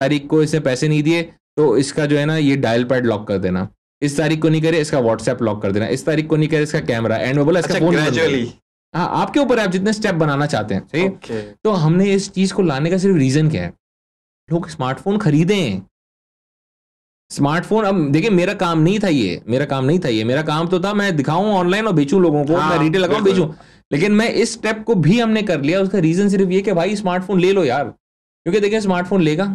तारीख को इससे पैसे नहीं दिए तो इसका जो है ना ये डायल पैड लॉक कर देना, इस तारीख को नहीं करे इसका व्हाट्सएप लॉक कर देना, इस तारीख को नहीं करे इसका कैमरा, एंड में बोला इसका फोन ग्रेजुअली। हाँ, आपके ऊपर है, आप जितने स्टेप बनाना चाहते हैं, सही। Okay. तो हमने इस चीज को लाने का सिर्फ रीजन क्या है, लोग स्मार्टफोन खरीदें। स्मार्टफोन, अब देखिए मेरा काम नहीं था ये, मेरा काम तो था मैं दिखाऊं ऑनलाइन और बेचूं लोगों को, मैं रिटेल लगाऊं बेचूं, लेकिन मैं इस स्टेप को भी हमने कर लिया। उसका रीजन सिर्फ ये कि भाई स्मार्टफोन ले लो यार, क्योंकि देखिए स्मार्टफोन लेगा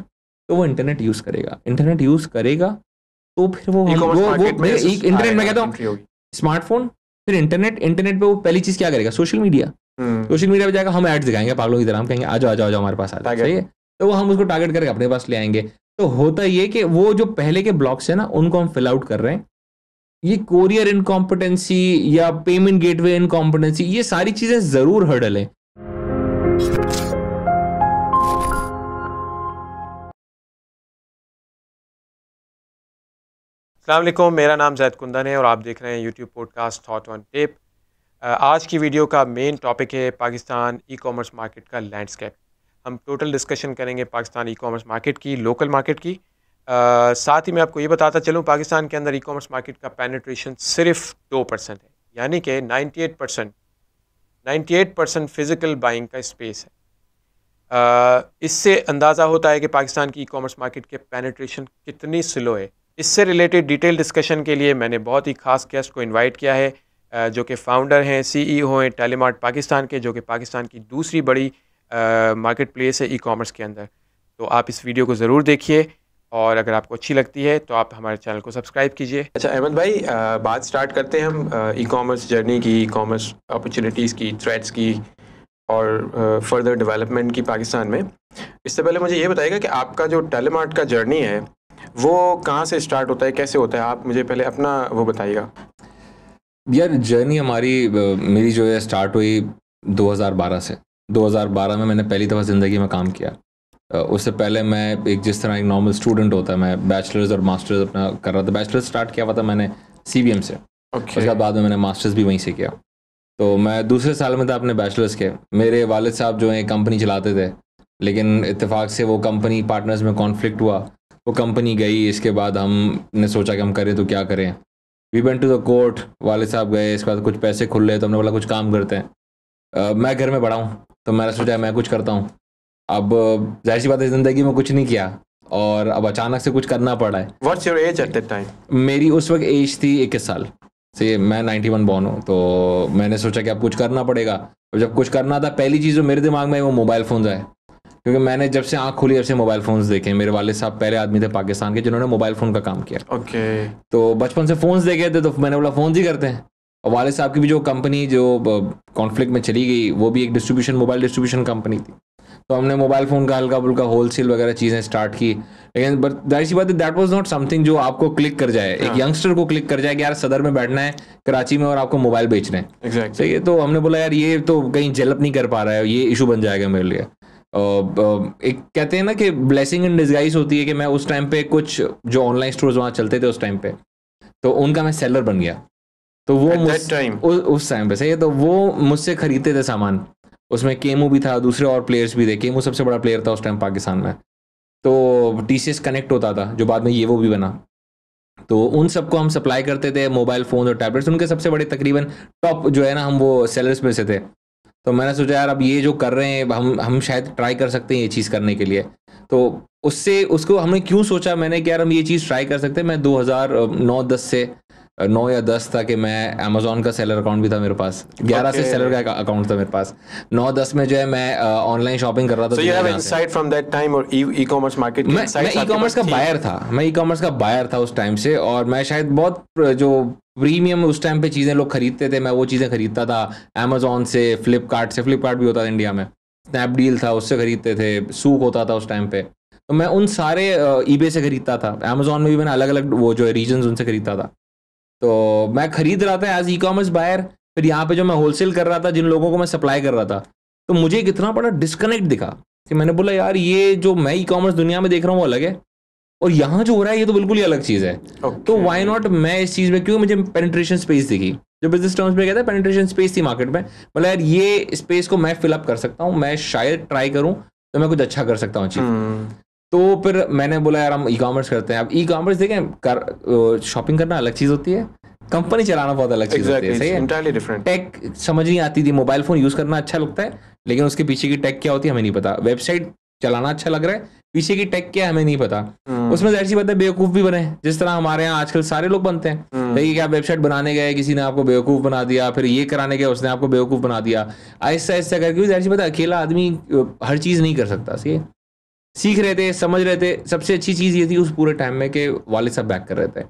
तो वो इंटरनेट यूज करेगा, तो फिर वो इंटरनेट में कहता हूँ स्मार्टफोन, फिर इंटरनेट पे वो पहली चीज क्या करेगा, सोशल मीडिया पे जाएगा, हम एड्स दिखाएंगे पागलों की तरह, हम कहेंगे आ जाओ हमारे पास आ जाओ, सही है। तो वो हम उसको टारगेट करके अपने पास ले आएंगे। तो होता ये कि वो जो पहले के ब्लॉक्स है ना उनको हम फिल आउट कर रहे हैं। ये कोरियर इनकॉम्पिटेंसी या पेमेंट गेटवे इनकॉम्पिटेंसी, ये सारी चीजें जरूर हर्डल है। अस्सलाम वालेकुम, मेरा नाम ज़ैद कुंदन है और आप देख रहे हैं YouTube podcast thought on tape. आज की वीडियो का मेन टॉपिक है पाकिस्तान ई कॉमर्स मार्केट का लैंडस्केप। हम टोटल डिस्कशन करेंगे पाकिस्तान ई कॉमर्स मार्केट की, लोकल मार्केट की। साथ ही मैं आपको ये बताता चलूँ पाकिस्तान के अंदर ई कॉमर्स मार्केट का पेनिट्रेशन सिर्फ 2% है, यानी कि 98% फ़िज़िकल बाइंग का स्पेस है। इससे अंदाज़ा होता है कि पाकिस्तान की ई कॉमर्स मार्केट के पेनिट्रेशन कितनी स्लो है। इससे रिलेटेड डिटेल डिस्कशन के लिए मैंने बहुत ही खास गेस्ट को इनवाइट किया है, जो कि फ़ाउंडर हैं, CEO हैं टेलीमार्ट पाकिस्तान के, जो कि पाकिस्तान की दूसरी बड़ी मार्केट प्लेस है ई कॉमर्स के अंदर। तो आप इस वीडियो को ज़रूर देखिए और अगर आपको अच्छी लगती है तो आप हमारे चैनल को सब्सक्राइब कीजिए। अच्छा अहमद भाई, बात स्टार्ट करते हैं हम ई कॉमर्स जर्नी की, ई कॉमर्स अपॉर्चुनिटीज़ की, थ्रेट्स की और फर्दर डेवलपमेंट की पाकिस्तान में। इससे पहले मुझे ये बताइएगा कि आपका जो टेलीमार्ट का जर्नी है वो कहाँ से स्टार्ट होता है, कैसे होता है? आप मुझे पहले अपना वो बताइएगा। यार जर्नी मेरी जो है स्टार्ट हुई 2012 से। 2012 में मैंने पहली दफ़ा ज़िंदगी में काम किया। उससे पहले मैं जिस तरह एक नॉर्मल स्टूडेंट होता है, मैं बैचलर्स और मास्टर्स अपना कर रहा था। बैचलर्स स्टार्ट किया हुआ था मैंने CBM से, उसके बाद में मैंने मास्टर्स भी वहीं से किया। तो मैं दूसरे साल में था अपने बैचलर्स के। मेरे वालिद साहब जो है कंपनी चलाते थे, लेकिन इत्तेफाक से वो कंपनी पार्टनर्स में कॉन्फ्लिक्ट हुआ, वो कंपनी गई। इसके बाद हमने सोचा कि हम करें तो क्या करें। We went to the court, वालिद साहब गए, इसके बाद कुछ पैसे खुले तो हमने बोला कुछ काम करते हैं। मैं घर में बड़ा हूँ तो मैंने सोचा मैं कुछ करता हूँ। अब जाहिर सी बात है ज़िंदगी में कुछ नहीं किया और अब अचानक से कुछ करना पड़ा है। What's your age at that time? मेरी उस वक्त एज थी 21 साल से, मैं 91 बॉर्न हूँ। तो मैंने सोचा कि अब कुछ करना पड़ेगा। और जब कुछ करना था, पहली चीज़ जो मेरे दिमाग में वो मोबाइल फ़ोन्स आए, क्योंकि मैंने जब से आँख खुली जब से मोबाइल फ़ोन्स देखे। मेरे वालिद साहब पहले आदमी थे पाकिस्तान के जिन्होंने मोबाइल फ़ोन का काम किया। ओके। तो बचपन से फ़ोन्स देखे थे तो मैंने बोला फ़ोन्स ही करते हैं। और वालिद साहब की भी जो कंपनी जो कॉन्फ्लिक्ट में चली गई वो भी एक मोबाइल डिस्ट्रीब्यूशन कंपनी थी। तो हमने मोबाइल फ़ोन का हल्का फुल्का होलसेल वगैरह चीज़ें स्टार्ट की। लेकिन जाहिर सी बात है दैट वाज नॉट समथिंग जो आपको क्लिक कर जाए, एक यंगस्टर को क्लिक कर जाए कि यार सदर में बैठना है कराची में और आपको मोबाइल बेचना है। Exactly. सही है। तो हमने बोला यार ये तो कहीं डेवलप नहीं कर पा रहा है, ये इशू बन जाएगा मेरे लिए। एक कहते हैं ना कि ब्लेसिंग इन डिस्गाइज होती है कि मैं उस टाइम पे कुछ जो ऑनलाइन स्टोर्स वहाँ चलते थे उस टाइम पे, तो उनका मैं सेलर बन गया। तो वो उस टाइम पे, सही है, तो वो मुझसे खरीदते थे सामान। उसमें केमू भी था, दूसरे और प्लेयर्स भी थे। केमू सबसे बड़ा प्लेयर था उस टाइम पाकिस्तान में। तो TCS कनेक्ट होता था जो बाद में ये वो भी बना। तो उन सबको हम सप्लाई करते थे, मोबाइल फ़ोन और टैबलेट्स। उनके सबसे बड़े तकरीबन टॉप जो है ना, हम वो सेलर्स में से थे। तो मैंने सोचा यार अब ये जो कर रहे हैं हम शायद ट्राई कर सकते हैं ये चीज़ करने के लिए। तो उसको हमने क्यों सोचा मैंने कि यार हम ये चीज़ ट्राई कर सकते हैं। मैं 2009-10 से 9 या 10 था कि मैं अमेज़ॉन का सेलर अकाउंट भी था मेरे पास। 11 से सेलर का अकाउंट था मेरे पास। 9-10 में जो है मैं ऑनलाइन शॉपिंग कर रहा था। So you have insight from that time और ई-कॉमर्स मार्केट के मैं ई-कॉमर्स का बायर था उस टाइम से। और मैं शायद बहुत जो प्रीमियम उस टाइम पे चीज़ें लोग खरीदते थे, मैं वो चीज़ें खरीदता था अमेज़ॉन से, फ्लिपकार्ट भी होता था इंडिया में, स्नैपडील था उससे खरीदते थे, सूक होता था उस टाइम पे। तो मैं उन सारे ईबे से खरीदता था। अमेज़ॉन में भी मैंने अलग अलग वो जो रीजन्स उनसे खरीदता था। तो मैं खरीद रहा था एज ई कॉमर्स बायर। फिर यहाँ पे जो मैं होलसेल कर रहा था, जिन लोगों को मैं सप्लाई कर रहा था, तो मुझे एक इतना बड़ा डिस्कनेक्ट दिखा कि मैंने बोला यार ये जो मैं ई कॉमर्स दुनिया में देख रहा हूँ वो अलग है और यहाँ जो हो रहा है ये तो बिल्कुल ही अलग चीज़ है। तो वाई नॉट मैं इस चीज़ में, क्योंकि मुझे पेनिट्रेशन स्पेस दिखी, जो बिजनेस टर्म्स में कहते हैं पेनिट्रेशन स्पेस थी मार्केट में। बोला यार ये स्पेस को मैं फिलअप कर सकता हूँ, मैं शायद ट्राई करूँ तो मैं कुछ अच्छा कर सकता हूँ चीज़। तो फिर मैंने बोला यार हम ई कॉमर्स करते हैं। अब ई कॉमर्स देखें, शॉपिंग करना अलग चीज़ होती है, कंपनी चलाना बहुत अलग चीज़ होती है, सही है। टेक समझ नहीं आती थी, मोबाइल फ़ोन यूज़ करना अच्छा लगता है, लेकिन उसके पीछे की टेक क्या होती है हमें नहीं पता। वेबसाइट चलाना अच्छा लग रहा है, पीछे की टेक क्या है हमें नहीं पता। उसमें जाहिर सी बात है बेवकूफ़ भी बने, जिस तरह हमारे यहाँ आजकल सारे लोग बनते हैं। देखिए क्या, वेबसाइट बनाने गए, किसी ने आपको बेवकूफ़ बना दिया, फिर ये कराने गए, उसने आपको बेवकूफ़ बना दिया। आहिस्ता आहिस्ता करके जाहिर सी बात है अकेला आदमी हर चीज़ नहीं कर सकता। सही है, सीख रहे थे, समझ रहे थे। सबसे अच्छी चीज़ ये थी उस पूरे टाइम में कि वालिद साहब बैक कर रहे थे।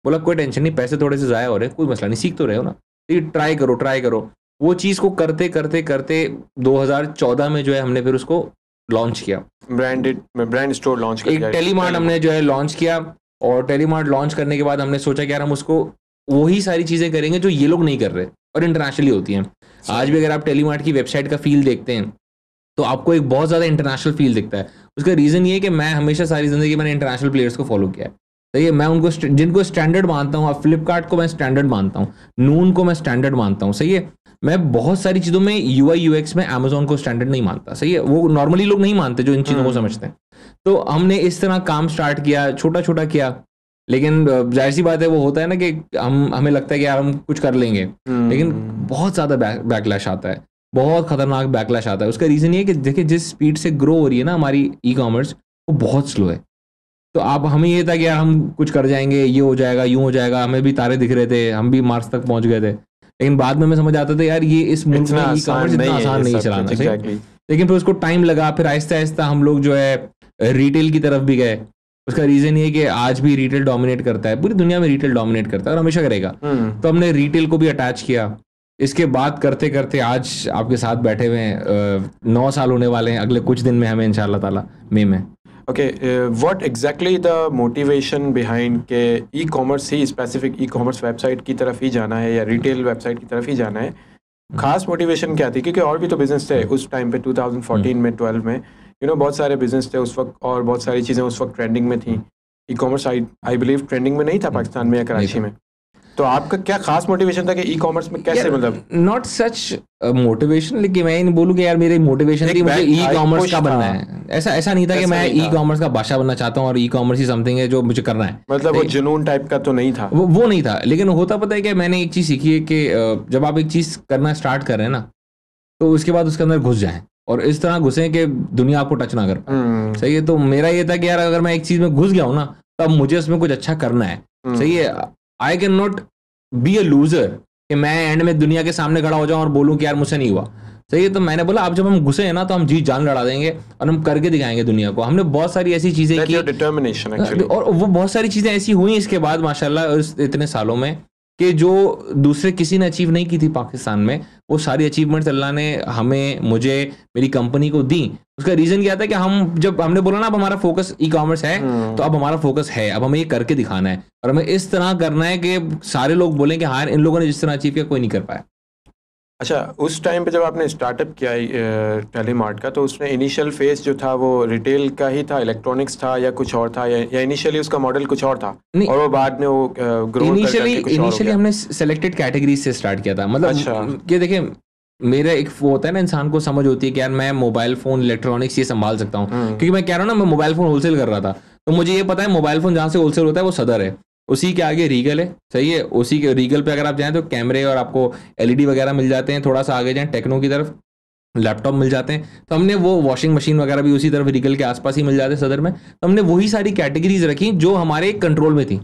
बोला कोई टेंशन नहीं, पैसे थोड़े से ज़ाया हो रहे हैं, कोई मसला नहीं, सीख तो रहे हो ना, ट्राई करो ट्राई करो। वो चीज़ को करते करते करते 2014 में जो है हमने फिर उसको लॉन्च किया, ब्रांड स्टोर लॉन्च किया, एक टेलीमार्ट हमने जो है लॉन्च किया। और टेलीमार्ट लॉन्च करने के बाद हमने सोचा कि यार हम उसको वही सारी चीज़ें करेंगे जो ये लोग नहीं कर रहे और इंटरनेशनली होती हैं। आज भी अगर आप टेलीमार्ट की वेबसाइट का फील देखते हैं तो आपको एक बहुत ज़्यादा इंटरनेशनल फील दिखता है। उसका रीज़न ये है कि मैं हमेशा सारी ज़िंदगी मैंने इंटरनेशनल प्लेयर्स को फॉलो किया है। सही है, मैं उनको जिनको स्टैंडर्ड मानता हूँ, अब फ्लिपकार्ट को मैं स्टैंडर्ड मानता हूँ, नून को मैं स्टैंडर्ड मानता हूँ। सही है, मैं बहुत सारी चीज़ों में UI UX में अमेजोन को स्टैंडर्ड नहीं मानता। सही है, वो नॉर्मली लोग नहीं मानते जो इन चीज़ों को समझते हैं। तो हमने इस तरह काम स्टार्ट किया, छोटा छोटा किया, लेकिन जाहिर सी बात है वो होता है ना कि हमें लगता है कि यार हम कुछ कर लेंगे, लेकिन बहुत ज़्यादा बैकलैश आता है, बहुत खतरनाक बैकलैश आता है। उसका रीज़न ये है कि देखिए जिस स्पीड से ग्रो हो रही है ना हमारी ई कॉमर्स, वो बहुत स्लो है। तो आप हमें ये था कि यार हम कुछ कर जाएंगे, ये हो जाएगा, यूँ हो जाएगा, हमें भी तारे दिख रहे थे, हम भी मार्स तक पहुंच गए थे, लेकिन बाद में हमें समझ आता था यार ये इस मुल्क में ई कॉमर्स इतना आसान नहीं चलाना चाहिए। लेकिन फिर उसको टाइम लगा, फिर आहिस्ता आहिस्ता हम लोग जो है रिटेल की तरफ भी गए। उसका रीज़न ये है कि आज भी रिटेल डोमिनेट करता है, पूरी दुनिया में रिटेल डोमिनेट करता है और हमेशा करेगा। तो हमने रिटेल को भी अटैच किया। इसके बाद करते करते आज आपके साथ बैठे हुए हैं, 9 साल होने वाले हैं अगले कुछ दिन में हमें इंशाल्लाह ताला, मई में। Okay, what exactly the motivation behind के ई कॉमर्स ही, स्पेसिफिक ई कॉमर्स वेबसाइट की तरफ ही जाना है या रिटेल वेबसाइट की तरफ ही जाना है? खास मोटिवेशन क्या थी? क्योंकि और भी तो बिजनेस थे उस टाइम पे 2014 में 12 में, बहुत सारे बिजनेस थे उस वक्त और बहुत सारी चीज़ें उस वक्त ट्रेंडिंग में थी। E commerce I believe trending में नहीं था पाकिस्तान में या कराची में। तो आपका क्या खास मोटिवेशन था कि ई कॉमर्स में कैसे, मतलब नॉट सच मोटिवेशन, लेकिन मैं नहीं बोलूँ कि यार मेरी मोटिवेशन थी मुझे ई कॉमर्स का बनना है, ऐसा नहीं था कि मैं ई कॉमर्स का बादशाह बनना चाहता हूँ और ई कॉमर्स ही समथिंग है जो मुझे करना है। मतलब वो जुनून टाइप का तो नहीं था, वो नहीं था। लेकिन होता पता है कि मैंने एक चीज़ सीखी है कि जब आप एक चीज़ करना स्टार्ट कर रहे हैं ना, तो उसके बाद उसके अंदर घुस जाएं और इस तरह घुसें कि दुनिया आपको टच ना कर पाए। सही है, तो मेरा ये था कि यार अगर मैं एक चीज़ में घुस गया हूँ ना, तब मुझे उसमें कुछ अच्छा करना है। सही है, I can not be a loser कि मैं एंड में दुनिया के सामने खड़ा हो जाऊं और बोलूं कि यार मुझसे नहीं हुआ। सही है, तो मैंने बोला अब जब हम घुसे हैं ना तो हम जी जान लड़ा देंगे और हम करके दिखाएंगे दुनिया को। हमने बहुत सारी ऐसी चीजें की, डिटर्मिनेशन एक्चुअली, और वो बहुत सारी चीजें ऐसी हुई इसके बाद माशाल्लाह इतने सालों में कि जो दूसरे किसी ने अचीव नहीं की थी पाकिस्तान में, वो सारी अचीवमेंट्स अल्लाह ने हमें, मुझे, मेरी कंपनी को दी। उसका रीज़न क्या था कि हम जब हमने बोला ना अब हमारा फोकस ई कॉमर्स है, तो अब हमारा फोकस है, अब हमें ये करके दिखाना है और हमें इस तरह करना है कि सारे लोग बोलें कि हाँ इन लोगों ने जिस तरह अचीव किया कोई नहीं कर पाया। अच्छा, उस टाइम पे जब आपने स्टार्टअप किया टेलीमार्ट का, तो उसमें इनिशियल फेज जो था वो रिटेल का ही था, इलेक्ट्रॉनिक्स था या कुछ और था, या इनिशियली उसका मॉडल कुछ और था और वो बाद में वो ग्रो इनिशियली हमने सेलेक्टेड कैटेगरीज से स्टार्ट किया था। मतलब ये देखिए मेरा एक वो होता है ना, इंसान को समझ होती है कि यार मैं मोबाइल फोन इलेक्ट्रॉनिक्स ये संभाल सकता हूँ, क्योंकि मैं कह रहा हूँ ना मैं मोबाइल फोन होलसेल कर रहा था, तो मुझे ये पता है मोबाइल फोन जहाँ से होलसेल होता है वो सदर है, उसी के आगे रीगल है। सही है, उसी के रीगल पे अगर आप जाएं तो कैमरे और आपको LED वगैरह मिल जाते हैं। थोड़ा सा आगे जाएं टेक्नो की तरफ, लैपटॉप मिल जाते हैं। तो हमने वो वॉशिंग मशीन वगैरह भी उसी तरफ रीगल के आसपास ही मिल जाते हैं सदर में। तो हमने वही सारी कैटेगरीज रखी जो हमारे कंट्रोल में थी।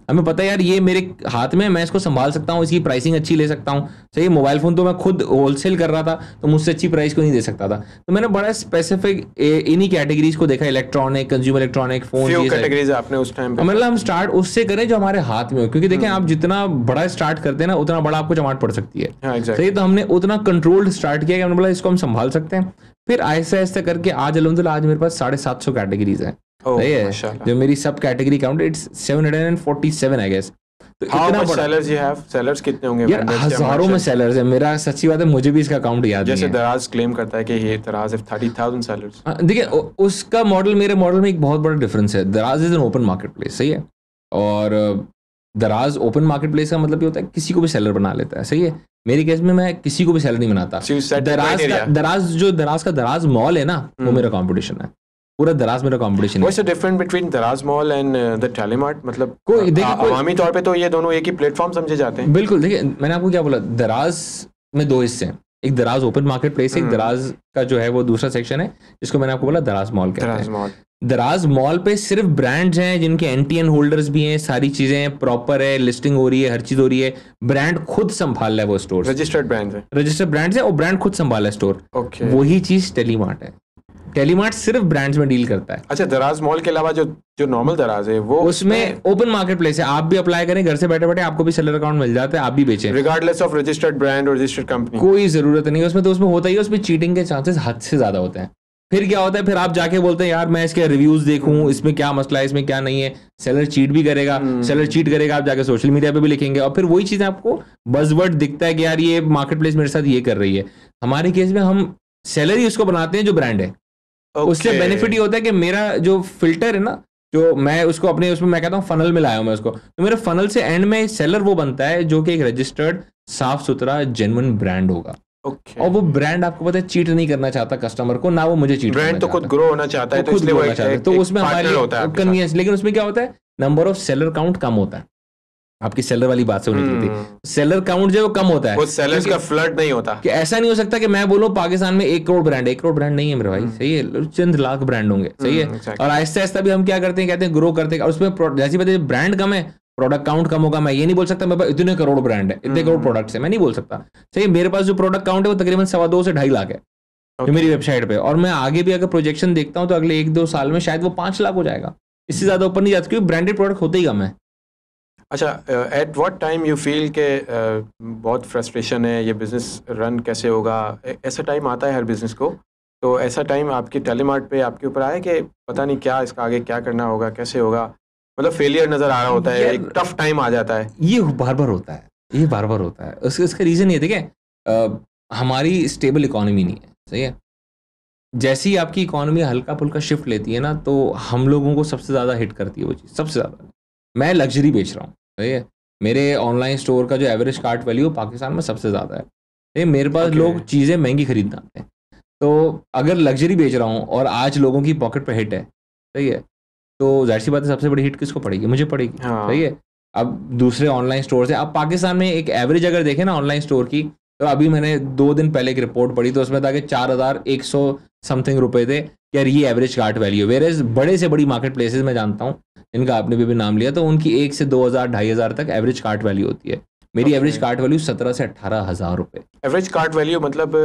हमें पता है यार ये मेरे हाथ में, मैं इसको संभाल सकता हूँ, इसकी प्राइसिंग अच्छी ले सकता हूँ। सही, मोबाइल फोन तो मैं खुद होलसेल कर रहा था तो मुझसे अच्छी प्राइस को नहीं दे सकता था, तो मैंने बड़ा स्पेसिफिक इन्हीं कैटेगरीज को देखा, electronic, consumer electronic, phone, categories आपने उस टाइम पे, मतलब हम स्टार्ट उससे करें जो हमारे हाथ में हो, क्योंकि देखें आप जितना बड़ा स्टार्ट करते हैं ना उतना बड़ा आपको चमाट पड़ सकती है। सही, तो हमने उतना कंट्रोल्ड स्टार्ट किया कि हमने बोला इसको हम संभाल सकते हैं। फिर आहिस्ता आहिस्ता करके आज अल्हम्दुलिल्लाह आज मेरे पास 750 कैटेगरीज हैं। सही है, जो मेरी sub category count it's 747 I guess. तो इतना बड़ा सेलर्स यू हैव, सेलर्स कितने होंगे यार? हजारों में सेलर्स है। मेरा सच्ची बात है मुझे भी इसका काउंट याद नहीं है। जैसे दराज क्लेम करता है कि ये दराज 30,000 सेलर्स। देखिए उसका मॉडल मेरे मॉडल में एक बहुत बड़ा डिफरेंस है। दराज is an open market place, सही है, और दराज ओपन मार्केट प्लेस का मतलब ये होता है किसी को भी सेलर बना लेता है। सही है, मेरे केस में मैं किसी को भी सेलर नहीं बनाता। दराज का दराज मॉल है ना, वो मेरा कॉम्पिटिशन है। पूरा दराज मेरा कंपटीशन है। व्हाट्स द डिफरेंस बिटवीन दराज मॉल एंड द टेलीमार्ट? मतलब कोई देखिए अवामी तौर पे तो ये दोनों एक ही प्लेटफॉर्म समझे जाते हैं। बिल्कुल, देखिए मैंने आपको क्या बोला, दराज में दो हिस्से हैं, एक दराज ओपन मार्केट प्लेस है, एक दराज का जो है वो दूसरा सेक्शन है जिसको मैंने आपको बोला दराज मॉल कहते हैं। दराज मॉल पे सिर्फ ब्रांड्स हैं जिनके एनटीएन होल्डर्स भी हैं, सारी चीजें प्रॉपर है, लिस्टिंग हो रही है, हर चीज हो रही है, ब्रांड खुद संभाल रहा है वो स्टोर, रजिस्टर्ड ब्रांड्स है और ब्रांड खुद संभाल है स्टोर। वही चीज टेलीमार्ट है। टेलीमार्ट सिर्फ ब्रांड्स में डील करता है। अच्छा, दराज मॉल के अलावा जो नॉर्मल दराज है वो उसमें ओपन मार्केट प्लेस है, आप भी अप्लाई करें घर से बैठे बैठे, आपको भी सेलर अकाउंट मिल जाता है, आप भी बेचें रिगार्डलेस ऑफ रजिस्टर्ड ब्रांड और रजिस्टर्ड कंपनी, कोई जरूरत नहीं है उसमें। तो उसमें होता ही है, उसमें चीटिंग के चांसेस हद से ज्यादा होते हैं। फिर क्या होता है, फिर आप जाके बोलते हैं यार मैं इसके रिव्यूज देखूं, इसमें क्या मसला है, इसमें क्या नहीं है। सेलर चीट भी करेगा, सेलर चीट करेगा, आप जाके सोशल मीडिया पे भी लिखेंगे और फिर वही चीज आपको बज़वर्ड दिखता है कि यार ये मार्केट प्लेस मेरे साथ ये कर रही है। हमारे केस में हम सेलर ही उसको बनाते हैं जो ब्रांड है। उससे बेनिफिट ये होता है कि मेरा जो फिल्टर है ना, जो मैं उसको अपने उसमें मैं कहता हूँ फनल में लाया हूँ मैं उसको, तो मेरे फनल से एंड में सेलर वो बनता है जो कि एक रजिस्टर्ड साफ सुथरा जेन्युइन ब्रांड होगा। और वो ब्रांड आपको पता है चीट नहीं करना चाहता कस्टमर को, ना वो मुझे चीट ब्रांड तो खुद ग्रो होना चाहता है, तो इसलिए वो तो उसमें हमारे कन्वीनियंस। लेकिन उसमें क्या होता है, नंबर ऑफ सेलर काउंट कम होता है। आपकी सेलर वाली बात से होनी चाहिए थी, सेलर काउंट जो कम होता है, वो सेलर्स का फ्लड नहीं होता कि ऐसा नहीं हो सकता कि मैं बोलूं पाकिस्तान में 1 करोड़ ब्रांड, 1 करोड़ ब्रांड नहीं है मेरे भाई, सही है, चंद लाख ब्रांड होंगे, सही है। और आहिस्ता आहिस्ता भी हम क्या करते हैं, कहते हैं ग्रो करते हैं, और उसमें जैसी बात है ब्रांड कम है प्रोडक्ट काउंट कम होगा। मैं ये नहीं बोल सकता मेरे पास इतने करोड़ ब्रांड है, इतने करोड़ प्रोडक्ट्स है, मैं नहीं बोल सकता। सही, मेरे पास जो प्रोडक्ट काउंट है वो तकरीबन 2.25 से 2.5 लाख है मेरी वेबसाइट पे, और मैं आगे भी अगर प्रोजेक्शन देखता हूँ तो अगले 1-2 साल में शायद वो 5 लाख हो जाएगा, इससे ज्यादा ऊपर नहीं जाता क्योंकि ब्रांडेड प्रोडक्ट होते ही कम है। अच्छा, at what time you feel के बहुत फ्रस्ट्रेशन है, ये बिजनेस रन कैसे होगा? ऐसा टाइम आता है हर बिजनेस को, तो ऐसा टाइम आपके टेलीमार्ट पे आपके ऊपर आया कि पता नहीं क्या इसका आगे क्या करना होगा, कैसे होगा, मतलब फेलियर नजर आ रहा होता है, एक टफ टाइम आ जाता है? ये बार बार होता है, ये बार बार होता है। उसका रीजन ये देखिए, हमारी स्टेबल इकोनॉमी नहीं है, सही है। जैसे ही आपकी इकोनॉमी हल्का फुल्का शिफ्ट लेती है ना, तो हम लोगों को सबसे ज़्यादा हिट करती है वो चीज़, सबसे ज़्यादा। मैं लग्जरी बेच रहा हूँ, सही है, मेरे ऑनलाइन स्टोर का जो एवरेज कार्ट वैल्यू पाकिस्तान में सबसे ज़्यादा है, सही। मेरे पास लोग चीज़ें महंगी खरीदना आते हैं, तो अगर लग्जरी बेच रहा हूँ और आज लोगों की पॉकेट पे हिट है, सही है, तो जाहिर सी बात है सबसे बड़ी हिट किसको पड़ेगी, मुझे पड़ेगी, सही है। अब दूसरे ऑनलाइन स्टोर से, अब पाकिस्तान में एक एवरेज अगर देखें ना ऑनलाइन स्टोर की, तो अभी मैंने 2 दिन पहले एक रिपोर्ट पढ़ी, तो उसमें था कि 4,100 समथिंग रुपए थे यार, ये एवरेज कार्ट वैल्यू। वेरेज बड़े से बड़ी मार्केट प्लेसेस में जानता हूँ, इनका आपने भी नाम लिया, तो उनकी 1 से 2,000 2,500 तक एवरेज कार्ट वैल्यू होती है। मेरी एवरेज कार्ट वैल्यू 17 से 18,000 रुपए। एवरेज कार्ट वैल्यू मतलब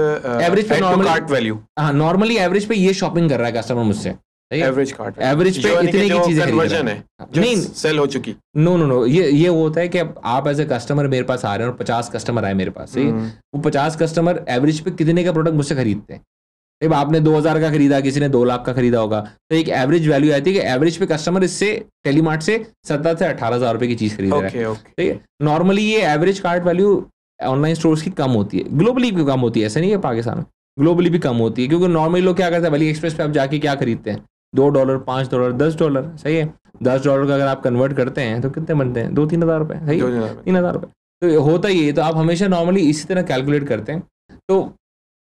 एवरेज पे नॉर्मली कार्ट वैल्यू, हाँ, नॉर्मली एवरेज पे ये शॉपिंग कर रहा है कस्टमर मुझसे, एवरेज कार्ट, एवरेज पे इतने की चीजें खरीद रहा है, नहीं सेल हो चुकी। नो, ये होता है कि आप एज ए कस्टमर मेरे पास आ रहे हैं और 50 कस्टमर आए मेरे पास, सही, वो 50 कस्टमर एवरेज पे कितने का प्रोडक्ट मुझसे खरीदते हैं। जब आपने 2,000 का खरीदा, किसी ने 2 लाख का खरीदा होगा, तो एक एवरेज वैल्यू आती है कि एवरेज पे कस्टमर इससे टेलीमार्ट से 17 से 18,000 रुपए की चीज खरीद रहा है, ठीक है। नॉर्मली ये average cart value online stores की कम होती है, ग्लोबली भी कम होती है, ऐसा नहीं है पाकिस्तान में, ग्लोबली भी कम होती है, क्योंकि नॉर्मली लोग क्या करते हैं, अली एक्सप्रेस पे आप जाके क्या खरीदते हैं, $2, $5, $10, सही है। $10 का अगर आप कन्वर्ट करते हैं तो कितने बनते हैं, 2-3 हज़ार रुपए, सही, 3,000 रुपए, तो होता ही है। तो आप हमेशा नॉर्मली इसी तरह कैलकुलेट करते हैं। तो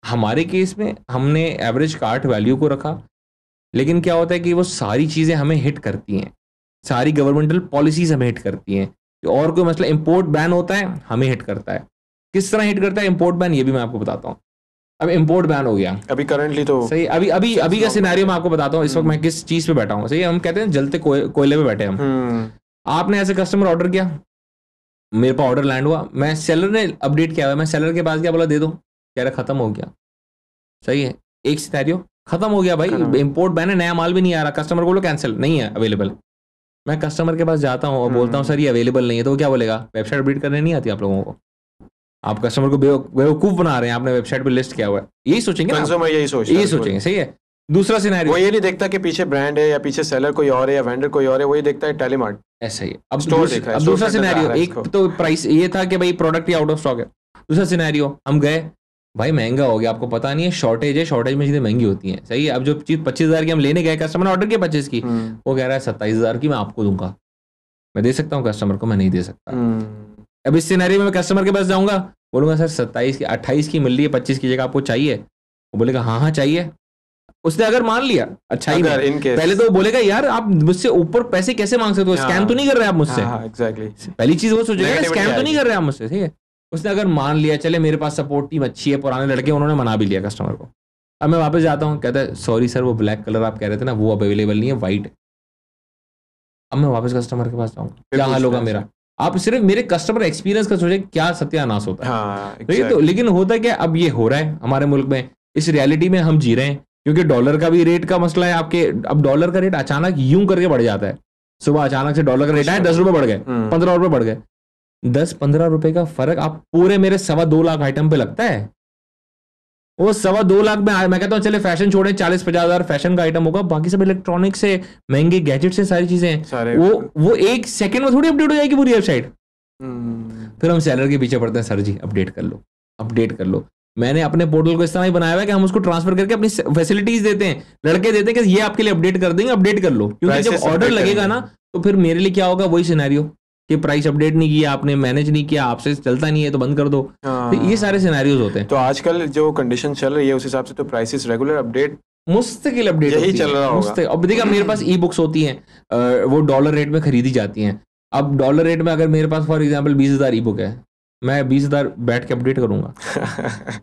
हमारे केस में हमने एवरेज कार्ट वैल्यू को रखा, लेकिन क्या होता है कि वो सारी चीज़ें हमें हिट करती हैं, सारी गवर्नमेंटल पॉलिसीज हमें हिट करती हैं। और कोई मसला इम्पोर्ट बैन होता है, हमें हिट करता है। किस तरह हिट करता है इम्पोर्ट बैन, ये भी मैं आपको बताता हूँ। अब इम्पोर्ट बैन हो गया अभी करंटली, तो सही, अभी का सिनेरियो मैं आपको बताता हूँ, इस वक्त मैं किस चीज़ पे बैठा हूँ, सही। हम कहते हैं जलते कोयले पे बैठे हम। आपने ऐसे कस्टमर ऑर्डर किया, मेरे पास ऑर्डर लैंड हुआ, मैं सेलर ने अपडेट किया हुआ, मैं सेलर के पास क्या बोला, दे दो, कह रहा खत्म हो गया, सही है। एक सिनेरियो खत्म हो गया भाई, इंपोर्ट बैन है, नया माल भी नहीं आ रहा, कस्टमर को बोलो कैंसिल, नहीं है अवेलेबल। मैं कस्टमर के पास जाता हूँ और बोलता हूँ सर ये अवेलेबल नहीं है, तो वो क्या बोलेगा, वेबसाइट अपडेट करने नहीं आती आप लोगों को, आप कस्टमर को बेवकूफ बना रहे हैं, आपने वेबसाइट पे लिस्ट किया हुआ है, यही सोचेंगे ना, यही सोचेंगे, सही है। दूसरा सिनेरियो, वो ये नहीं देखता कि पीछे ब्रांड है या पीछे सेलर कोई और है या वेंडर कोई और है, वही देखता है टेलीमार्ट, ऐसा ही। अब दूसरा सिनेरियो, एक तो प्राइस ये था कि भाई product he out of stock है। दूसरा सिनेरियो, हम गए, भाई महंगा हो गया, आपको पता नहीं है, शॉर्टेज है, शॉर्टेज में चीज़ें महंगी होती हैं, सही है। अब जो चीज़ 25,000 की हम लेने गए, कस्टमर ने ऑर्डर किया 25 की, वो कह रहा है 27,000 की मैं आपको दूंगा, मैं दे सकता हूँ कस्टमर को, मैं नहीं दे सकता। अब इस सिनेरियो में मैं कस्टमर के पास जाऊंगा, बोलूंगा सर 27 की 28 की मिल रही है, 25 की जगह आपको चाहिए, वो बोलेगा हाँ चाहिए। उसने अगर मान लिया अच्छा ही अगर नहीं, in case- पहले तो वो बोलेगा यार आप मुझसे ऊपर पैसे कैसे मांग सकते हो, स्कैम तो नहीं कर रहे आप मुझसे। एग्जैक्टली, पहली चीज वो सोचेगा Negativity स्कैम तो आएगी। नहीं कर रहे आप मुझसे, ठीक है। उसने अगर मान लिया चले मेरे पास सपोर्ट टीम अच्छी है, पुराने लड़के, उन्होंने मना भी लिया कस्टमर को। अब मैं वापस जाता हूँ, कहता है सॉरी सर वो ब्लैक कलर आप कह रहे थे ना वो अवेलेबल नहीं है, व्हाइट है। अब मैं वापस कस्टमर के पास जाऊँगा, क्या हाल होगा मेरा। आप सिर्फ मेरे कस्टमर एक्सपीरियंस का सोचे क्या सत्यानाश होता है। हाँ, तो ये तो लेकिन होता क्या, अब ये हो रहा है हमारे मुल्क में, इस रियलिटी में हम जी रहे हैं, क्योंकि डॉलर का भी रेट का मसला है आपके। अब डॉलर का रेट अचानक यूं करके बढ़ जाता है, सुबह अचानक से डॉलर का रेट आया 10 रुपए बढ़ गए, 15 रुपए बढ़ गए। 10-15 रुपए का फर्क आप पूरे मेरे 2.25 लाख आइटम पे लगता है। वो 2.25 लाख में मैं कहता हूँ चले फैशन छोड़े, 40-50 हजार फैशन का आइटम होगा, बाकी सब इलेक्ट्रॉनिक से, महंगे गैजेट से, सारी चीजें वो एक सेकंड में थोड़ी अपडेट हो जाएगी पूरी वेबसाइट। फिर हम सेलर के पीछे पड़ते हैं, सर जी अपडेट कर लो, अपडेट कर लो। मैंने अपने पोर्टल को इस तरह ही बनाया हुआ है कि हम उसको ट्रांसफर करके अपनी फैसिलिटीज देते हैं, लड़के देते हैं कि ये आपके लिए अपडेट कर देंगे, अपडेट कर लो। क्योंकि जब ऑर्डर लगेगा ना तो फिर मेरे लिए क्या होगा, वही सिनेरियो कि प्राइस अपडेट नहीं किया आपने, मैनेज नहीं किया, आपसे चलता नहीं है तो बंद कर दो। तो ये सारे सिनेरियोज होते हैं। तो आजकल जो कंडीशन चल रही है उस हिसाब से तो प्राइसेस रेगुलर अपडेट, मुस्तकिल अपडेट यही चल रहा होगा। अब देखिए मेरे पास ई बुक्स होती हैं, वो डॉलर रेट में खरीदी जाती हैं। अब डॉलर रेट में अगर मेरे पास फॉर एग्जांपल 20,000 ई बुक है, मैं 20,000 बैठ के अपडेट करूंगा।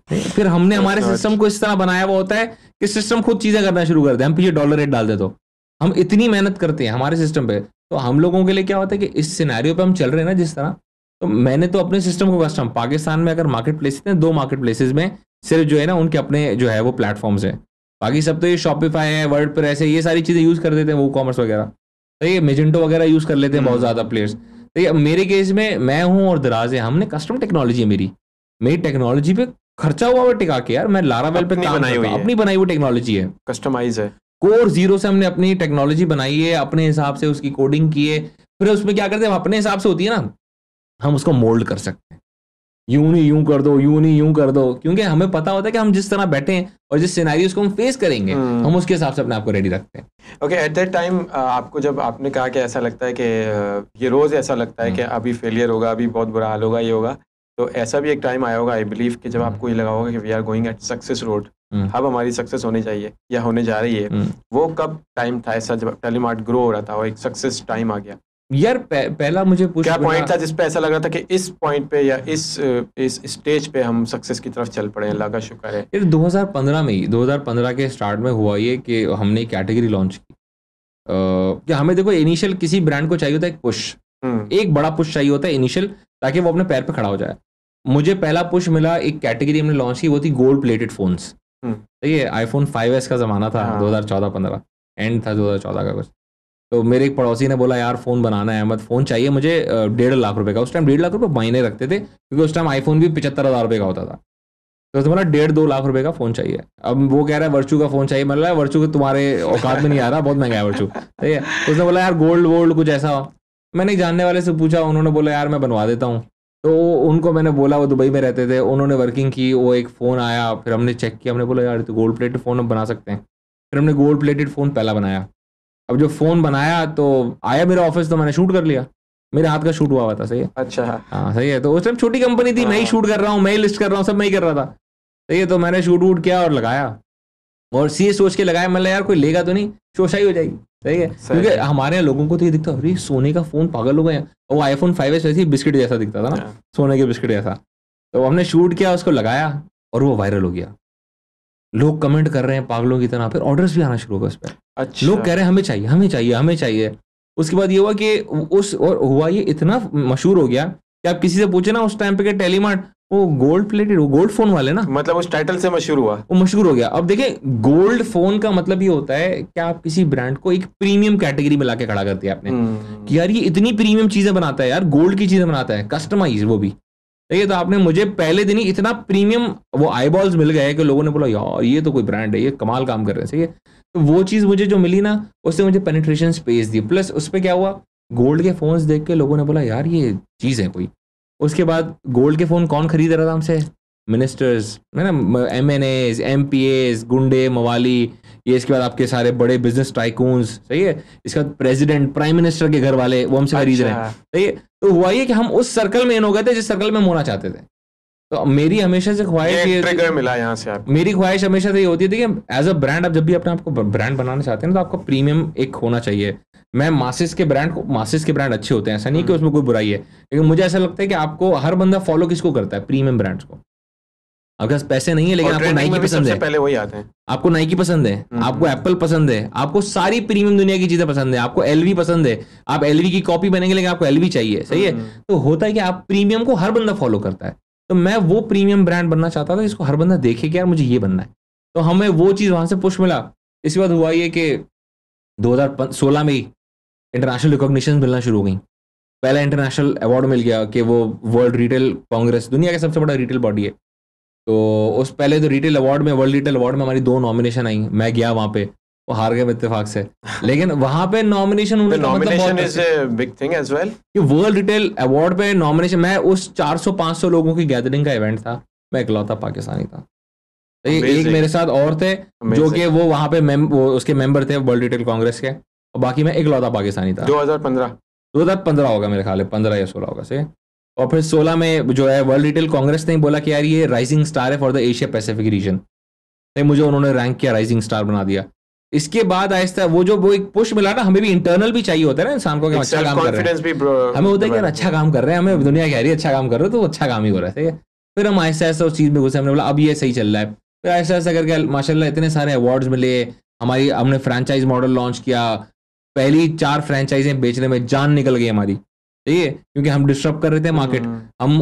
फिर हमने हमारे सिस्टम को इस तरह बनाया हुआ होता है कि सिस्टम खुद चीजें करना शुरू करते हैं, हम पीछे डॉलर रेट डाल दे। तो हम इतनी मेहनत करते हैं हमारे सिस्टम पे, तो हम लोगों के लिए क्या होता है कि इस सिनेरियो पे हम चल रहे हैं ना जिस तरह, तो मैंने तो अपने सिस्टम को कस्टम, पाकिस्तान में अगर मार्केट प्लेसेस हैं 2 मार्केट प्लेसेस में सिर्फ जो है ना उनके अपने जो है वो प्लेटफॉर्म्स हैं, बाकी सब तो ये शॉपिफाई है, वर्डप्रेस है, ये सारी चीजें यूज कर देते हैं, वो कॉमर्स वगैरह, तो ये मेजेंटो वगैरह यूज कर लेते हैं बहुत ज्यादा प्लेयर्स। तो ये मेरे केस में मैं हूँ और दराज है, हमने कस्टम टेक्नोलॉजी है मेरी टेक्नोलॉजी पे खर्चा हुआ टिका के, यार मैं लारावेल पे काम करता हूं, अपनी बनाई हुई टेक्नोलॉजी है, कस्टमाइज है, कोर जीरो से हमने अपनी टेक्नोलॉजी बनाई है, अपने हिसाब से उसकी कोडिंग की है। फिर उसमें क्या करते हैं, अपने हिसाब से होती है ना, हम उसको मोल्ड कर सकते हैं, यूं नहीं यूं कर दो, यूं नहीं यूं कर दो, क्योंकि हमें पता होता है कि हम जिस तरह बैठे हैं और जिस सिनेरियोस को हम फेस करेंगे हम उसके हिसाब से अपने आप को रेडी रखते हैं। ओके, एट दैट टाइम आपको जब आपने कहा कि ऐसा लगता है कि ये रोज ऐसा लगता है कि अभी फेलियर होगा, अभी बहुत बुरा हाल होगा, ये होगा, तो ऐसा भी एक टाइम आया होगा आई बिलीव कि जब आपको ये लगा होगा कि we are going at success road, अब हमारी सक्सेस होनी चाहिए या होने जा रही है। वो कब टाइम था ऐसा जब टेलीमार्ट ग्रो हो रहा था और एक सक्सेस टाइम आ गया? यार पहला मुझे क्या पॉइंट था जिस पे ऐसा लग रहा था कि इस पॉइंट पे या इस स्टेज पे हम सक्सेस की तरफ चल पड़े हैं, अल्लाह का शुक्र है? यार 2015 के स्टार्ट में हुआ ये कि हमने एक कैटेगरी लॉन्च की, कि हमें देखो इनिशियल किसी ब्रांड को चाहिए होता है एक पुश, एक बड़ा पुश चाहिए होता है इनिशियल, ताकि वो अपने पैर पे खड़ा हो जाए। मुझे पहला पुश मिला, एक कैटेगरी हमने लॉन्च की, वो थी गोल्ड प्लेटेड फोन्स। ठीक है, iPhone 5S का ज़माना था, 2014-15 एंड था 2014 का कुछ। तो मेरे एक पड़ोसी ने बोला यार फ़ोन बनाना है अहमद, फ़ोन चाहिए मुझे 1.5 लाख रुपए का। उस टाइम 1.5 लाख रुपए मायने रखते थे, क्योंकि उस टाइम आईफोन भी 75,000 रुपये का होता था। तो उसने बोला 1.5-2 लाख रुपए का फ़ोन चाहिए। अब वो कह रहा है वर्चू का फ़ोन चाहिए, मतलब वर्चू के तुम्हारे औकात में नहीं आ रहा, बहुत महंगा है वर्चू, ठीक है। उसने बोला यार गोल्ड वोल्ड कुछ ऐसा। मैंने जानने वाले से पूछा, उन्होंने बोला यार मैं बनवा देता हूँ। तो उनको मैंने बोला, वो दुबई में रहते थे, उन्होंने वर्किंग की, वो एक फ़ोन आया, फिर हमने चेक किया, हमने बोला यार तो गोल्ड प्लेटेड फ़ोन हम बना सकते हैं। फिर हमने गोल्ड प्लेटेड फ़ोन पहला बनाया। अब जो फ़ोन बनाया तो आया मेरे ऑफिस, तो मैंने शूट कर लिया, मेरे हाथ का शूट हुआ था। सही है, अच्छा हाँ सही है। तो उस टाइम छोटी कंपनी थी, मैं ही शूट कर रहा हूँ, मैं ही लिस्ट कर रहा हूँ, सब मैं ही कर रहा था। सही है, तो मैंने शूट वूट किया और लगाया, और सी सोच के लगाया, मतलब यार कोई लेगा तो नहीं, शोशाई हो जाएगी। सही है, क्योंकि हमारे यहाँ लोगों को तो ये दिखता अरे सोने का फ़ोन, पागल हो गए। वो iPhone 5S वैसे ही बिस्किट जैसा दिखता था ना, सोने के बिस्किट जैसा। तो हमने शूट किया, उसको लगाया और वो वायरल हो गया। लोग कमेंट कर रहे हैं पागलों की तरह, फिर ऑर्डर्स भी आना शुरू हो गए उस पर। अच्छा। लोग कह रहे हैं हमें चाहिए, हमें चाहिए, हमें चाहिए। उसके बाद ये हुआ कि और हुआ ये इतना मशहूर हो गया कि आप किसी से पूछे ना उस टाइम पे कि टेलीमार्ट वो गोल्ड प्लेटेड, वो गोल्ड फोन वाले ना, मतलब उस टाइटल से मशहूर हुआ, वो मशहूर हो गया। अब देखिए गोल्ड फोन का मतलब ये होता है कि आप किसी ब्रांड को एक प्रीमियम कैटेगरी में लाके खड़ा करते हैं आपने, कि यार ये इतनी प्रीमियम चीजें बनाता है, यार गोल्ड की चीजें बनाता है, कस्टमाइज वो भी। देखिए, तो आपने मुझे पहले दिन ही इतना प्रीमियम वो आईबॉल्स मिल गए कि लोगों ने बोला यार ये तो कोई ब्रांड है, ये कमाल काम कर रहे हैं। सही है, तो वो चीज़ मुझे जो मिली ना, उससे मुझे पेनिट्रेशन स्पेस दी। प्लस उस पर क्या हुआ, गोल्ड के फोन्स देख के लोगों ने बोला यार ये चीज़ है कोई। उसके बाद गोल्ड के फ़ोन कौन खरीद रहा था हमसे? मिनिस्टर्स, है ना, MNAs, MPAs, गुंडे मवाली, ये इसके बाद आपके सारे बड़े बिजनेस टाइकून्स। सही है, इसके बाद प्रेसिडेंट, प्राइम मिनिस्टर के घर वाले, वो हमसे खरीद रहे हैं। सही है, तो हुआ ये कि हम उस सर्कल में इन हो गए थे जिस सर्कल में हम होना चाहते थे। तो मेरी हमेशा से ख्वाहिश ये ट्रिगर मिला यहाँ से आपको। मेरी ख्वाहिश हमेशा से ये होती है कि एज अ ब्रांड आप जब भी अपने आपको ब्रांड बनाना चाहते हैं ना, तो आपका प्रीमियम एक होना चाहिए। मैं मासिस के ब्रांड अच्छे होते हैं, ऐसा नहीं कि उसमें कोई बुराई है, लेकिन मुझे ऐसा लगता है कि आपको हर बंदा फॉलो किसको करता है, प्रीमियम ब्रांड्स को। आपके पास पैसे नहीं है लेकिन आपको नाइकी पसंद है, पहले वही आते हैं, आपको नाइकी पसंद है, आपको एप्पल पसंद है, आपको सारी प्रीमियम दुनिया की चीजें पसंद है, आपको एलवी पसंद है, आप एलवी की कॉपी बनेंगे लेकिन आपको एलवी चाहिए, सही है। तो होता है कि आप प्रीमियम को हर बंदा फॉलो करता है, तो मैं वो प्रीमियम ब्रांड बनना चाहता था जिसको हर बंदा देखे कि यार मुझे ये बनना है। तो हमें वो चीज़ वहां से पुश मिला। इसके बाद हुआ ये कि 2016 में ही इंटरनेशनल रिकॉग्निशन मिलना शुरू हो गई। पहला इंटरनेशनल अवार्ड मिल गया कि वो वर्ल्ड रिटेल कांग्रेस दुनिया का सबसे बड़ा रिटेल बॉडी है, तो उस पहले तो रिटेल अवार्ड में, वर्ल्ड रिटेल अवार्ड में हमारी 2 नॉमिनेशन आई। मैं गया वहाँ पे, वो हार गए इत्तेफाक से, लेकिन वहाँ पे नॉमिनेशन होने का मतलब बहुत is a big thing as well. कि वर्ल्ड रिटेल अवार्ड पे नॉमिनेशन, मैं उस 400-500 लोगों की गैदरिंग का इवेंट था, मैं इकलौता पाकिस्तानी था। तो एक मेरे साथ और थे जो कि वो वहाँ पे वो उसके मेंबर थे वर्ल्ड रिटेल कांग्रेस के, और बाकी मैं इकलौता पाकिस्तानी था। 2015 होगा मेरे ख्याल है, 15 या 16 होगा से। और फिर 16 में जो है वर्ल्ड रिटेल कांग्रेस ने बोला कि यार ये राइजिंग स्टार है for the Asia Pacific region, तो मुझे उन्होंने रैंक किया, राइजिंग स्टार बना दिया। इसके बाद आहिस्ता वो एक पुश मिला ना, हमें भी इंटरनल भी चाहिए होता है ना इंसान को कि अच्छा काम कर रहे हैं, हमें होता है कि यार अच्छा काम कर रहे हैं, हमें दुनिया कह रही है अच्छा काम कर रहे हो तो अच्छा काम ही हो रहा है, ठीक है। फिर हम आहिस्ता आहिस्ता उस चीज़ में घुसे, हमने बोला अब ये सही चल रहा है। फिर आहिस्ता आहिस्ता करके माशाल्लाह इतने सारे अवार्ड्स मिले, हमने फ्रेंचाइज मॉडल लॉन्च किया, पहली 4 फ्रेंचाइजें बेचने में जान निकल गई हमारी, ठीक है, क्योंकि हम डिस्टर्ब कर रहे थे मार्केट। हम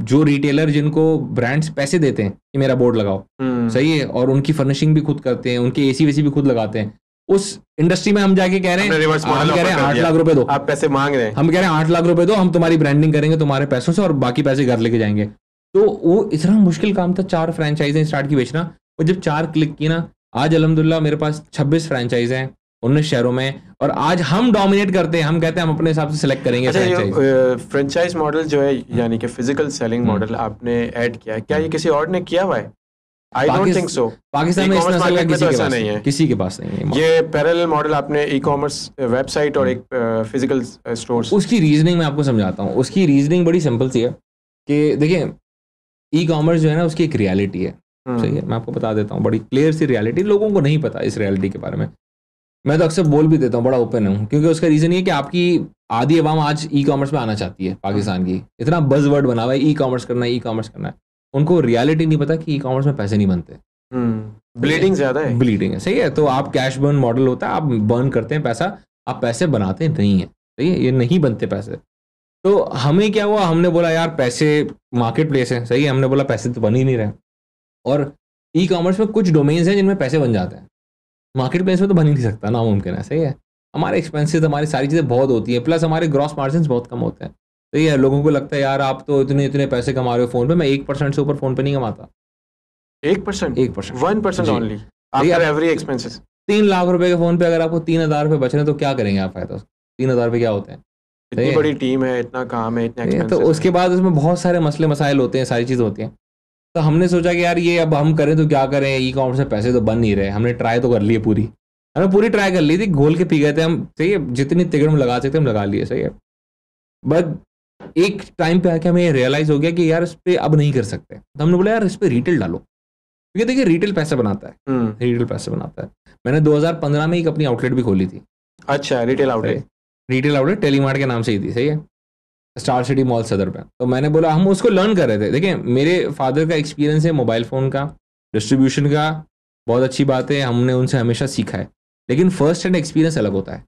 जो रिटेलर जिनको ब्रांड्स पैसे देते हैं कि मेरा बोर्ड लगाओ, सही है, और उनकी फर्निशिंग भी खुद करते हैं, उनके एसी वेसी भी खुद लगाते हैं, उस इंडस्ट्री में हम जाके कह रहे हैं, हम कह रहे हैं 8 लाख रुपए दो, आप पैसे मांग रहे हैं, हम कह रहे हैं 8 लाख रुपए दो, हम तुम्हारी ब्रांडिंग करेंगे तुम्हारे पैसों से और बाकी पैसे घर लेके जाएंगे। तो वो इतना मुश्किल काम था 4 फ्रेंचाइजें स्टार्ट की बेचना। और जब 4 क्लिक की ना, आज अल्हम्दुलिल्लाह मेरे पास 26 फ्रेंचाइज हैं 19 शहरों में, और आज हम डोमिनेट करते हैं, हम कहते हैं हम अपने हिसाब से सिलेक्ट करेंगे। फ्रेंचाइज मॉडल जो है यानी कि फिजिकल सेलिंग मॉडल आपने ऐड किया है, क्या ये किसी और ने किया हुआ है? I don't think so. Pakistan में इस नस्ल का किसी के पास नहीं है। ये पैरेलल मॉडल आपने ई कॉमर्स वेबसाइट और एक फिजिकल स्टोर्स। उसकी रीजनिंग मैं आपको समझाता हूँ। उसकी रीजनिंग बड़ी सिंपल सी है कि देखिए ई कॉमर्स जो है ना उसकी एक रियलिटी है, सही है, मैं आपको बता देता हूँ, बड़ी क्लियर सी रियलिटी, लोगों को नहीं पता इस रियलिटी के बारे में। मैं तो अक्सर बोल भी देता हूँ, बड़ा ओपन हूँ, क्योंकि उसका रीज़न ये कि आपकी आधी अवाम आज ई कॉमर्स में आना चाहती है पाकिस्तान की, इतना बज़वर्ड बना हुआ है ई कॉमर्स करना है, ई कॉमर्स करना है, उनको रियलिटी नहीं पता कि ई कॉमर्स में पैसे नहीं बनते, ब्लीडिंग ज़्यादा है, ब्लीडिंग है, सही है। तो आप कैश बर्न मॉडल होता है, आप बर्न करते हैं पैसा, आप पैसे बनाते नहीं हैं, सही है, ये नहीं बनते पैसे। तो हमें क्या हुआ, हमने बोला यार पैसे मार्केट प्लेस है, सही है, हमने बोला पैसे तो बन ही नहीं रहे, और ई कॉमर्स में कुछ डोमेन्स हैं जिनमें पैसे बन जाते हैं, मार्केट प्लेस में तो बन ही नहीं सकता, नामुमकिन है, सही है। हमारे एक्सपेंसेस, हमारी सारी चीज़ें बहुत होती हैं, प्लस हमारे ग्रॉस मार्जिन बहुत कम होते हैं, सही है। लोगों को लगता है यार आप तो इतने पैसे कमा रहे हो फ़ोन पे, मैं 1% से ऊपर फ़ोन पे नहीं कमाता। 1%? 1% only after every expenses. 3 lakh रुपए के फ़ोन पे अगर आपको 3,000 रुपये बच रहे हैं तो क्या करेंगे आप फायदा? 3,000 रुपये क्या होते हैं? इतनी बड़ी टीम है, इतना काम है, इतने एक्सपेंसेस, तो उसके बाद उसमें बहुत सारे मसले मसाइल होते हैं, सारी चीज़ होती हैं। तो हमने सोचा कि यार ये अब हम करें तो क्या करें, ई कॉमर्स में पैसे तो बन नहीं रहे। हमने ट्राई तो कर ली है, हमने पूरी ट्राई कर ली थी, घोल के पी गए थे हम, सही है, जितनी तिगड़ में लगा सकते हम लगा लिए, सही है। बट एक टाइम पे आके हमें रियलाइज़ हो गया कि यार इस पर अब नहीं कर सकते, तो हमने बोला यार इस पर रिटेल डालो, क्योंकि देखिए रिटेल पैसे बनाता है, रिटेल पैसे बनाता है। मैंने 2015 में एक अपनी आउटलेट भी खोली थी। अच्छा, रिटेल आउटलेट टेलीमार्ट के नाम से ही थी, सही है, स्टार सिटी मॉल सदर पे। तो मैंने बोला, हम उसको लर्न कर रहे थे। देखिए मेरे फादर का एक्सपीरियंस है मोबाइल फ़ोन का, डिस्ट्रीब्यूशन का, बहुत अच्छी बात है, हमने उनसे हमेशा सीखा है, लेकिन फर्स्ट हैंड एक्सपीरियंस अलग होता है,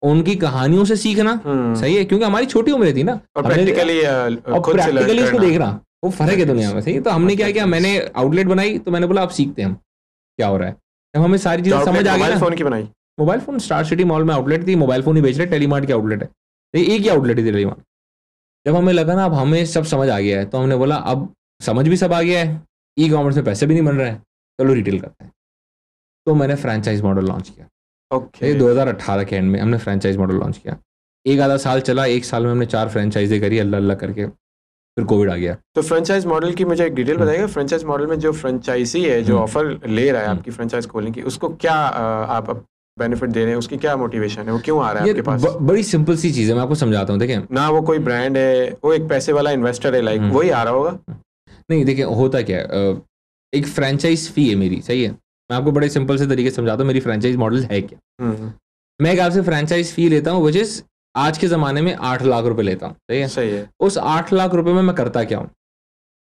उनकी कहानियों से सीखना, सही है, क्योंकि हमारी छोटी उम्र थी ना, और प्रैक्टिकली उसको देखना, वो फर्क है दुनिया में, सही है। तो हमने क्या किया, मैंने आउटलेट बनाई, तो मैंने बोला अब सीखते हैं हम क्या हो रहा है। जब हमें सारी चीज़ें समझ आ गई, मोबाइल फ़ोन की बनाई, mobile phone star city mall में आउटलेट थी, मोबाइल फ़ोन ही बेच रहे, टेलीमार्ट की आउटलेट है, एक ही आउटलेट थी टेलीमार्ट। जब हमें लगा ना अब हमें सब समझ आ गया है, तो हमने बोला अब समझ भी सब आ गया है, ई कॉमर्स में पैसे भी नहीं बन रहे हैं, चलो रिटेल करते हैं। तो मैंने फ्रेंचाइज मॉडल लॉन्च किया। ओके 2018 के एंड में हमने फ्रेंचाइज मॉडल लॉन्च किया। एक आधा साल चला, 1 साल में हमने 4 फ्रेंचाइजें करी, अल्लाह अल्लाह करके, फिर कोविड आ गया। तो फ्रेंचाइज मॉडल की मुझे एक डिटेल बताइएगा। फ्रेंचाइज मॉडल में जो फ्रेंचाइजी है, जो ऑफर ले रहा है आपकी फ्रेंचाइज खोलने की, उसको क्या आप बेनिफिट दे रहे हैं, उसकी क्या मोटिवेशन है, वो क्यों आ रहा है आपके पास? बड़ी सिंपल सी चीज़ है, मैं आपको समझाता हूँ। देखिए ना वो कोई ब्रांड है, वो एक पैसे वाला इन्वेस्टर है, लाइक वही आ रहा होगा। नहीं देखिए होता क्या है, एक फ्रेंचाइज फी है मेरी, सही है। मैं आपको बड़े सिंपल से तरीके से समझाता हूँ मेरी फ्रेंचाइज मॉडल है क्या। मैं एक आपसे फ्रेंचाइज फी लेता हूँ, विच इज आज के ज़माने में 8 लाख रुपए लेता हूँ, सही है। उस 8 लाख रुपए में मैं करता क्या हूँ,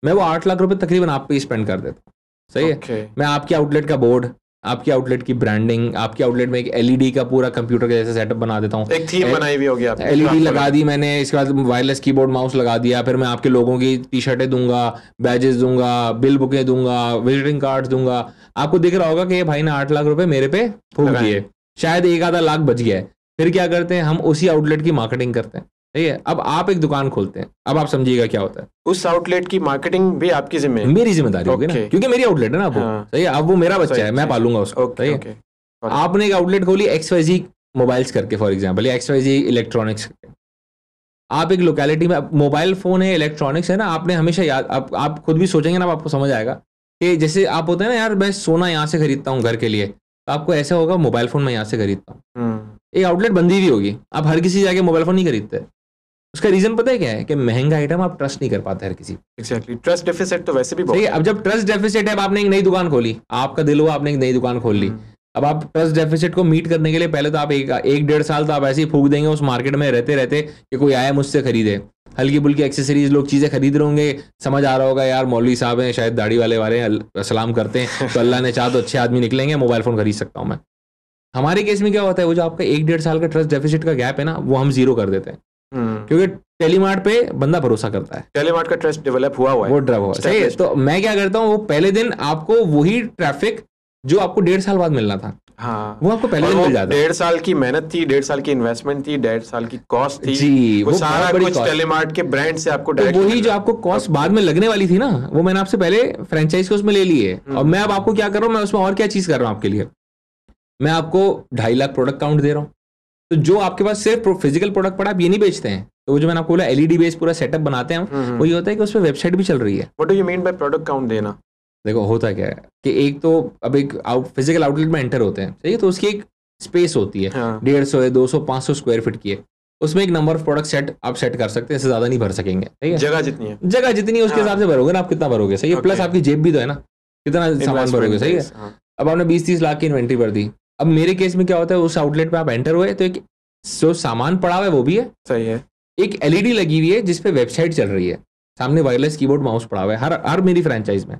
मैं वो 8 लाख रुपए तकरीबन आप पे ही स्पेंड कर देता हूँ, सही है। मैं आपके आउटलेट का बोर्ड, आपके आउटलेट की ब्रांडिंग, आपके आउटलेट में एक एलईडी का पूरा कंप्यूटर का जैसा सेटअप बना देता हूँ, एक थीम बनाई हुई होगी, एलईडी लगा दी मैंने, इसके बाद वायरलेस कीबोर्ड माउस लगा दिया, फिर मैं आपके लोगों की टी शर्टें दूंगा, बैजेस दूंगा, बिल बुकें दूंगा, विजिटिंग कार्ड दूंगा। आपको दिख रहा होगा कि ये भाई ने 8 लाख रुपए मेरे पे फूंक दिए, शायद 1 आधा लाख बच गया है। फिर क्या करते हैं हम, उसी आउटलेट की मार्केटिंग करते हैं, ठीक है। अब आप एक दुकान खोलते हैं, अब आप समझिएगा क्या होता है, उस आउटलेट की मार्केटिंग भी आपकी जिम्मेदारी, मेरी जिम्मेदारी होगी ना, क्योंकि मेरी आउटलेट है ना वो, सही है। अब वो मेरा बच्चा है, मैं पालूंगा उसको, सही है। आपने एक आउटलेट खोली XYZ मोबाइल्स करके फॉर एग्जांपल, या XYZ इलेक्ट्रॉनिक्स करके, आप एक लोकेलिटी में, मोबाइल फोन है, इलेक्ट्रॉनिक्स है ना, आपने हमेशा याद, आप खुद भी सोचेंगे ना, आपको समझ आएगा कि जैसे आप होते हैं ना, यार मैं सोना यहाँ से खरीदता हूँ घर के लिए, तो आपको ऐसा होगा मोबाइल फोन मैं यहाँ से खरीदता हूँ। एक आउटलेट बंदी भी होगी, आप हर किसी जाके मोबाइल फोन नहीं खरीदते। उसका रीजन पता है क्या है, कि महंगा आइटम आप ट्रस्ट नहीं कर पाते हर किसी। एग्जैक्टली, ट्रस्ट डेफिसिट तो वैसे भी बहुत है। अब जब ट्रस्ट डेफिसिट है, आपने एक नई दुकान खोली, आपका दिल हुआ आपने एक नई दुकान खोल ली, अब आप ट्रस्ट डेफिसिट को मीट करने के लिए पहले तो आप एक 1-1.5 साल तो आप ऐसे ही फूंक देंगे उस मार्केट में रहते रहते कि कोई आया मुझसे खरीदे, हल्की बुल्की एक्सेसरीज लोग चीज़ें खरीद रहे होंगे, समझ आ रहा होगा यार मौलवी साहब हैं, शायद दाढ़ी वाले सलाम करते हैं, तो अल्लाह ने चाहा तो अच्छे आदमी निकलेंगे, मोबाइल फ़ोन खरीद सकता हूँ मैं। हमारे केस में क्या होता है, वो जो आपका 1-1.5 साल का ट्रस्ट डेफिसिट का गैप है ना, वो हम जीरो कर देते हैं, क्योंकि टेलीमार्ट पे बंदा भरोसा करता है, टेलीमार्ट का ट्रस्ट डेवलप हुआ है, वो ड्रब हुआ, सही है। तो मैं क्या करता हूँ, वो पहले दिन आपको वही ट्रैफिक जो आपको 1.5 साल बाद मिलना था, हाँ, वो आपको पहले दिन मिल जाता है। 1.5 साल की मेहनत थी, 1.5 साल की इन्वेस्टमेंट थी, 1.5 साल की कॉस्ट थी जी, वो सारा कुछ टेलीमार्ट के ब्रांड से आपको तो वही जो आपको कॉस्ट बाद में लगने वाली थी ना, वो मैंने आपसे पहले फ्रेंचाइज को उसमें ले ली है। और मैं अब आपको क्या कर रहा हूँ, मैं उसमें और क्या चीज कर रहा हूँ आपके लिए, मैं आपको 2.5 लाख प्रोडक्ट काउंट दे रहा हूँ। तो जो आपके पास सिर्फ फिजिकल प्रोडक्ट पड़ा, आप ये नहीं बेचते हैं, तो वो जो मैंने आपको बोला एलईडी बेस्ड पूरा सेटअप बनाते हैं, वो ये होता है कि उस पर वेबसाइट भी चल रही है। What do you mean by product count देना? देखो होता क्या है कि एक तो अब एक फिजिकल आउटलेट में एंटर होते हैं, सही है, तो उसकी एक स्पेस होती है, 150 है, 200, 500 स्क्वायर फीट की है, उसमें एक नंबर ऑफ प्रोडक्ट सेट आप सेट कर सकते हैं, इससे ज्यादा नहीं भर सकेंगे, ठीक है। जगह जितनी है उसके हिसाब से भरोगे ना आप, कितना भरोगे, सही है। प्लस आपकी जेब भी तो है ना, कितना सामान भरोगे, सही है। अब आपने 20-30 लाख की इन्वेंट्री भर दी। अब मेरे केस में क्या होता है, उस आउटलेट पे आप एंटर हुए तो एक जो सामान पड़ा हुआ है वो भी है, सही है, एक एलईडी लगी हुई है जिसपे वेबसाइट चल रही है, सामने वायरलेस कीबोर्ड माउस पड़ा हुआ है, हर मेरी फ्रेंचाइज में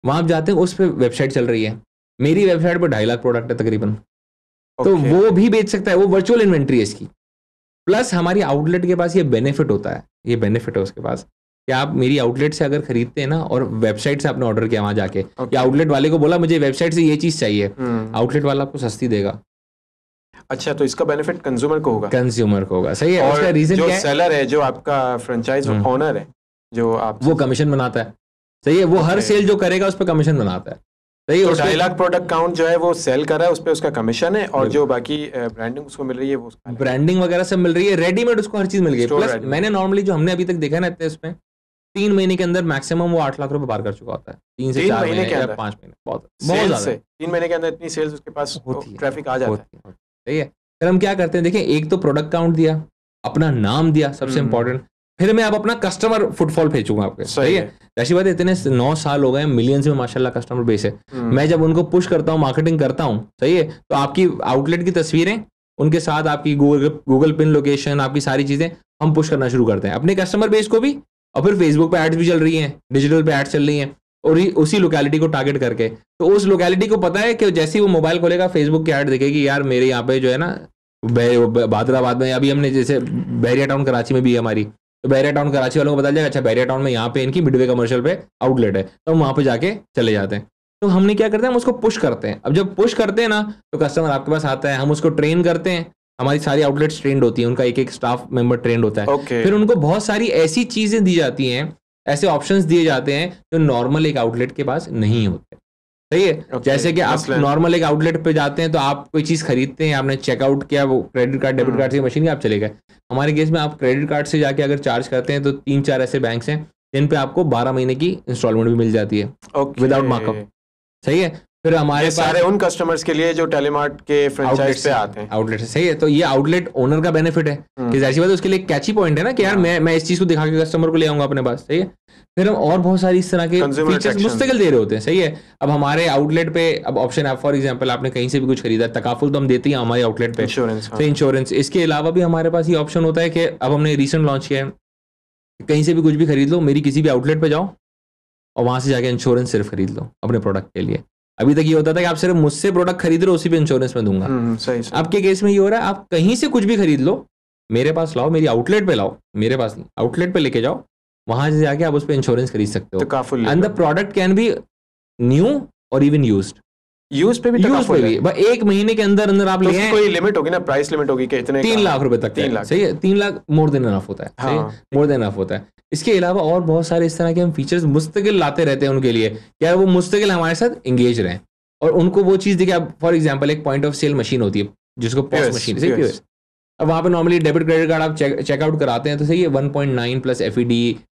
वहां आप जाते हैं उस पे वेबसाइट चल रही है। मेरी वेबसाइट पर 2.5 लाख प्रोडक्ट है तकरीबन, तो वो भी बेच सकता है, वो वर्चुअल इन्वेंट्री है इसकी। प्लस हमारी आउटलेट के पास ये बेनिफिट होता है, ये बेनिफिट है उसके पास कि आप मेरी आउटलेट से अगर खरीदते हैं ना, और वेबसाइट से आपने ऑर्डर किया वहां जाके, या आउटलेट वाले को बोला मुझे वेबसाइट से ये चीज चाहिए, आउटलेट वाला आपको सस्ती देगा। अच्छा, तो इसका बेनिफिट कंज्यूमर को होगा, सही है। उसका रीजन जो क्या है, सेलर है, जो आपका फ्रेंचाइज ओनर है, जो आप वो कमीशन बनाता है, सही है। वो हर सेल जो करेगा उस पर कमीशन बनाता है, सही है। तो 2.5 लाख प्रोडक्ट काउंट जो है वो सेल कर रहा है, उस पे उसका कमीशन है, और जो बाकी ब्रांडिंग उसको मिल रही है, वो ब्रांडिंग वगैरह सब मिल रही है, रेडीमेड उसको हर चीज मिल गई। प्लस मैंने नॉर्मली जो हमने अभी तक देखा ना इसमें 3 महीने के अंदर मैक्सिमम वो 8 लाख रुपए पार कर चुका होता है, 3 से 4 महीने या 5 महीने, बहुत ज्यादा। 3 महीने के अंदर इतनी सेल्स उसके पास ट्रैफिक आ जाता है, सही है। फिर हम क्या करते हैं, देखिए एक तो प्रोडक्ट काउंट दिया, अपना नाम दिया, सबसे इंपॉर्टेंट, फिर मैं अब अपना कस्टमर फुटफॉल भेजूंगा आपके, सही है। ऐसी बात है, इतने 9 साल हो गए, मिलियंस में माशाल्लाह कस्टमर बेस है। मैं जब उनको पुश करता हूँ, मार्केटिंग करता हूँ, सही है, तो आपकी आउटलेट की तस्वीरें, उनके साथ आपकी गूगल पिन लोकेशन, आपकी सारी चीजें हम पुश करना शुरू करते हैं अपने कस्टमर बेस को भी, और फिर फेसबुक पे एड्स भी चल रही हैं, डिजिटल पे एड्स चल रही हैं, और उसी लोकेलिटी को टारगेट करके। तो उस लोकेलिटी को पता है कि जैसे ही वो मोबाइल खोलेगा, फेसबुक की एड दिखेगी, यार मेरे यहाँ पे जो है ना बादराबाद में, अभी हमने जैसे बहरिया टाउन कराची में भी है हमारी, तो बहरिया टाउन कराची वालों को पता चलेगा, अच्छा बहरिया टाउन में यहाँ पे इनकी मिडवे कमर्शियल पे आउटलेट है, तो हम वहाँ पे जाके चले जाते हैं। तो हमने क्या करते हैं, हम उसको पुश करते हैं। अब जब पुश करते हैं ना, तो कस्टमर आपके पास आता है, हम उसको ट्रेन करते हैं, हमारी सारी आउटलेट्स ट्रेंड होती है, उनका एक स्टाफ मेंबर ट्रेंड होता है। फिर उनको बहुत सारी ऐसी चीजें दी जाती हैं, ऐसे ऑप्शंस दिए जाते हैं जो नॉर्मल एक आउटलेट के पास नहीं होते, सही है। जैसे कि आप नॉर्मल एक आउटलेट पे जाते हैं, तो आप कोई चीज खरीदते हैं, आपने चेकआउट किया, वो क्रेडिट कार्ड डेबिट कार्ड से मशीन आप चले गए। हमारे केस में आप क्रेडिट कार्ड से जाके अगर चार्ज करते हैं, तो 3-4 ऐसे बैंक्स हैं जिन पे आपको 12 महीने की इंस्टॉलमेंट भी मिल जाती है विदाउट मार्कअप, सही है। फिर हमारे ये सारे उन कस्टमर्स के लिए जो टेलीमार्ट के फ्रेंचाइज पे आते हैं। आउटलेट से, सही है। तो ये आउटलेट ओनर का बेनिफिट है कि जाहिर सी बात है उसके लिए कैची पॉइंट है ना कि यार मैं इस चीज को दिखा के कस्टमर को ले आऊंगा अपने पास, सही है। फिर हम और बहुत सारी इस तरह के फीचर्स मुस्तकिल दे रहे होते हैं, सही है। अब हमारे आउटलेट पे अब ऑप्शन है, फॉर एग्जांपल आपने कहीं से भी कुछ खरीदा, तकाफुल तो हम देते हैं हमारे आउटलेट पे, इंश्योरेंस। इसके अलावा भी हमारे पास ये ऑप्शन होता है कि अब हमने रिसेंट लॉन्च किया है, कहीं से भी कुछ भी खरीद लो, मेरी किसी भी आउटलेट पे जाओ और वहां से जाके इंश्योरेंस सिर्फ खरीद लो अपने प्रोडक्ट के लिए। अभी तक ये होता था कि आप सिर्फ मुझसे प्रोडक्ट खरीद रहे हो, उसी पे इंश्योरेंस में दूंगा। सही। आपके केस में ये हो रहा है, आप कहीं से कुछ भी खरीद लो, मेरे पास लाओ, मेरी आउटलेट पे लाओ, मेरे पास नहीं, आउटलेट पे लेके जाओ, वहां से जाके आप उस पर इंश्योरेंस खरीद सकते हो। And the product can be new और इवन यूज्ड पे भी बस 1 महीने के अंदर अंदर आप ले आए। कोई लिमिट होगी ना, प्राइस लिमिट होगी कि इतने 3 लाख रुपए तक, 3 लाख, सही है। 3 लाख मोर देन इनफ होता है, सही है, मोर देन इनफ होता है। इसके अलावा और बहुत सारे इस तरह के हम फीचर्स मुस्तकिल लाते रहते हैं उनके लिए, क्या वो मुस्तकिल हमारे साथ एंगेज रहें और उनको वो चीज़ देखिए। अब फॉर एग्जांपल एक पॉइंट ऑफ सेल मशीन होती है जिसको पॉस मशीन, सही है। अब वहाँ पे नॉर्मली डेबिट क्रेडिट कार्ड आप चेकआउट कराते हैं तो सही है 1.9 प्लस FED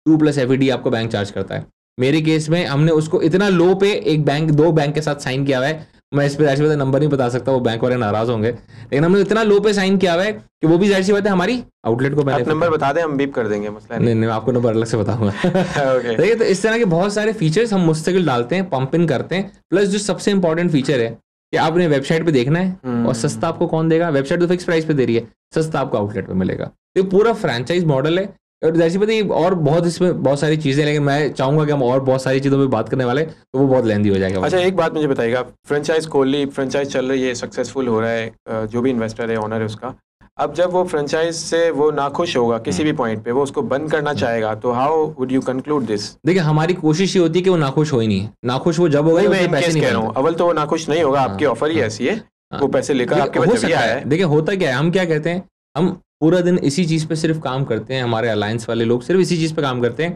2 प्लस FED आपको बैंक चार्ज करता है। मेरे केस में हमने उसको इतना लो पे एक बैंक 2 बैंक के साथ साइन किया हुआ है, मैं इस पर जाहिर सी बात है नंबर नहीं बता सकता, वो बैंक वाले नाराज होंगे, लेकिन हमने इतना लो पे साइन किया हुआ है कि वो भी जाहिर सी बात है हमारी आउटलेट को आप नंबर बता दें, हम बीप कर देंगे, मसला नहीं। नहीं आपको नंबर अलग से बताऊंगा। देखिए तो इस तरह के बहुत सारे फीचर्स हम मुस्तकिल डालते हैं, पंप इन करते हैं। प्लस जो सबसे इंपॉर्टेंट फीचर है कि आपने वेबसाइट पे देखना है और सस्ता आपको कौन देगा, वेबसाइट तो फिक्स प्राइस पे दे रही है, सस्ता आपको आउटलेट पे मिलेगा। तो पूरा फ्रेंचाइज मॉडल है और जैसी पता और बहुत इसमें बहुत सारी चीजें, लेकिन मैं चाहूंगा कि हम और बहुत सारी चीजों पे बात करने वाले तो वो बहुत लेंदी हो जाएगा। अच्छा एक बात मुझे बताइएगा, फ्रेंचाइज खोल ली, फ्रेंचाइज चल रही है, सक्सेसफुल हो रहा है, जो भी इन्वेस्टर है, ओनर है उसका, अब जब वो फ्रेंचाइज से वो नाखुश होगा किसी भी पॉइंट पे, वो उसको बंद करना चाहेगा, तो how would you conclude this? देखिए हमारी कोशिश ये होती है कि वो नाखुश हो ही नहीं, नाखुश वो जब होगा मैं पैसे नहीं कह रहा हूँ, अव्वल तो वो नाखुश नहीं होगा, आपकी ऑफर ही ऐसी है, वो पैसे लेकर आपके पास आया है। देखिए होता क्या है, हम क्या कहते हैं, हम पूरा दिन इसी चीज पे सिर्फ काम करते हैं, हमारे अलायंस वाले लोग सिर्फ इसी चीज पे काम करते हैं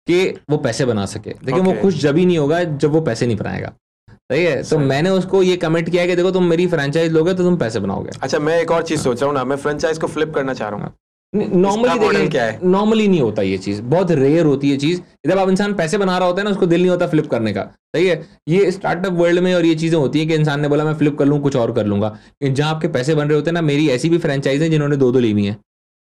कि वो पैसे बना सके। देखिए वो खुश जब ही नहीं होगा जब वो पैसे नहीं बनाएगा, सही है। तो मैंने उसको ये कमेंट किया कि देखो तुम मेरी फ्रेंचाइज लोगे तो तुम पैसे बनाओगे। अच्छा मैं एक और चीज सोच रहा हूँ ना, मैं फ्रेंचाइज को फ्लिप करना चाह रहा हूँ। नॉर्मली क्या है, नॉर्मली नहीं होता ये चीज, बहुत रेयर होती है चीज। जब आप इंसान पैसे बना रहा होता है ना, उसको दिल नहीं होता फ्लिप करने का, सही है। ये स्टार्टअप वर्ल्ड में और ये चीजें होती है कि इंसान ने बोला मैं फ्लिप कर लूँ, कुछ और कर लूंगा। जहाँ आपके पैसे बन रहे होते हैं ना, मेरी ऐसी भी फ्रेंचाइज है जिन्होंने 2 ली हुई है,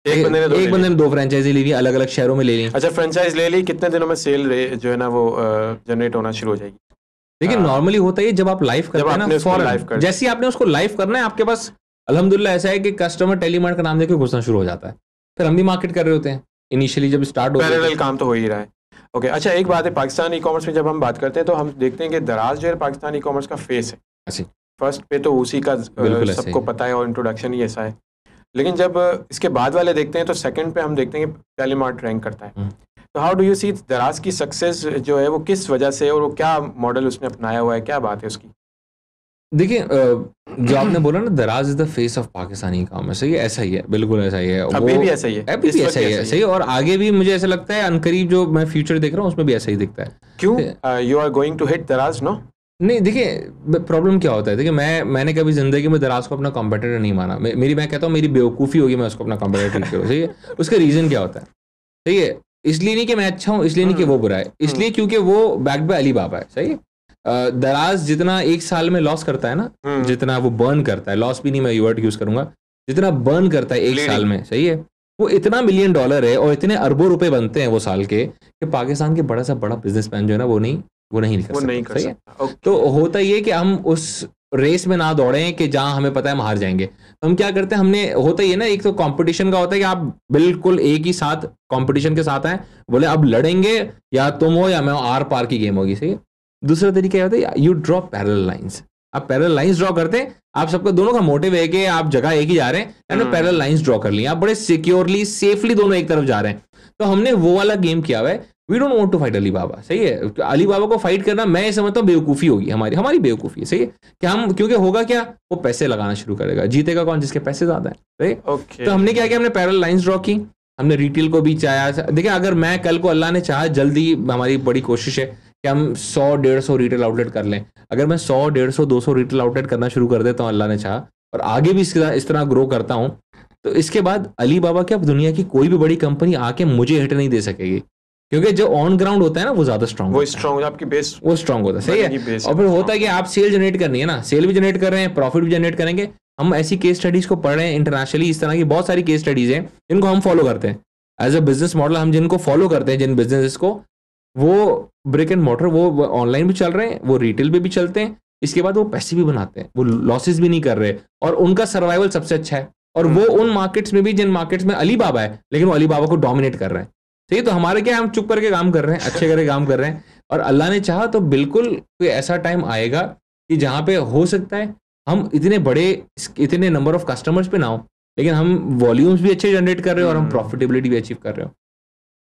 एक बंदे ने 2 फ्रेंचाइजी ली हुई, अलग अलग शहरों में ले ली। अच्छा फ्रेंचाइज ले ली, कितने दिनों में सेल जो है ना वो जनरेट होना शुरू हो जाएगी? देखिए नॉर्मली होता है जब आप लाइव करते हैं ना, फॉरन जैसे आपने उसको लाइव करना है, आपके पास अल्हम्दुलिल्लाह ऐसा है कि कस्टमर टेलीमार्ट का नाम देकर घुसना शुरू हो जाता है। फिर हम भी मार्केट कर रहे होते हैं इनिशियली जब स्टार्ट होता है, पैरेलल काम तो हो ही रहा है। ओके अच्छा एक बात है, पाकिस्तान ई कॉमर्स में जब हम बात करते हैं तो हम देखते हैं कि दराज जो है पाकिस्तान ई कॉमर्स का फेस है। फर्स्ट पे तो उसी का सबको पता है और इंट्रोडक्शन ही ऐसा है, लेकिन जब इसके बाद वाले देखते हैं तो सेकंड पे हम देखते हैं कि टेलीमार्ट रैंक करता है। तो हाउ डू यू सी दराज की सक्सेस जो है वो किस वजह से, और वो क्या मॉडल उसने अपनाया हुआ है, क्या बात है उसकी? देखिए जो आपने बोला ना दराज is the face of Pakistani commerce, ये ऐसा ही है, बिल्कुल ऐसा ही है, अभी भी ऐसा ही है, अभी भी ऐसा ही है, सही। और आगे भी मुझे ऐसा लगता है अनकरीब जो मैं फ्यूचर देख रहा हूँ उसमें भी ऐसा ही दिखता है। क्यों you are going to hit दराज? नो नहीं, देखिए प्रॉब्लम क्या होता है, देखिए मैंने कभी जिंदगी में दराज को अपना कॉम्पिटिटर नहीं माना। मैं कहता हूँ मेरी बेवकूफ़ी होगी मैं उसको अपना कॉम्पिटिटर करूँ, सही है। उसका रीज़न क्या होता है, सही है, इसलिए नहीं कि मैं अच्छा हूँ, इसलिए नहीं कि वो बुरा है, इसलिए क्योंकि वो बैक्ड बाय अली बाबा है, सही है। दराज जितना एक साल में लॉस करता है ना, जितना वो बर्न करता है, लॉस भी नहीं मैं वर्ड यूज करूंगा, जितना बर्न करता है एक साल में, सही है, वो इतना $1 मिलियन है और इतने अरबों रुपए बनते हैं वो साल के, कि पाकिस्तान के बड़ा सा बड़ा बिजनेसमैन जो है ना वो नहीं कर सकता। तो होता ये कि हम उस रेस में ना दौड़े कि जहां हमें पता है हम हार जाएंगे। तो हम क्या करते हैं, हमने होता ही है ना, एक तो कंपटीशन का होता है कि आप बिल्कुल एक ही साथ कंपटीशन के साथ हैं, बोले अब लड़ेंगे या तुम हो या मैं, आर पार की गेम होगी, सही है। दूसरा तरीका क्या होता है, यू ड्रॉ पैरेलल लाइंस, आप पैरेलल लाइंस ड्रॉ करते हैं, आप सबका दोनों का मोटिव है कि आप जगह एक ही जा रहे हैं, यानी पैरेलल लाइंस ड्रॉ कर ली, आप बड़े सिक्योरली सेफली दोनों एक तरफ जा रहे हैं। तो हमने वो वाला गेम किया हुआ है, we don't want to fight Ali Baba, सही है। अली बाबा को फाइट करना मैं समझता हूँ बेवकूफ़ी होगी, हमारी बेवकूफ़ी है, सही है। कि हम, क्योंकि होगा क्या, वो पैसे लगाना शुरू करेगा, जीतेगा कौन, जिसके पैसे ज्यादा है, सही। तो हमने क्या किया, हमने पैरेलल लाइंस ड्रॉ की, हमने रिटेल को भी चाहा। देखिए अगर मैं कल को अल्लाह ने चाहा, जल्दी हमारी बड़ी कोशिश है कि हम 100-150 रिटेल आउटलेट कर लें। अगर मैं 100-150-200 रिटेल आउटलेट करना शुरू कर देता हूँ, अल्लाह ने चाहा, और आगे भी इस तरह ग्रो करता हूँ, तो इसके बाद अली बाबा क्या दुनिया की कोई भी बड़ी कंपनी आके मुझे हिट नहीं दे सकेगी। क्योंकि जो ऑन ग्राउंड होता है ना वो ज्यादा स्ट्रांग, वो स्ट्रांग आपकी बेस, वो स्ट्रांग होता है, सही है। और फिर होता है कि आप सेल जनरेट करनी है ना, सेल भी जनरेट कर रहे हैं, प्रॉफिट भी जनरेट करेंगे। हम ऐसी केस स्टडीज को पढ़ रहे हैं इंटरनेशनली, इस तरह की बहुत सारी केस स्टडीज हैं जिनको हम फॉलो करते हैं एज अ बिजनेस मॉडल। हम जिनको फॉलो करते हैं, जिन बिजनेस को, वो ब्रिक एंड मॉर्टर, वो ऑनलाइन भी चल रहे हैं, वो रिटेल पे भी चलते हैं, इसके बाद वो पैसे भी बनाते हैं, वो लॉसेस भी नहीं कर रहे, और उनका सर्वाइवल सबसे अच्छा है। और वो उन मार्केट्स में भी जिन मार्केट्स में अलीबाबा है, लेकिन वो अलीबाबा को डोमिनेट कर रहे हैं। सही, तो हमारे क्या, हम चुप करके काम कर रहे हैं, अच्छे करके काम कर रहे हैं, और अल्लाह ने चाहा तो बिल्कुल कोई ऐसा टाइम आएगा कि जहाँ पे हो सकता है हम इतने बड़े, इतने नंबर ऑफ कस्टमर्स पे ना हो, लेकिन हम वॉल्यूम्स भी अच्छे जनरेट कर रहे हो और हम प्रॉफिटेबिलिटी भी अचीव कर रहे हो।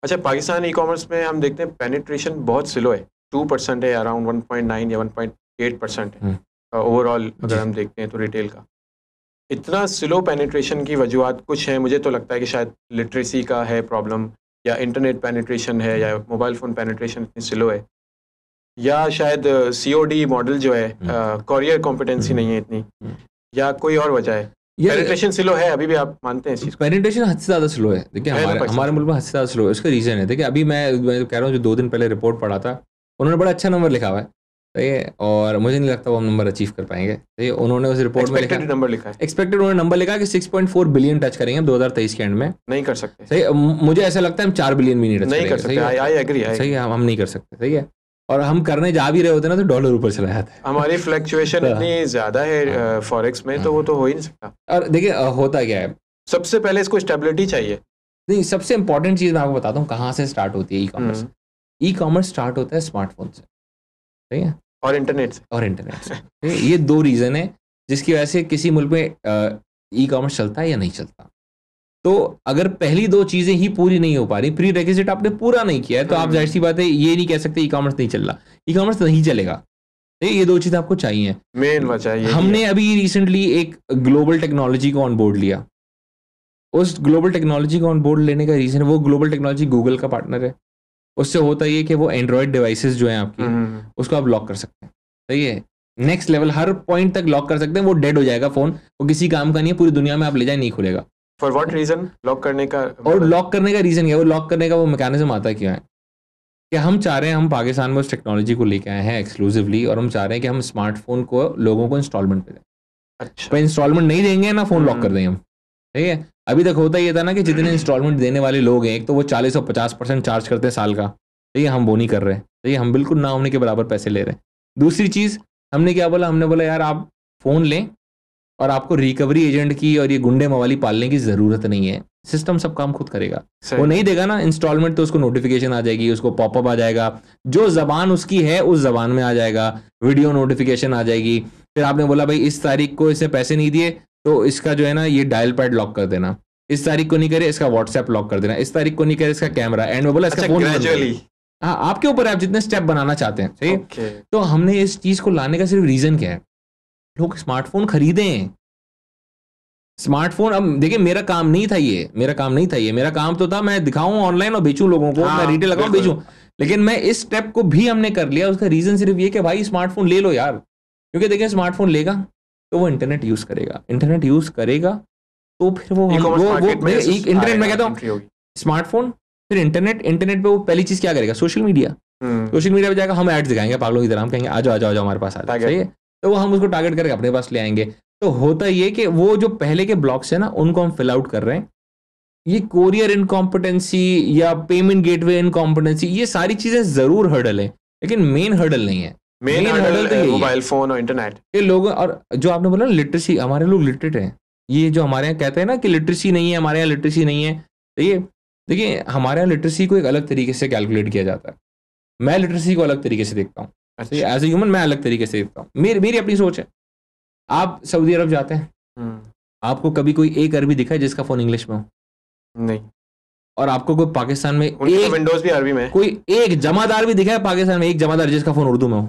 अच्छा, पाकिस्तान ई कॉमर्स में हम देखते हैं पेनिट्रेशन बहुत स्लो है, 2% है, अराउंड 1.9 या 1.8% है ओवरऑल अगर हम देखते हैं तो रिटेल का। इतना स्लो पेनिट्रेशन की वजूहत कुछ है, मुझे तो लगता है कि शायद लिटरेसी का है प्रॉब्लम, या इंटरनेट पेनिट्रेशन है, या मोबाइल फ़ोन पेनिट्रेशन इतनी स्लो है, या शायद COD मॉडल जो है, कॉरियर कॉम्पिटेंसी नहीं है इतनी, या कोई और वजह है। पेनिट्रेशन स्लो है अभी भी, आप मानते हैं इस चीज़ को? पेनिट्रेशन हद से ज़्यादा स्लो है, देखिए हमारे मुल्क में हद से ज़्यादा स्लो है। उसका रीज़न है, देखिए अभी मैं कह रहा हूँ, जो 2 दिन पहले रिपोर्ट पढ़ा था, उन्होंने बड़ा अच्छा नंबर लिखा हुआ है, सही है, और मुझे नहीं लगता वो हम नंबर अचीव कर पाएंगे। सही है, उन्होंने उस रिपोर्ट में एक्सपेक्टेड नंबर लिखा है, एक्सपेक्टेड उन्होंने नंबर लिखा कि 6.4 बिलियन टच करेंगे 2023 के एंड में। नहीं कर सकते, सही, मुझे ऐसा लगता है हम 4 बिलियन भी नहीं टच नहीं कर सकते। आई एग्री, सही है, हम नहीं कर सकते, सही है, और हम करने जा भी रहे होते ना तो डॉलर ऊपर चला जाता है। हमारी फ्लक्चुएशन इतनी ज़्यादा है फॉरेक्स में, तो वो तो हो ही नहीं सकता। और देखिए होता क्या है, सबसे पहले इसको स्टेबिलिटी चाहिए। नहीं, सबसे इंपॉर्टेंट चीज़ मैं आपको बताता हूँ कहाँ से स्टार्ट होती है e commerce. E commerce start होता है स्मार्टफोन से, सही है, और इंटरनेट से, ये 2 रीज़न है जिसकी वजह से किसी मुल्क में ई कॉमर्स चलता है या नहीं चलता। तो अगर पहली 2 चीज़ें ही पूरी नहीं हो पा रही, प्री रेक्विजिट आपने पूरा नहीं किया है, तो आप जाहिर सी बात है ये नहीं कह सकते ई कॉमर्स नहीं चल रहा, ई कॉमर्स नहीं चलेगा। ये 2 चीज़ें आपको चाहिए, मेन वजह ये। हमने अभी रिसेंटली एक ग्लोबल टेक्नोलॉजी को ऑन बोर्ड लिया। उस ग्लोबल टेक्नोलॉजी को ऑन बोर्ड लेने का रीज़न, वो ग्लोबल टेक्नोलॉजी गूगल का पार्टनर है। उससे होता ये कि वो एंड्रॉयड डिवाइसेस जो हैं आपकी, उसको आप लॉक कर सकते हैं, सही है, नेक्स्ट लेवल, हर पॉइंट तक लॉक कर सकते हैं। वो डेड हो जाएगा फ़ोन, वो किसी काम का नहीं है, पूरी दुनिया में आप ले जाए नहीं खुलेगा। फॉर व्हाट रीज़न लॉक करने का? और लॉक करने का रीज़न क्या है, वो लॉक करने का वो मैकेनिज्म आता क्या है कि हम चाह रहे हैं, हम पाकिस्तान में उस टेक्नोलॉजी को लेके आए हैं एक्सक्लूसिवली, और हम चाह रहे हैं कि हम स्मार्टफोन को लोगों को इंस्टॉलमेंट पे दें। अच्छा, पर इंस्टॉलमेंट नहीं देंगे ना, फ़ोन लॉक कर देंगे हम, ठीक है। अभी तक होता ये था ना कि जितने इंस्टॉलमेंट देने वाले लोग हैं, एक तो वो 40 और 50% चार्ज करते हैं साल का, ठीक है, हम वो नहीं कर रहे, ठीक है, हम बिल्कुल ना होने के बराबर पैसे ले रहे हैं। दूसरी चीज़ हमने क्या बोला, हमने बोला यार आप फ़ोन लें और आपको रिकवरी एजेंट की और ये गुंडे मवाली पालने की ज़रूरत नहीं है, सिस्टम सब काम खुद करेगा। वो नहीं देगा ना इंस्टॉलमेंट, तो उसको नोटिफिकेशन आ जाएगी, उसको पॉपअप आ जाएगा, जो ज़बान उसकी है उस ज़बान में आ जाएगा, वीडियो नोटिफिकेशन आ जाएगी। फिर आपने बोला भाई इस तारीख को इसने पैसे नहीं दिए तो इसका जो है ना ये डायल पैड लॉक कर देना, इस तारीख को नहीं करे इसका व्हाट्सएप लॉक कर देना, इस तारीख को नहीं करे इसका कैमरा, एंड में बोला इसका फोन। हाँ, आपके ऊपर है, आप जितने स्टेप बनाना चाहते हैं, सही। तो हमने इस चीज़ को लाने का सिर्फ रीज़न क्या है, लोग स्मार्टफोन खरीदें। स्मार्टफोन, अब देखिए मेरा काम नहीं था ये, मेरा काम तो था मैं दिखाऊं ऑनलाइन और बेचूं लोगों को, मैं रिटेल लगाऊं बेचूं, लेकिन मैं इस स्टेप को भी हमने कर लिया। उसका रीज़न सिर्फ ये कि भाई स्मार्टफोन ले लो यार, क्योंकि देखिए स्मार्टफोन लेगा तो वो इंटरनेट यूज़ करेगा, तो फिर वो इंटरनेट में कहता हूँ स्मार्टफोन, फिर इंटरनेट पे वो पहली चीज़ क्या करेगा, सोशल मीडिया पे जाएगा, हम एड्स दिखाएंगे पागलों की तरह, हम कहेंगे आ जाओ हमारे पास आ जाओ, सही है, तो वो हम उसको टारगेट करके अपने पास ले आएंगे। तो होता ये कि वो जो पहले के ब्लॉक्स है ना उनको हम फिल आउट कर रहे हैं। ये कोरियर इनकॉम्पिटेंसी या पेमेंट गेटवे इनकॉम्पिटेंसी, ये सारी चीज़ें ज़रूर हर्डल है, लेकिन मेन हर्डल नहीं है। मेन हर्डल तो मोबाइल फोन और इंटरनेट के लोग। और जो आपने बोला लिटरेसी, हमारे लोग लिटरेट हैं, ये जो हमारे यहाँ कहते हैं ना कि लिटरेसी नहीं है, हमारे यहाँ लिटरेसी नहीं है, तो ये देखिए हमारे यहाँ लिटरेसी को एक अलग तरीके से कैलकुलेट किया जाता है। मैं लिटरेसी को अलग तरीके से देखता हूँ, एज ए ह्यूमन मैं अलग तरीके से देखता हूँ, मेरी अपनी सोच है। आप सऊदी अरब जाते हैं, आपको कभी कोई एक अरबी दिखा है जिसका फोन इंग्लिश में हो? नहीं। और आपको कोई पाकिस्तान में एक विंडोज भी अरबी में, कोई एक जमादार भी दिखा है पाकिस्तान में, एक जमादार जिसका फोन उर्दू में हो?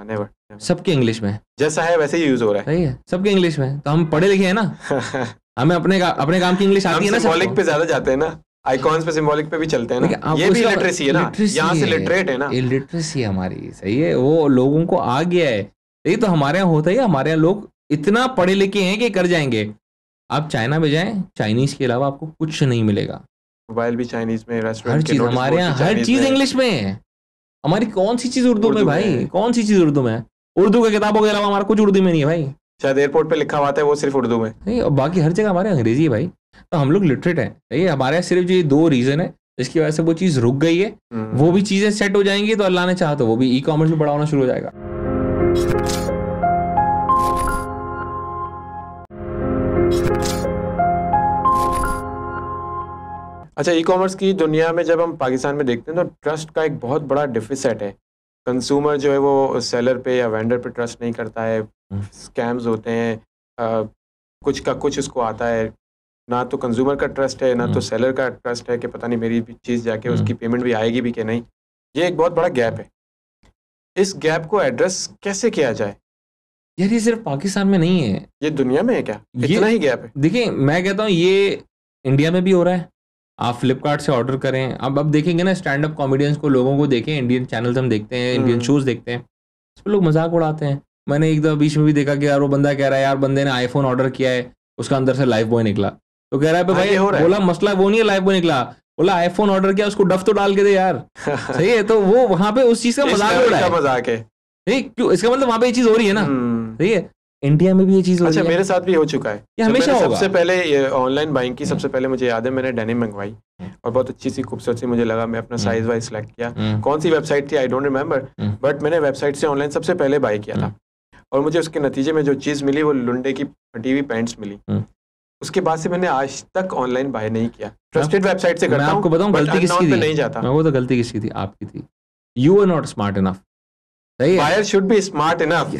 नेवर। सबके इंग्लिश में, जैसा है वैसे ही यूज हो रहा है, सही है, सबके इंग्लिश में। तो हम पढ़े लिखे हैं ना, हमें अपने काम की इंग्लिश आती है ना। सिंबॉलिक पे ज्यादा जाते हैं ना, आइकॉन्स पे सिंबॉलिक पे भी चलते हैं ना, ये भी लिटरेसी है ना, यहाँ से लिटरेट है ना, लिटरेसी हमारी, सही है, वो लोगों को आ गया है। यही तो हमारे यहाँ होता है, हमारे यहाँ लोग इतना पढ़े लिखे हैं कि कर जाएंगे। आप चाइना में जाएं, चाइनीज के अलावा आपको कुछ नहीं मिलेगा, मोबाइल भी चाइनीज में, हर रेस्टोरेंट के चीज नोटिस हमारे बोर्ड यहाँ भी हर चाइनीज चीज में, इंग्लिश में है। हमारी कौन सी चीज उर्दू में उर्दू भाई? में। कौन सी चीज उर्दू में है? उर्दू की किताबों के अलावा हमारा कुछ उर्दू में नहीं है भाई। शायद एयरपोर्ट पे लिखा हुआ आता है वो सिर्फ उर्दू में। नहीं, और बाकी हर जगह हमारे अंग्रेजी है भाई। तो हम लोग लिटरेट हैं। सही है, हमारे यहाँ सिर्फ ये 2 रीजन है जिसकी वजह से वो चीज़ रुक गई है। वो भी चीज़ें सेट हो जाएंगी तो अल्लाह ने चाहा तो वो भी ई कॉमर्स भी बड़ा होना शुरू हो जाएगा। अच्छा, ई कॉमर्स की दुनिया में जब हम पाकिस्तान में देखते हैं तो ट्रस्ट का एक बहुत बड़ा डिफिसिट है। कंज्यूमर जो है वो सेलर पे या वेंडर पे ट्रस्ट नहीं करता है, स्कैम्स होते हैं, कुछ का कुछ उसको आता है। ना तो कंज्यूमर का ट्रस्ट है, ना तो सेलर का ट्रस्ट है कि पता नहीं मेरी चीज़ जाके उसकी पेमेंट भी आएगी भी कि नहीं। ये एक बहुत बड़ा गैप है। इस गैप को एड्रेस कैसे किया जाए? यार ये सिर्फ पाकिस्तान में नहीं है, ये दुनिया में है क्या? इतना ही गैप है? देखिए मैं कहता हूँ ये इंडिया में भी हो रहा है। आप फ्लिपकार्ट से ऑर्डर करें, अब देखेंगे ना स्टैंड अप कॉमेडियंस को, लोगों को देखें, इंडियन चैनल्स हम देखते हैं, इंडियन शोज देखते हैं, उस पर लोग मजाक उड़ाते हैं। मैंने एक दो बीच में भी देखा कि यार वो बंदा कह रहा है यार बंदे ने आईफोन ऑर्डर किया है, उसका अंदर से लाइफ बॉय निकला। तो कह रहा है भाई, बोला मसला वो नहीं है लाइफ बॉय निकला, बोला आईफोन ऑर्डर किया, उसको डफ तो डाल के दे यार। सही है, तो वो वहां पे उस चीज का मजाक उड़ा है। मजाक है, क्यों? इसका मतलब वहां पे ये चीज हो रही है ना। सही है, इंडिया में भी ये चीज हो रही है। मेरे साथ भी हो चुका है। ये हमेशा होगा। सबसे पहले ऑनलाइन बाइंग की सबसे पहले मुझे याद है मैंने डेनिम मंगवाई और बहुत अच्छी सी खूबसूरत सी मुझे लगा। मैं अपना साइज वाइज सिलेक्ट किया। कौन सी वेबसाइट थी आई डोंट रिमेम्बर, बट मैंने वेबसाइट से ऑनलाइन सबसे पहले बाई किया था और मुझे उसके नतीजे में जो चीज़ मिली वो लुंडे की फटी हुई पैंट्स मिली। उसके बाद से मैंने आज तक ऑनलाइन बाय नहीं किया। ट्रस्टेड वेबसाइट से करता हूं। मैं आपको बताऊं गलती किसकी थी? नहीं जाता। मैं वो तो गलती किसकी थी? आपकी थी। You are not smart enough. सही है, buyer should be smart enough.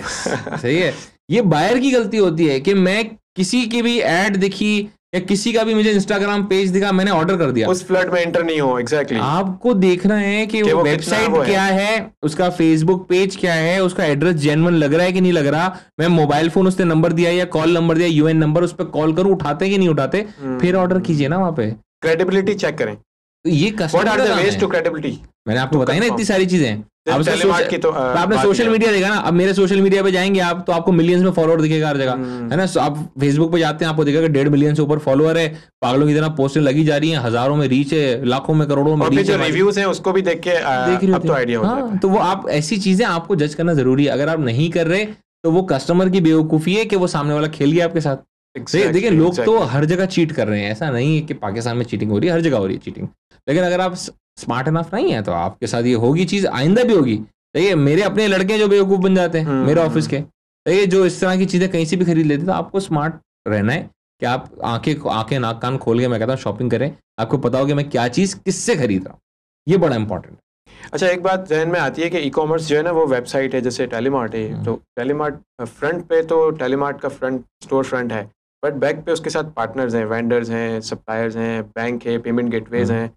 सही है, ये बायर की गलती होती है कि मैं किसी की भी ऐड दिखी या किसी का भी मुझे इंस्टाग्राम पेज दिखा, मैंने ऑर्डर कर दिया। उस फ्लड में एंटर नहीं हो। एग्जैक्टली आपको देखना है कि वो वेबसाइट क्या है, उसका फेसबुक पेज क्या है, उसका एड्रेस जेन्युइन लग रहा है कि नहीं लग रहा। मैं मोबाइल फोन उसने नंबर दिया या कॉल नंबर दिया, यूएन नंबर, उस पर कॉल करूं, उठाते कि नहीं उठाते, फिर ऑर्डर कीजिए ना। वहां पे क्रेडिबिलिटी चेक करें। ये कस्टमर का वेज टू क्रेडिबिलिटी मैंने आपको बताया ना इतनी सारी चीजें। आपने सोशल मीडिया मीडिया देखा ना, अब मेरे सोशल मीडिया पे जाएंगे आप तो आपको मिलियंस में फॉलोअर दिखेगा हर जगह, है ना। आप फेसबुक पे जाते हैं आपको दिखेगा 1.5 मिलियन से ऊपर फॉलोअर है, पागलों की तरह पोस्टें लगी जा रही हैं, हजारों में रीच है, लाखों में करोड़ों में रीच है। रिव्यूज हैं उसको भी देख के अब तो आइडिया हो जाता है। तो वो आप ऐसी चीजें आपको जज करना जरूरी है। अगर आप नहीं कर रहे तो वो कस्टमर की बेवकूफी है कि वो सामने वाला खेल गया आपके साथ। देखिए लोग तो हर जगह चीट कर रहे हैं, ऐसा नहीं है कि पाकिस्तान में चीटिंग हो रही है, हर जगह हो रही है चीटिंग। लेकिन अगर आप स्मार्ट इनफ नहीं है तो आपके साथ ये होगी चीज, आइंदा भी होगी। देखिए मेरे अपने लड़के जो बेवकूफ बन जाते हैं मेरे ऑफिस के, देखिए जो इस तरह की चीजें कहीं से भी खरीद लेते, तो आपको स्मार्ट रहना है कि आप आंखें नाक कान खोल के मैं कहता हूँ शॉपिंग करें। आपको पता हो कि मैं क्या चीज किससे खरीद रहा हूँ, ये बड़ा इंपॉर्टेंट है। अच्छा, एक बात जहन में आती है कि ई कॉमर्स जो है ना वो वेबसाइट है, जैसे टेलीमार्ट है, तो टेलीमार्ट फ्रंट पे तो टेलीमार्ट का फ्रंट स्टोर फ्रंट है, बट बैक पे उसके साथ पार्टनर्स हैं, वेंडर्स हैं, सप्लायर्स हैं, बैंक है, पेमेंट गेटवेज हैं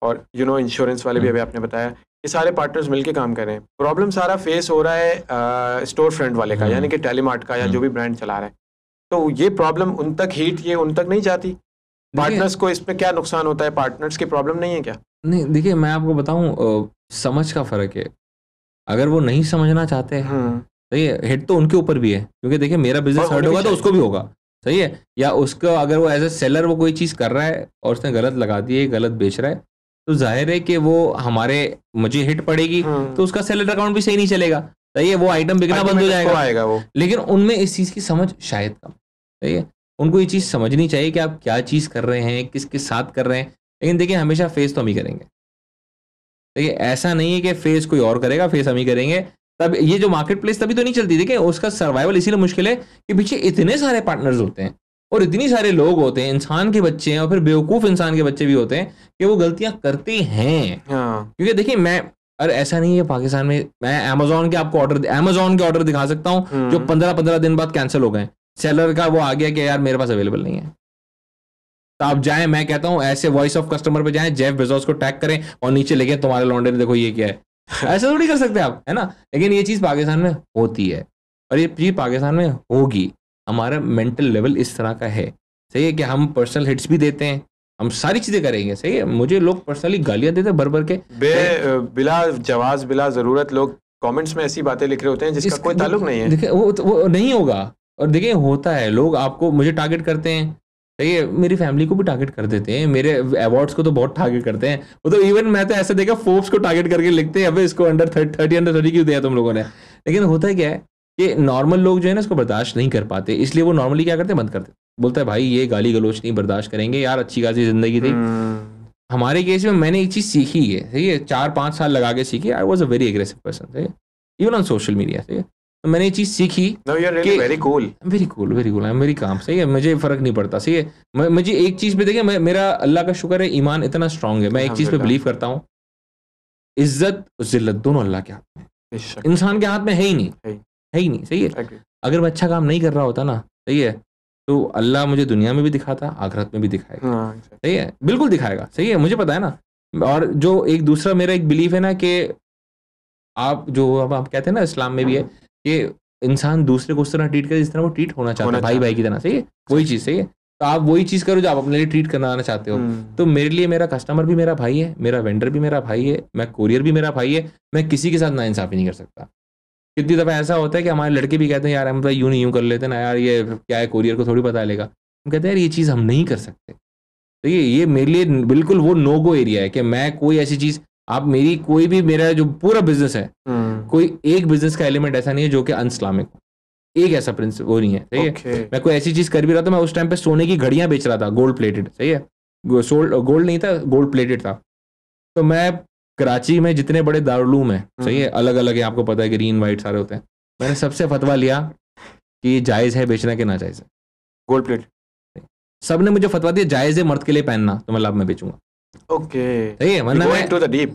और इंश्योरेंस वाले भी अभी आपने बताया, ये सारे पार्टनर्स मिलके काम कर रहे हैं। प्रॉब्लम सारा फेस हो रहा है स्टोर फ्रंट वाले का, यानी कि टेलीमार्ट का या जो भी ब्रांड चला रहा है। तो ये प्रॉब्लम उन तक ये उन तक नहीं जाती। पार्टनर्स को इसमें क्या नुकसान होता है? पार्टनर्स की प्रॉब्लम नहीं है क्या? नहीं, देखिए मैं आपको बताऊं, समझ का फर्क है। अगर वो नहीं समझना चाहते सही है, हिट तो उनके ऊपर भी है, क्योंकि देखिए मेरा बिजनेस हर्ट होगा तो उसको भी होगा। सही है, या उसका अगर वो एज ए सेलर वो कोई चीज़ कर रहा है और उसने गलत लगा दी है, गलत बेच रहा है, तो जाहिर है कि वो मुझे हिट पड़ेगी तो उसका सेलर अकाउंट भी सही नहीं चलेगा। सही है, वो आइटम बिकना बंद हो जाएगा वो। लेकिन उनमें इस चीज़ की समझ शायद कम। सही है, उनको ये चीज़ समझनी चाहिए कि आप क्या चीज़ कर रहे हैं, किसके साथ कर रहे हैं। लेकिन देखिए हमेशा फेस तो हम ही करेंगे। देखिए ऐसा नहीं है कि फेस कोई और करेगा, फेस हम ही करेंगे। तब ये जो मार्केट प्लेस तभी तो नहीं चलती। देखिए उसका सर्वाइवल इसीलिए मुश्किल है कि पीछे इतने सारे पार्टनर्स होते हैं और इतनी सारे लोग होते हैं, इंसान के बच्चे हैं और फिर बेवकूफ़ इंसान के बच्चे भी होते हैं कि वो गलतियां करते हैं। क्योंकि देखिए अरे ऐसा नहीं है पाकिस्तान में, मैं अमेजोन के ऑर्डर दिखा सकता हूँ जो 15-15 दिन बाद कैंसिल हो गए। सेलर का वो आ गया कि यार मेरे पास अवेलेबल नहीं है। तो आप जाएं, मैं कहता हूं ऐसे वॉइस ऑफ कस्टमर पे जाएं, जेफ बेजोस को टैग करें और नीचे लिखें तुम्हारे लॉन्डे ने देखो ये क्या है। ऐसा थोड़ी कर सकते आप, है ना। लेकिन ये चीज़ पाकिस्तान में होती है और ये चीज़ पाकिस्तान में होगी। हमारा मेंटल लेवल इस तरह का है। सही है कि हम पर्सनल हिट्स भी देते हैं, हम सारी चीज़ें करेंगे। सही है, मुझे लोग पर्सनली गालियाँ देते हैं भर के, बिला जवाब बिला ज़रूरत लोग कमेंट्स में ऐसी बातें लिख रहे होते हैं जिसका कोई ताल्लुक नहीं है। देखिए वो नहीं होगा। और देखिए होता है, लोग आपको मुझे टारगेट करते हैं, सही है, मेरी फैमिली को भी टारगेट कर देते हैं, मेरे अवार्ड्स को तो बहुत टारगेट करते हैं वो तो। इवन मैं तो ऐसा देखा फोर्ब्स को टारगेट करके लिखते हैं अबे इसको अंडर 30 क्यों दिया तुम लोगों ने। लेकिन होता क्या है कि नॉर्मल लोग जो है ना इसको बर्दाश्त नहीं कर पाते, इसलिए वो नॉर्मली क्या करते हैं, बंद कर देते, बोलता है भाई ये गाली गलोच नहीं बर्दाश्त करेंगे यार, अच्छी खासी जिंदगी थी। हमारे केस में मैंने एक चीज सीखी है, सही है, 4-5 साल लगा के सीखी। I was a very aggressive person, सही है, इवन ऑन सोशल मीडिया, सही है। तो मैंने ये चीज सीखी कि very cool I am very calm, सही है, मुझे फर्क नहीं पड़ता, सही है। मुझे एक चीज पे देखिए, मेरा अल्लाह का शुक्र है ईमान इतना स्ट्रांग है, मैं एक चीज पे बिलीव करता हूँ, इज्जत जिल्लत दोनों अल्लाह के हाथ में, इंसान के हाथ में है ही नहीं, सही है। अगर मैं अच्छा काम नहीं कर रहा होता ना, सही है, तो अल्लाह मुझे दुनिया में भी दिखाता, आखिरत में भी दिखाएगा, सही है, बिल्कुल दिखाएगा, सही है, मुझे पता है ना। और जो एक दूसरा मेरा एक बिलीफ है ना कि आप जो अब आप कहते हैं ना इस्लाम में भी है कि इंसान दूसरे को उस तरह ट्रीट करे जिस तरह वो ट्रीट होना चाहता है, भाई की तरह, सही है, वही चीज़, सही है। तो आप वही चीज़ करो जो आप अपने लिए ट्रीट करना चाहते हो। तो मेरे लिए मेरा कस्टमर भी मेरा भाई है, मेरा वेंडर भी मेरा भाई है, मैं कोरियर भी मेरा भाई है, मैं किसी के साथ नाइंसाफ़ी नहीं कर सकता। कितनी दफ़ा ऐसा होता है कि हमारे लड़के भी कहते हैं यार हम तो यूँ नहीं यूँ कर लेते ना यार, ये क्या है, कोरियर को थोड़ी पता लेगा। हम कहते हैं यार ये चीज़ हम नहीं कर सकते। तो ये मेरे लिए बिल्कुल वो नो गो एरिया है कि मैं कोई ऐसी चीज़, आप मेरी कोई भी, मेरा जो पूरा बिजनेस है, कोई एक बिजनेस का एलिमेंट ऐसा नहीं है जो कि अनइस्लामिक, एक ऐसा प्रिंसिपल वो नहीं है, सही है। मैं कोई ऐसी चीज़ कर भी रहा था, मैं उस टाइम पे सोने की घड़ियाँ बेच रहा था, गोल्ड प्लेटेड, सही है, गोल्ड नहीं था, गोल्ड प्लेटेड था। तो मैं कराची में जितने बड़े दारुलूम है, सही है, अलग अलग है, आपको पता है ग्रीन वाइट सारे होते हैं, मैंने सबसे फतवा लिया कि जायज़ है बेचना कि ना जायज़ है गोल्ड प्लेट। सब ने मुझे फतवा दिया जायज़ है मर्द के लिए पहनना, तो मतलब मैं बेचूंगा, ओके, सही है, वरना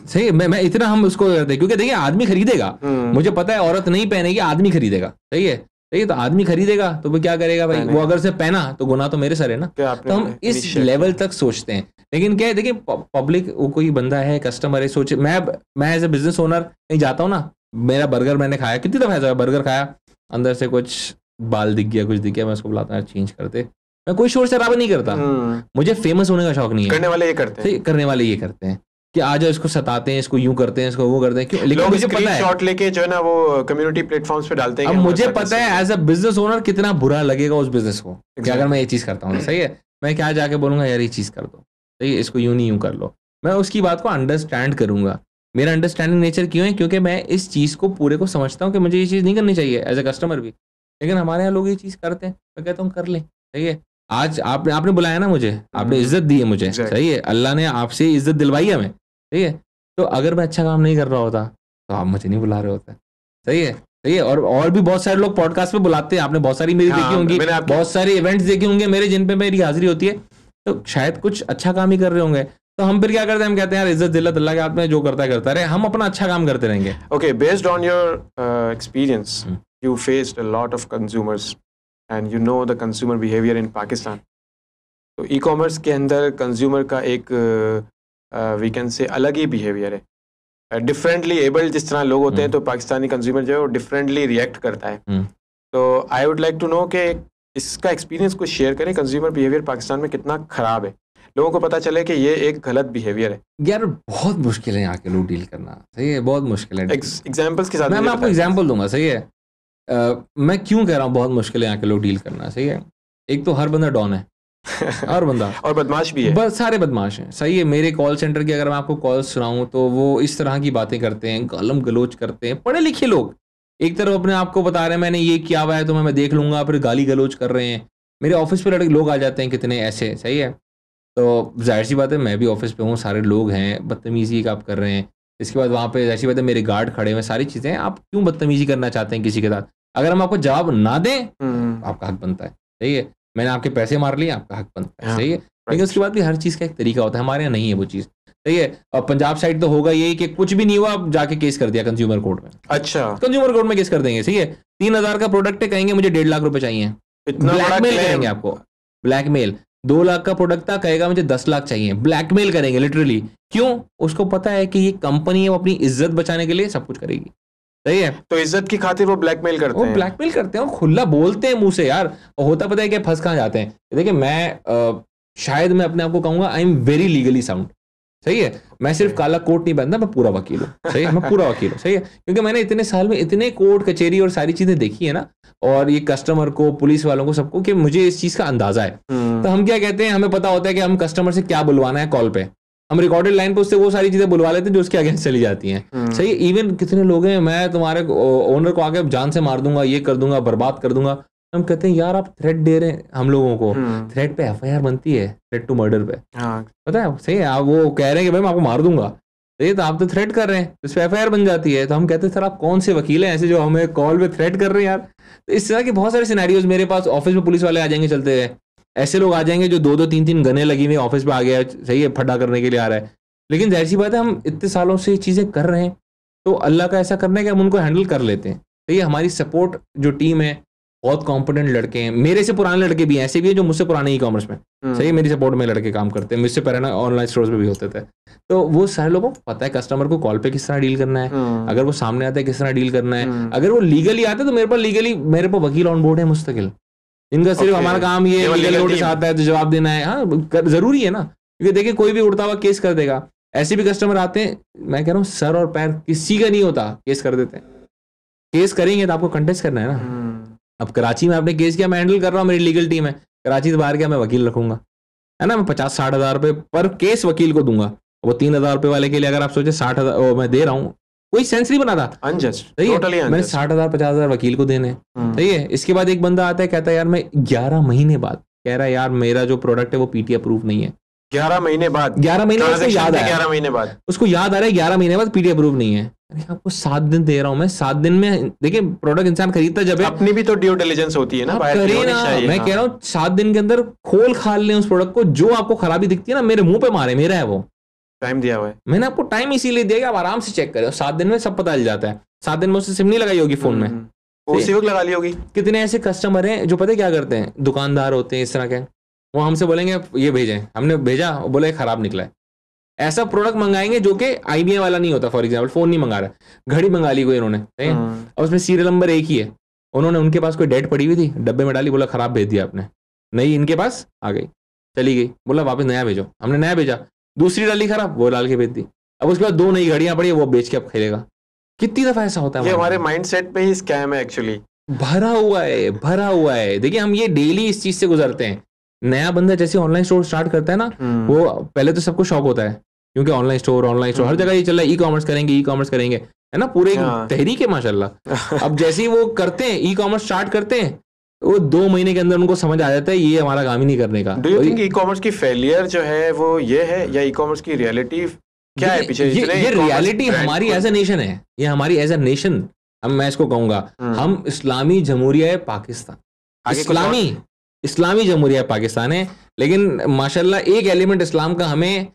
सही है, मैं इतना हम उसको करते, क्योंकि देखिए आदमी खरीदेगा, मुझे पता है औरत नहीं पहनेगी, आदमी खरीदेगा, सही है, तो आदमी खरीदेगा तो वो क्या करेगा भाई, वो अगर से पहना तो गुनाह तो मेरे सर है ना। तो हम इस लेवल तक सोचते हैं। लेकिन क्या है, देखिए पब्लिक, वो कोई बंदा है, कस्टमर है, सोचे मैं एज ए बिजनेस ओनर कहीं जाता हूँ ना, मेरा बर्गर मैंने खाया, कितनी दफा ऐसा बर्गर खाया, अंदर से कुछ बाल दिख गया, कुछ दिख गया, मैं उसको बुलाता हूँ चेंज करते, मैं कोई शोर शराबा नहीं करता, मुझे फेमस होने का शौक नहीं है। करने वाले ये करते हैं कि आज इसको सताते हैं, इसको यूं करते हैं, इसको वो करते हैं, क्यों? लेकिन मुझे पता है शॉट लेके जो है ना वो कम्युनिटी प्लेटफॉर्म्स पे डालते हैं। अब मुझे पता है एज अ बिजनेस ओनर कितना बुरा लगेगा उस बिजनेस को, कि अगर मैं ये चीज करता हूँ, सही है, मैं क्या जाके बोलूंगा यार ये चीज कर दो, सही है, इसको यूं नहीं यूं कर लो। मैं उसकी बात को अंडरस्टैंड करूंगा। मेरा अंडरस्टैंडिंग नेचर क्यों है? क्योंकि मैं इस चीज को पूरे को समझता हूँ कि मुझे ये चीज नहीं करनी चाहिए एज ए कस्टमर भी। लेकिन हमारे यहाँ लोग ये चीज करते हैं, मैं कहता हूँ कर ले, सही है। आज आपने बुलाया ना मुझे, आपने इज्जत दी है मुझे, सही है, अल्लाह ने आपसे इज्जत दिलवाई है हमें, सही है। तो अगर मैं अच्छा काम नहीं कर रहा होता तो आप मुझे नहीं बुला रहे होते, सही है, सही है। और भी बहुत सारे लोग पॉडकास्ट पे बुलाते हैं, आपने बहुत सारी मेरी देखी होंगी, बहुत सारे इवेंट्स देखे होंगे मेरे जिन पे मेरी हाजिरी होती है, तो शायद कुछ अच्छा काम ही कर रहे होंगे। तो हम फिर क्या करते हैं, हम कहते हैं यार इज्जत दिल्लत अल्लाह के हाथ में, जो करता है करता रहे, हम अपना अच्छा काम करते रहेंगे। Okay, based on your experience, you faced a lot of consumers and you know the consumer behaviour in Pakistan. तो ई कॉमर्स के अंदर कंज्यूमर का एक वी कैन से अलग ही बिहेवियर है, डिफरेंटली एबल्ड जिस तरह लोग होते हैं, तो पाकिस्तानी कंज्यूमर जो है वो डिफरेंटली रिएक्ट करता है। तो I would like to know कि इसका एक्सपीरियंस कुछ शेयर करें, कंज्यूमर बिहेवियर पाकिस्तान में कितना ख़राब है, लोगों को पता चले कि ये एक गलत बिहेवियर है। यार बहुत मुश्किल है यहाँ के लोग डील करना, सही है, बहुत मुश्किल है। एग्जाम्पल्स के साथ मैं आपको एग्जाम्पल दूंगा, सही है। मैं क्यों कह रहा हूँ बहुत मुश्किल है यहाँ के लोग डील करना, सही है। एक तो हर बंदा डॉन है और बंदा और बदमाश भी है, बस सारे बदमाश हैं, सही है। मेरे कॉल सेंटर की अगर मैं आपको कॉल सुनाऊं तो वो इस तरह की बातें करते हैं, गालम गलोच करते हैं। पढ़े लिखे लोग एक तरफ अपने आप को बता रहे हैं मैंने ये किया हुआ है तो मैं देख लूंगा, फिर गाली गलोच कर रहे हैं। मेरे ऑफिस पे लड़के लोग आ जाते हैं कितने ऐसे, सही है। तो जाहिर सी बात है मैं भी ऑफिस पे हूँ, सारे लोग हैं, बदतमीजी आप कर रहे हैं। इसके बाद वहाँ पे ऐसी बात है मेरे गार्ड खड़े हुए, सारी चीज़ें, आप क्यों बदतमीजी करना चाहते हैं किसी के साथ? अगर हम आपको जवाब ना दें आपका हक बनता है, सही है। मैंने आपके पैसे मार लिए, आपका हक बनता है, सही है। लेकिन उसके बाद भी हर चीज़ का एक तरीका होता है, हमारे यहाँ नहीं है वो चीज़, सही है। और पंजाब साइड तो होगा यही कि कुछ भी नहीं हुआ आप जाके केस कर दिया कंज्यूमर कोर्ट में। अच्छा, कंज्यूमर कोर्ट में केस कर देंगे, सही है। 3,000 का प्रोडक्ट है, कहेंगे मुझे 1.5 लाख रुपए चाहिए, ब्लैकमेल करेंगे आपको, ब्लैकमेल। 2 लाख का प्रोडक्ट था, कहेगा मुझे 10 लाख चाहिए, ब्लैकमेल करेंगे लिटरली। क्यों? उसको पता है कि ये कंपनी है, वो अपनी इज्जत बचाने के लिए सब कुछ करेगी, सही है। तो इज्जत की खातिर वो ब्लैकमेल करते हैं, ब्लैकमेल करते हैं, खुला बोलते हैं मुंह से यार। और होता पता है कि फंस कहाँ जाते हैं। देखिए मैं शायद मैं अपने आप को कहूंगा I am very legally sound, सही है। मैं सिर्फ काला कोट नहीं पहनता, मैं पूरा वकील हूँ, सही है, मैं पूरा वकील हूँ, सही है। क्योंकि मैंने इतने साल में इतने कोर्ट कचहरी और सारी चीजें देखी है ना, और ये कस्टमर को, पुलिस वालों को, सबको, कि मुझे इस चीज का अंदाजा है। तो हम क्या कहते हैं, हमें पता होता है कि हम कस्टमर से क्या बुलवाना है कॉल पे, हम रिकॉर्डेड लाइन पे उससे वो सारी चीजें बुलवा लेते हैं जो उसके अगेंस्ट चली जाती हैं। सही, इवन कितने लोग हैं, मैं तुम्हारे ओनर को आके जान से मार दूंगा, ये कर दूंगा, बर्बाद कर दूंगा। हम कहते हैं यार आप थ्रेट दे रहे हैं हम लोगों को, थ्रेट पे एफआईआर बनती है, थ्रेट टू मर्डर पे, पता है। सही है, आप वो कह रहे हैं कि भाई मैं आपको मार दूंगा, सही है, तो आप तो थ्रेट कर रहे हैं, तो इस पर एफआईआर बन जाती है। तो हम कहते हैं सर आप कौन से वकील हैं ऐसे जो हमें कॉल पे थ्रेट कर रहे हैं यार। तो इस तरह के बहुत सारे सिनेरियोज मेरे पास, ऑफिस में पुलिस वाले आ जाएंगे चलते हुए, ऐसे लोग आ जाएंगे जो 2-2 3-3 गने लगी हुई ऑफिस पे आ गया, सही है, फड्डा करने के लिए आ रहा है। लेकिन जाहिर सी बात है हम इतने सालों से ये चीज़ें कर रहे हैं, तो अल्लाह का ऐसा करना है कि हम उनको हैंडल कर लेते हैं। तो ये हमारी सपोर्ट जो टीम है, बहुत कॉम्पिटेंट लड़के हैं, मेरे से पुराने लड़के भी हैं, ऐसे भी हैं जो मुझसे पुराने ई कॉमर्स में, सही है, मेरी सपोर्ट में लड़के काम करते हैं, मुझसे पहले ऑनलाइन स्टोर्स में भी होते थे। तो वो सारे लोगों को पता है कस्टमर को कॉल पे किस तरह डील करना है, अगर वो सामने आता है किस तरह डील करना है, अगर वो लीगली आता है तो मेरे पास वकील ऑन बोर्ड है मुस्तकिल, इनका सिर्फ हमारा काम ये लीगल नोटिस आता है तो जवाब देना है। हाँ जरूरी है ना, क्योंकि देखिए कोई भी उड़ता हुआ केस कर देगा। ऐसे भी कस्टमर आते हैं, मैं कह रहा हूँ सर और पैर किसी का नहीं होता, केस कर देते हैं। केस करेंगे तो आपको कंटेस्ट करना है ना। अब कराची में आपने केस किया, मैं हैंडल कर रहा हूँ, मेरी लीगल टीम है, कराची से बाहर गया मैं वकील रखूंगा, है ना, मैं 50-60 हज़ार रुपये पर केस वकील को दूंगा। वो 3,000 रुपये वाले के लिए अगर आप सोचे 60,000 मैं दे रहा हूँ, कोई सेंस नहीं बनाता, अनजस्ट, सही है, मैंने 60,000 50,000 वकील को देने, सही है। इसके बाद एक बंदा आता है कहता है यार मैं 11 महीने बाद कह रहा है यार मेरा जो प्रोडक्ट है वो पीटी अप्रूव नहीं है। 11 महीने बाद, 11 महीने उसको याद आया, 11 महीने बाद उसको याद आ रहा है 11 महीने बाद पीटी अप्रूव नहीं है। अरे आपको 7 दिन दे रहा हूं मैं, 7 दिन में देखिए प्रोडक्ट इंसान खरीदता जब है, अपनी भी तो ड्यू डिलिजेंस होती है ना, मैं कह रहा हूँ 7 दिन के अंदर खोल खाल लें उस प्रोडक्ट को, जो आपको खराबी दिखती है ना मेरे मुंह पे मारे, मेरा है वो टाइम दिया हुआ है, मैंने आपको टाइम इसीलिए दिया कि आप आराम से चेक करें, 7 दिन में सब पता चल जाता है। 7 दिन में उससे सिम नहीं लगाई होगी फोन में, उसी वक्त लगा ली होगी। कितने ऐसे कस्टमर हैं जो पता है क्या करते हैं, दुकानदार होते हैं इस तरह के, वो हमसे बोलेंगे ये भेजें, हमने भेजा, बोले खराब निकला है। ऐसा प्रोडक्ट मंगाएंगे जो कि आईबीएम वाला नहीं होता, फॉर एग्जांपल फोन नहीं मंगा रहा, घड़ी मंगा ली कोई इन्होंने, ठीक है, और उसमें सीरियल नंबर एक ही है, उन्होंने उनके पास कोई डेट पड़ी हुई थी, डब्बे में डाली, बोला खराब भेज दिया आपने, नहीं इनके पास आ गई, चली गई, बोला वापस नया भेजो, हमने नया भेजा, दूसरी डाली खराब, वो डाल के भेज दी, अब उसके बाद 2 नई घड़ियां पड़ी, वो बेच के अब खेलेगा। कितनी दफा ऐसा होता है, ये हमारे माइंडसेट पे ही स्कैम है एक्चुअली, भरा हुआ है, भरा हुआ है। देखिए हम ये डेली इस चीज से गुजरते हैं। नया बंदा जैसे ऑनलाइन स्टोर स्टार्ट करता है ना, वो पहले तो सबको शौक होता है, क्योंकि ऑनलाइन स्टोर हर जगह ये चल रहा है, ई कॉमर्स करेंगे, है ना, पूरे तहरीक है माशाल्लाह। अब जैसे ही वो करते हैं, ई कॉमर्स स्टार्ट करते हैं, वो 2 महीने के अंदर उनको समझ आ जाता है ये हमारा काम ही नहीं करने का। Do you think e commerce की फेलियर जो है वो ये है, या ई कॉमर्स की रियलिटी क्या है पीछे? ये रियलिटी हमारी एज ए नेशन है, ये हमारी एज ए नेशन, मैं इसको कहूंगा हम इस्लामी जमहूरिया पाकिस्तान, इस्लामी जमहूरिया पाकिस्तान है, लेकिन माशाल्लाह एक एलिमेंट इस्लाम का हमें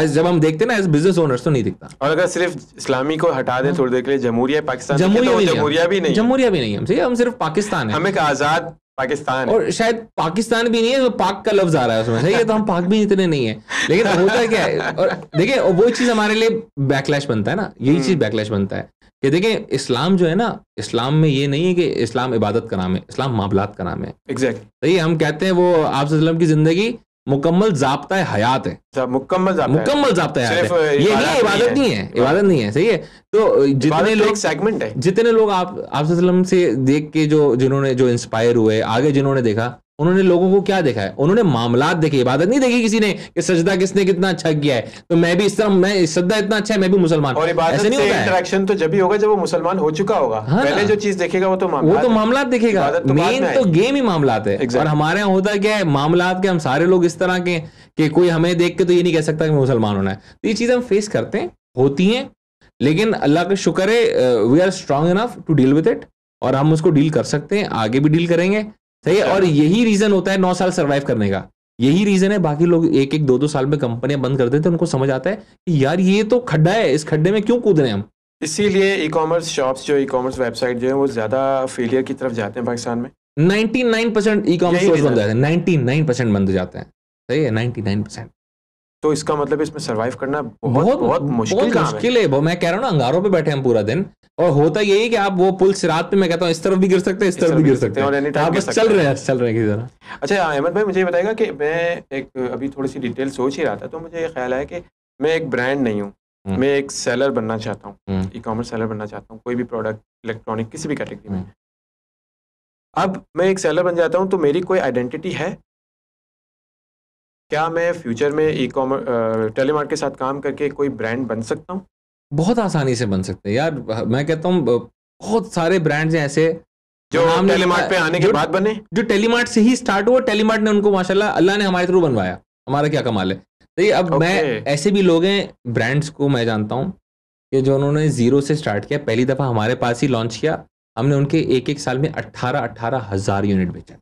जब हम देखते हैं ना एज बिजनेस ओनर्स तो नहीं दिखता। और अगर सिर्फ इस्लामी को हटा दें थोड़ी देर के लिए, जमहूरिया पाकिस्तान, जमहूरिया भी नहीं, हम सिर्फ पाकिस्तान है, हम एक आजाद पाकिस्तान है, और शायद पाकिस्तान भी नहीं है, तो पाक का लफ्ज आ रहा है उसमें, सही है, तो हम पाक भी इतने नहीं है, लेकिन होता क्या है, और देखिए वो चीज हमारे लिए बैकलैश बनता है ना, यही चीज बैकलैश बनता है कि देखिए इस्लाम जो है ना, इस्लाम में ये नहीं है कि इस्लाम इबादत का नाम है, इस्लाम मामलात का नाम है। एग्जैक्टली, सही है, हम कहते हैं वो आप सल्लल्लाहु अलैहि वसल्लम की जिंदगी मुकम्मल ज़ाब्ता हयात है, मुकम्मल ज़ाब्ता हयात है, ये नहीं इबादत नहीं है, सही है। तो जितने लोग सेगमेंट है, जितने लोग आप सल्लल्लाहु अलैहि वसल्लम से देख के जिन्होंने इंस्पायर हुए, आगे जिन्होंने देखा, उन्होंने लोगों को क्या देखा है, उन्होंने मामलात देखे, इबादत नहीं देखी किसी ने कि सजदा किसने कितना अच्छा किया है, तो मैं भी इस तरह, मैं सजदा इतना अच्छा है मैं भी मुसलमान, और इबादत से इंटरेक्शन तो जब ही होगा जब वो मुसलमान हो चुका होगा। हाँ, पहले जो चीज देखेगा वो तो मामलात देखेगा, मेन तो गेम ही मामलात है। और हमारे यहाँ होता क्या है, मामलात के हम सारे लोग इस तरह के कि कोई हमें देख के तो ये नहीं कह सकता कि मुसलमान होना है, तो ये चीजें हम फेस करते हैं, होती हैं, लेकिन अल्लाह का शुक्र है we are strong enough to deal with it, और हम उसको डील कर सकते हैं, आगे भी डील करेंगे, सही है। और यही रीजन होता है 9 साल सर्वाइव करने का, यही रीजन है। बाकी लोग 1-1, 2-2 साल में कंपनियां बंद कर देते हैं, उनको समझ आता है कि यार ये तो खड्डा है, इस खड्डे में क्यों कूद रहे हैं हम। इसीलिए ई कॉमर्स शॉप्स जो ई कॉमर्स वेबसाइट जो है वो ज्यादा फेलियर की तरफ जाते हैं पाकिस्तान में। 99% ई कॉमर्स स्टोर्स बंद हो जाते हैं, 99% बंद हो जाते हैं, सही है, 99%। तो इसका मतलब इसमें सर्वाइव करना बहुत मुश्किल है। मैं कह रहा हूँ ना, अंगारों पे बैठे हम पूरा दिन, और होता यही कि आप वो पुल सिरात पे, मैं कहता हूँ इस तरफ भी गिर सकते हैं, इस तरफ भी गिर सकते हैं, आप बस चल रहे हैं किसी तरह। अच्छा अहमद भाई, मुझे ये बताएगा कि मैं एक अभी थोड़ी सी डिटेल सोच ही रहा था, तो मुझे ये ख्याल है कि मैं एक ब्रांड नहीं हूँ, मैं एक सेलर बनना चाहता हूँ, ई कॉमर्स सेलर बनना चाहता हूँ, कोई भी प्रोडक्ट, इलेक्ट्रॉनिक, किसी भी कैटेगरी में। अब मैं एक सेलर बन जाता हूँ तो मेरी कोई आइडेंटिटी है? क्या मैं फ्यूचर में ई कॉमर्स टेलीमार्ट के साथ काम करके कोई ब्रांड बन सकता हूँ? बहुत आसानी से बन सकते हैं यार। मैं कहता हूँ बहुत सारे ब्रांड्स हैं ऐसे जो टेलीमार्ट पे आने के बाद बने, जो टेलीमार्ट से ही स्टार्ट हुआ, टेलीमार्ट ने उनको माशाल्लाह अल्लाह ने हमारे थ्रू बनवाया। हमारा क्या कमाल है। तो ये अब मैं ऐसे भी लोग हैं ब्रांड्स को मैं जानता हूँ कि जो उन्होंने जीरो से स्टार्ट किया, पहली दफा हमारे पास ही लॉन्च किया, हमने उनके एक साल में 18,000 यूनिट बेचा।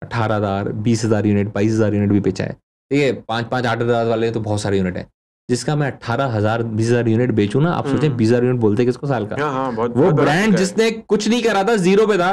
18,000, 20,000 यूनिट, 22,000 यूनिट भी बेचा है। ठीक है, 5-5, 8,000 वाले तो बहुत सारे यूनिट है। जिसका मैं 18,000, 20,000 यूनिट बेचूं ना, आप सोचें 20,000 यूनिट बोलते किसको साल का। वो ब्रांड जिसने कुछ नहीं करा था, जीरो पे था,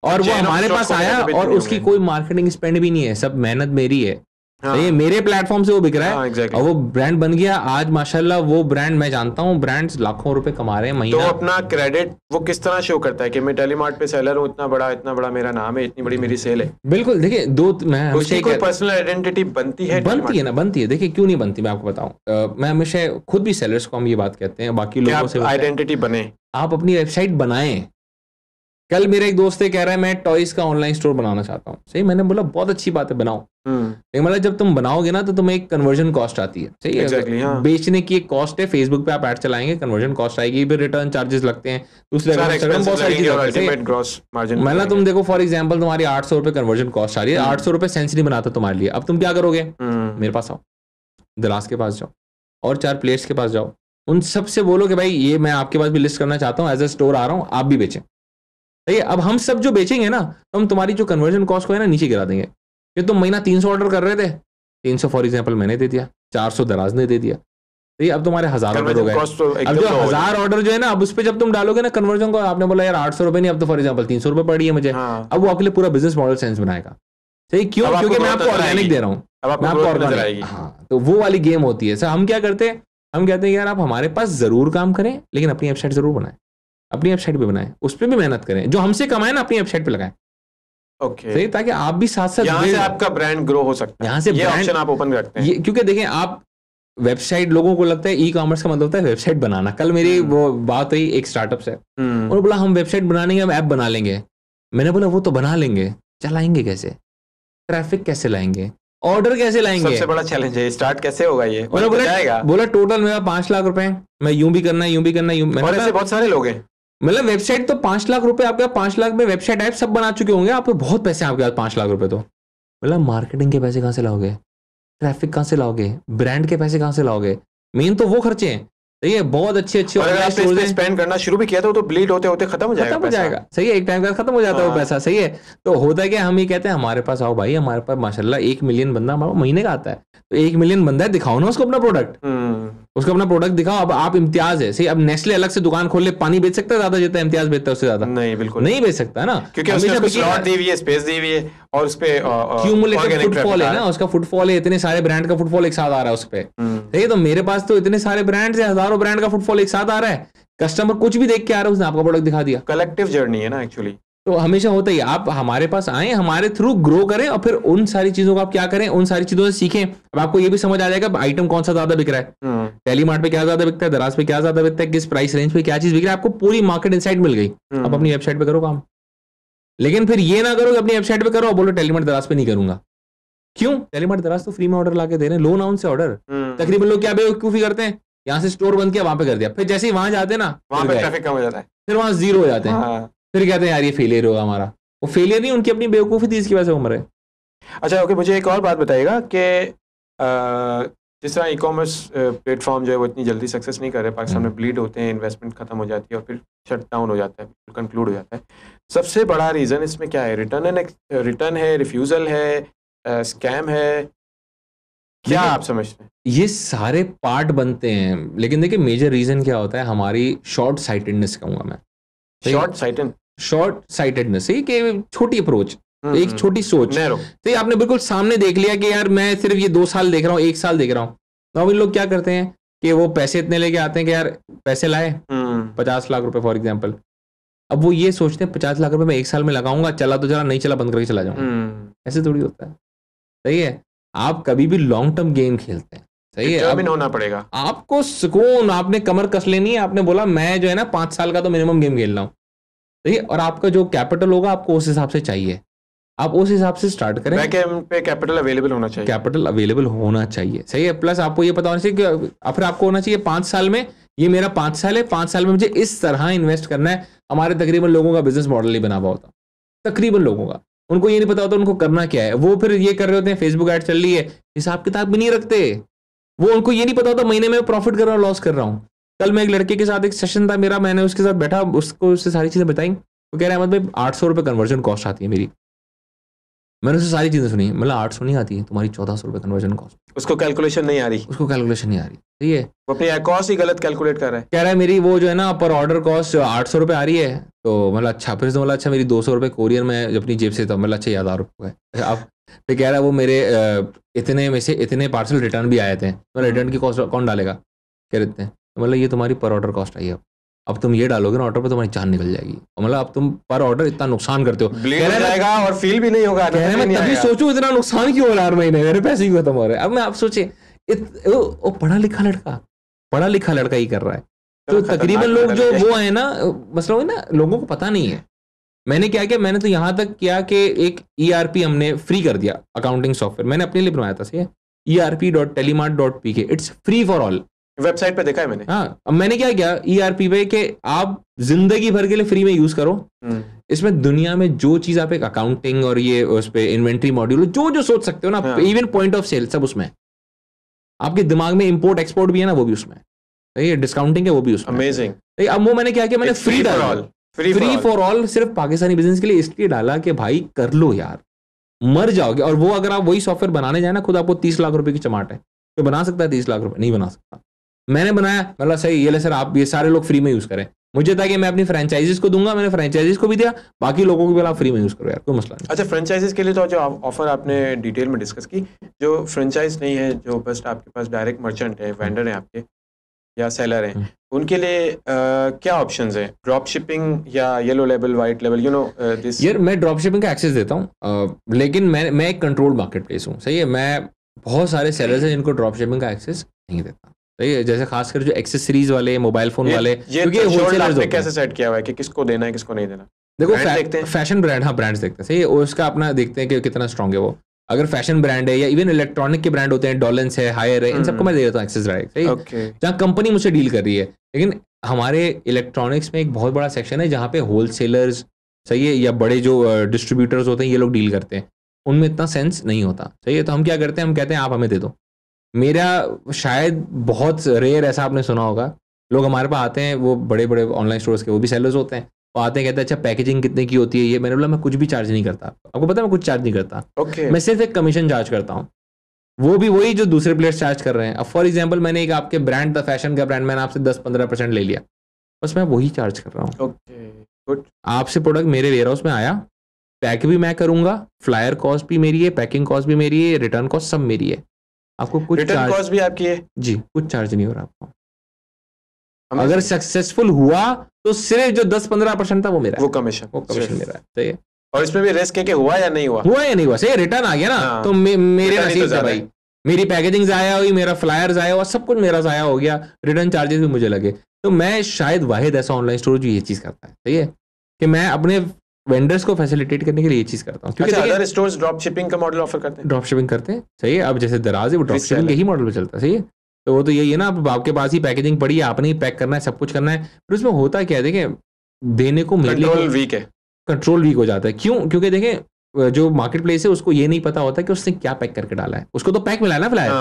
और वो हमारे पास आया, और उसकी कोई मार्केटिंग स्पेंड भी नहीं है, सब मेहनत मेरी है। ये मेरे प्लेटफॉर्म से वो बिक रहा है, और वो ब्रांड बन गया। आज माशाल्लाह वो ब्रांड, मैं जानता हूँ ब्रांड्स लाखों रुपए कमा रहे हैं महीना। तो अपना क्रेडिट वो किस तरह शो करता है कि मैं टेलीमार्ट पे सेलर हूँ, इतना बड़ा मेरा नाम है, इतनी बड़ी मेरी सेल है? बिल्कुल, देखिए मैं उसकी कोई पर्सनल आइडेंटिटी बनती है ना, बनती है। देखिए क्यों नहीं बनती, मैं आपको बताऊं। मैं हमेशा खुद भी सेलर्स को हम ये बात कहते हैं, बाकी लोगों से आइडेंटिटी बने, आप अपनी वेबसाइट बनाएं। कल मेरे एक दोस्त कह रहा है मैं टॉयज का ऑनलाइन स्टोर बनाना चाहता हूँ। सही, मैंने बोला बहुत अच्छी बात है, बनाओ। लेकिन मतलब जब तुम बनाओगे ना तो तुम्हें एक कन्वर्जन कॉस्ट आती है। सही है, हाँ। बेचने की एक कॉस्ट है, फेसबुक पे आप ऐड चलाएंगे, कन्वर्जन कॉस्ट आएगी, फिर रिटर्न चार्जेस लगते हैं, दूसरे बहुत सारी चीजें। मतलब तुम देखो फॉर एग्जाम्पल तुम्हारी 800 रुपए कन्वर्जन कॉस्ट आ रही है, 800 रुपए सेंस नहीं बनाता तुम्हारे लिए। अब तुम क्या करोगे, मेरे पास आओ, दराज के पास जाओ, और 4 प्लेयर्स के पास जाओ, उन सबसे बोलो कि भाई ये मैं आपके पास भी लिस्ट करना चाहता हूँ, एज ए स्टोर आ रहा हूँ, आप भी बेचें। अब हम सब जो बेचेंगे ना, तो हम तुम्हारी जो कन्वर्जन कॉस्ट को है ना नीचे गिरा देंगे। कि तुम महीना 300 ऑर्डर कर रहे थे, 300 फॉर एग्जांपल मैंने दे दिया, 400 दराज ने दे दिया, तो ये अब तुम्हारे 1000 ऑर्डर हो गए। अब जो 1000 ऑर्डर जो है ना, अब उस पर जब तुम डालोगे ना कन्वर्जन को, आपने बोला यार 800 रुपए नहीं, अब तो फॉर एग्जांपल 300 रुपए पड़ी है मुझे। अब वो आपके लिए पूरा बिजनेस मॉडल सेंस बनाएगा। सही, क्यों? क्योंकि मैं आपको ऑर्गेनिक दे रहा हूँ, मैं आपको ऑर्गेनिक। हाँ, तो वो वाली गेम होती है। सर हम क्या करते हैं, हम कहते हैं यार आप हमारे पास जरूर काम करें, लेकिन अपनी वेबसाइट जरूर बनाएं, अपनी वेबसाइट पे बनाएं, उस पर भी मेहनत करें, जो हमसे कमाए ना अपनी वेबसाइट पे लगाएं। ओके, सही, ताकि आप भी साथ साथ यहाँ से आपका ब्रांड ग्रो हो सकता है। यहाँ से ये ऑप्शन आप ओपन करते हैं, क्योंकि देखें आप वेबसाइट, लोगों को लगता है ई कॉमर्स का मतलब होता है वेबसाइट बनाना। कल मेरी वो बात हुई एक स्टार्टअप से, उन्होंने बोला हम वेबसाइट बना लेंगे, हम ऐप बना लेंगे। मैंने बोला वो तो बना लेंगे, चलाएंगे कैसे, ट्रैफिक कैसे लाएंगे, ऑर्डर कैसे लाएंगे, सबसे बड़ा चैलेंज है, स्टार्ट कैसे होगा ये। बोला टोटल मेरा 5 लाख रुपए, मैं यूं भी करना है, यूं भी करना है, और ऐसे बहुत सारे लोग हैं। मतलब वेबसाइट तो 5 लाख रुपए, आपके 5 लाख में वेबसाइट ऐप सब बना चुके होंगे, आपको बहुत पैसे आपके पास 5 लाख रुपए। तो मतलब मार्केटिंग के पैसे कहां से लाओगे, ट्रैफिक कहां से लाओगे, ब्रांड के पैसे कहां से लाओगे, मेन तो वो खर्चे हैं। सही है, बहुत अच्छे स्पेंड करना शुरू भी किया था तो ब्लीड होते होते खत्म हो जाएगा। सही है, एक टाइम का खत्म हो जाता है वो पैसा। सही है, तो होता है कि हम ये कहते हैं हमारे पास आओ भाई, हमारे पास माशाल्लाह 1 मिलियन बंदा हमारा महीने का आता है, तो 1 मिलियन बंदा है, दिखाओ ना उसको अपना प्रोडक्ट, उसको अपना प्रोडक्ट दिखाओ। अब आप इम्तियाज है, सही, अब नेस्ले अलग से दुकान खोल ले, पानी बेच सकता है ज्यादा जितना इम्तियाज बेचता है उससे ज्यादा? नहीं, बिल्कुल नहीं बेच सकता है ना, क्योंकि उसको स्लॉट दी हुई है, स्पेस दी हुई है, और उस पे क्यूमुलेटिव फुटफॉल है ना, उसका फुटफॉल है, इतने सारे ब्रांड का फुटफॉल एक साथ आ रहा है उस पे। सही है, तो मेरे पास तो इतने सारे ब्रांड्स है, हजारों ब्रांड का फुटफॉल एक साथ आ रहा है, कस्टमर कुछ भी देख के आ रहा है, उसने आपका प्रोडक्ट दिखा दिया। कलेक्टिव जर्नी है ना एक्चुअली, तो हमेशा होता ही, आप हमारे पास आए, हमारे थ्रू ग्रो करें, और फिर उन सारी चीजों को आप क्या करें, उन सारी चीजों से सीखें। अब आपको ये भी समझ आ जाएगा आइटम कौन सा ज्यादा बिक रहा है, टेलीमार्ट पे क्या ज्यादा बिकता है, दराज पे क्या ज्यादा बिकता है, किस प्राइस रेंज पे क्या चीज बिक रहा है, आपको पूरी मार्केट इनसाइट मिल गई। अब अपनी वेबसाइट पे करो काम, लेकिन फिर ये ना करो कि अपनी वेबसाइट पे करो और बोलो टेलीमार्ट दराज पे नहीं करूंगा। क्यों? टेलीमार्ट दराज तो फ्री में ऑर्डर लाके दे रहे हैं, लो ना उनसे ऑर्डर। तकरीबन लोग क्या बेवकूफी करते हैं, यहाँ से स्टोर बंद किया, वहां पे कर दिया, फिर जैसे ही वहां जाते हैं ना, वहां पे ट्रैफिक कम हो जाता है, फिर वहां जीरो हो जाते हैं, फिर कहते हैं यार ये फेलियर होगा हमारा। वो फेलियर नहीं, उनकी अपनी बेवकूफी थी, इसकी वजह से वो मरे। अच्छा, ओके, मुझे एक और बात बताइएगा कि जिस तरह ई कॉमर्स प्लेटफॉर्म जो है वो इतनी जल्दी सक्सेस नहीं कर रहे, पाकिस्तान में ब्लीड होते हैं, इन्वेस्टमेंट खत्म हो जाती है और फिर शट डाउन हो जाता है, कंक्लूड हो जाता है। सबसे बड़ा रीज़न इसमें क्या है? रिटर्न है, रिफ्यूज़ल है, स्कैम है, क्या आप समझते हैं? ये सारे पार्ट बनते हैं, लेकिन देखिए मेजर रीज़न क्या होता है, हमारी शॉर्ट साइटेडनेस कहूँगा मैं। शॉर्ट साइटेडनेस, कि छोटी अप्रोच, एक छोटी सोच। तो आपने बिल्कुल सामने देख लिया कि यार मैं सिर्फ ये 2 साल देख रहा हूँ, 1 साल देख रहा हूँ। तो लोग क्या करते हैं कि वो पैसे इतने लेके आते हैं कि यार पैसे लाए 50 लाख रुपए फॉर एग्जांपल, अब वो ये सोचते हैं 50 लाख रुपए मैं 1 साल में लगाऊंगा, चला तो चला, नहीं चला बंद करके चला जाऊंगा। ऐसे थोड़ी होता है। सही है, आप कभी भी लॉन्ग टर्म गेम खेलते हैं। सही है, अब होना पड़ेगा आपको सुकून, आपने कमर कस लेनी है, आपने बोला मैं जो है ना 5 साल का तो मिनिमम गेम खेल रहा हूँ। सही है, और आपका जो कैपिटल होगा आपको उस हिसाब से चाहिए। आप उस हिसाब से स्टार्ट करें। बैक एंड पे कैपिटल अवेलेबल होना चाहिए, कैपिटल अवेलेबल होना चाहिए, सही है। प्लस आपको ये पता होना चाहिए कि फिर आपको होना चाहिए 5 साल में, ये मेरा 5 साल है, 5 साल में मुझे इस तरह इन्वेस्ट करना है। हमारे तकरीबन लोगों का बिजनेस मॉडल नहीं बना हुआ होता, तकरीबन लोगों का, उनको ये नहीं पता होता उनको करना क्या है। वो फिर ये कर रहे होते हैं, फेसबुक ऐड चल रही है, हिसाब किताब भी नहीं रखते वो, उनको ये नहीं पता होता महीने में प्रॉफिट कर रहा हूँ लॉस कर रहा हूँ। कल मैं एक लड़के के साथ एक सेशन था मेरा, मैंने उसके साथ बैठा, उसको उससे सारी चीजें बताई। वो कह रहा है अहमद भाई 800 रुपये कन्वर्जन कॉस्ट आती है मेरी। मैंने उससे सारी चीजें सुनी, मतलब 800 नहीं आती है तुम्हारी, 1400 रुपये कन्वर्जन कॉस्ट। उसको कैलकुलेशन नहीं आ रही, उसको कैलकुलेशन नहीं आ रही, सही है, वो अपनी कॉस्ट ही गलत कैलकुलेट कर रहा है। कह रहा है मेरी वो जो है ना पर ऑर्डर कॉस्ट 800 रुपये आ रही है। तो मतलब अच्छा, फिर तो मतलब अच्छा मेरी 200 रुपये कोरियर में अपनी जेब से, तो मतलब अच्छा याद आ रहा है। अब फिर कह रहा है वो मेरे इतने में से इतने पार्सल रिटर्न भी आए थे, तो रिटर्न की कॉस्ट कौन डालेगा, कह देते हैं मतलब ये तुम्हारी पर ऑर्डर कॉस्ट आई है, अब तुम ये डालोगे ना ऑर्डर पर तुम्हारी जान निकल जाएगी, मतलब अब तुम पर ऑर्डर इतना नुकसान करते हो, ब्लेड हो जाएगा और फील भी नहीं होगा। कह रहे मैं तभी सोचूं इतना नुकसान क्यों हो रहा है हर महीने, मेरे पैसे क्यों खत्म हो रहे हैं। अब मैं आप सोचे वो पढ़ा लिखा लड़का ही कर रहा है। तो तकरीबन लोग जो वो है ना, मसला है ना, लोगों को पता नहीं है। मैंने क्या किया, मैंने तो यहां तक किया कि एक ERP हमने फ्री कर दिया, अकाउंटिंग सॉफ्टवेयर मैंने अपने लिए बनवाया था, सही है, ERP.telemart.pk, it's free for all. Website पे देखा है मैंने। हाँ, अब मैंने क्या किया ERP पे कि आप जिंदगी भर के लिए फ्री में यूज करो। इसमें दुनिया में जो चीज आप एक अकाउंटिंग और ये उस पे इन्वेंट्री मॉड्यूल जो जो सोच सकते हो ना, इवन पॉइंट ऑफ सेल सब उसमें, आपके दिमाग में इंपोर्ट एक्सपोर्ट भी है ना वो भी उसमें, सही है, डिस्काउंटिंग है वो भी उसमें। अमेजिंग। अब वो मैंने क्या किया, मैंने फ्री डाला, फ्री फॉर ऑल, सिर्फ पाकिस्तानी बिजनेस के लिए इसलिए डाला कि भाई कर लो यार, मर जाओगे। और वो अगर आप वही सॉफ्टवेयर बनाने जाए ना, खुद आपको 30 लाख रुपए की चमाट है, तो बना सकता है 30 लाख रुपए, नहीं बना सकता। मैंने बनाया, मतलब सही, ये ले सर आप ये सारे लोग फ्री में यूज करें। मुझे था कि मैं अपनी फ्रेंचाइजीज को दूंगा, मैंने फ्रेंचाइजीज को भी दिया, बाकी लोगों को भी आप फ्री में यूज करो यार, कोई मसला नहीं। अच्छा, फ्रेंचाइजीज के लिए तो जो ऑफर आपने डिटेल में डिस्कस की, जो फ्रेंचाइज नहीं है, जो बस आपके पास डायरेक्ट मर्चेंट है, वेंडर है आपके या सेलर हैं, उनके लिए क्या ऑप्शंस हैं? ड्रॉप शिपिंग या yellow label, white label, you know this? यार मैं ड्रॉप शिपिंग का एक्सेस देता हूँ, लेकिन मैं एक कंट्रोल मार्केट प्लेस हूँ, सही है। मैं बहुत सारे सेलर्स हैं जिनको ड्रॉप शिपिंग का एक्सेस नहीं देता, सही है, जैसे खासकर जो एक्सेसरीज वाले, मोबाइल फोन वाले, क्योंकि होलसेलर्स ने कैसे सेट किया हुआ है कि किसको देना है किसको नहीं देना? देखो फैशन ब्रांड, हाँ ब्रांड्स देखते हैं, सही है, उसका अपना देखते हैं कि कितना स्ट्रांग है वो। अगर फैशन ब्रांड है या इवन इलेक्ट्रॉनिक के ब्रांड होते हैं, डॉलेंस है, हायर है, इन सबको मैं दे देता हूँ एक्सेस राइट, सही है, जहाँ कंपनी मुझसे डील कर रही है। लेकिन हमारे इलेक्ट्रॉनिक्स में एक बहुत बड़ा सेक्शन है जहाँ पे होलसेलर्स, सही है, या बड़े जो डिस्ट्रीब्यूटर्स होते हैं ये लोग डील करते हैं, उनमें इतना सेंस नहीं होता, सही है। तो हम क्या करते हैं, हम कहते हैं आप हमें दे दो। मेरा शायद बहुत रेयर ऐसा आपने सुना होगा, लोग हमारे पास आते हैं, वो बड़े बड़े ऑनलाइन स्टोर्स के वो भी सेलर्स होते हैं, वो आते हैं कहते हैं अच्छा पैकेजिंग कितने की होती है ये, मैंने बोला मैं कुछ भी चार्ज नहीं करता, आपको पता है मैं कुछ चार्ज नहीं करता, मैं सिर्फ एक कमीशन चार्ज करता हूँ, वो भी वही जो दूसरे प्लेयर्स चार्ज कर रहे हैं। अब फॉर एग्जाम्पल मैंने एक आपके ब्रांड, फैशन का ब्रांड, मैंने आपसे 10-15% ले लिया, बस मैं वही चार्ज कर रहा हूँ। आपसे प्रोडक्ट मेरे वेयर हाउस में आया, पैक भी मैं करूंगा, फ्लायर कॉस्ट भी मेरी है, पैकिंग कॉस्ट भी मेरी है, रिटर्न कॉस्ट सब मेरी है, आपको कुछ रिटर्न कॉस्ट भी आपकी है जी, कुछ चार्ज नहीं हो रहा आपको। अगर सक्सेसफुल हुआ तो सिर्फ जो 10-15% था वो मेरा, वो कमीशन मेरा है, सही है। और इसमें भी रिस्क है कि हुआ या नहीं हुआ, या नहीं हुआ, सही, रिटर्न आ गया ना, तो मेरे नसीब से भाई, मेरी पैकेजिंग जाया हुई, मेरा फ्लायर जाया हुआ, सब कुछ मेरा जाया हो गया, रिटर्न चार्जेस भी मुझे लगे। तो मैं शायद वाहिद ऐसा ऑनलाइन स्टोर जो ये चीज करता है, सही है, कि मैं अपने वेंडर्स को फैसिलिटेट करने के लिए ये चीज करता हूँ। अच्छा, अदर स्टोर्स ड्रॉप शिपिंग का मॉडल ऑफर करते हैं? ड्रॉप शिपिंग करते हैं, सही है। अब जैसे दराज है वो ड्रॉप शिपिंग के ही मॉडल पे चलता है, सही है। तो वो तो यही है ना, अब आपके पास ही पैकेजिंग पड़ी है, आपने ही पैक करना है, सब कुछ करना है, फिर उसमें होता क्या है, देखें देने को कंट्रोल वीक है, कंट्रोल वीक हो जाता है। क्यों? क्योंकि देखें जो मार्केट प्लेस है उसको ये नहीं पता होता कि उसने क्या पैक करके डाला है, उसको तो पैक मिला है ना फ्लायर,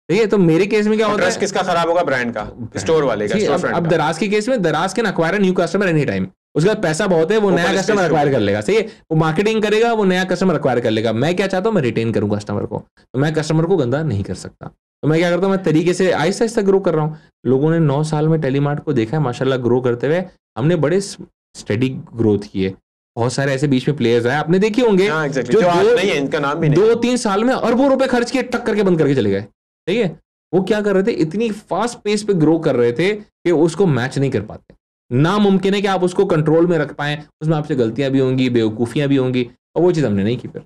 ठीक है। तो मेरे केस में क्या होता है, किसका खराब होगा, ब्रांड का, स्टोर वाले का। अब दराज के केस में दराज can acquire new customer any time, उसके बाद पैसा बहुत है, वो नया कस्टमर अक्वायर कर लेगा, सही है, वो मार्केटिंग करेगा, वो नया कस्टमर अक्वायर कर लेगा। मैं क्या चाहता हूँ, मैं रिटेन करूँ कस्टमर को, तो मैं कस्टमर को गंदा नहीं कर सकता, तो मैं क्या करता हूँ, मैं तरीके से आहिस्ता आहिस्ता ग्रो कर रहा हूँ। लोगों ने 9 साल में टेलीमार्ट को देखा है माशाल्लाह ग्रो करते हुए, हमने बड़े स्टेडी ग्रोथ की है। बहुत सारे ऐसे बीच में प्लेयर्स आए, आपने देखे होंगे जो आज नहीं है, इनका नाम भी नहीं, 2-3 साल में अरबों रुपए खर्च किए, टक करके बंद करके चले गए, सही है। वो क्या कर रहे थे, इतनी फास्ट पेस पे ग्रो कर रहे थे कि उसको मैच नहीं कर पाते। नामुमकिन है कि आप उसको कंट्रोल में रख पाएं, उसमें आपसे गलतियां भी होंगी, बेवकूफियां भी होंगी, और वो चीज हमने नहीं की। फिर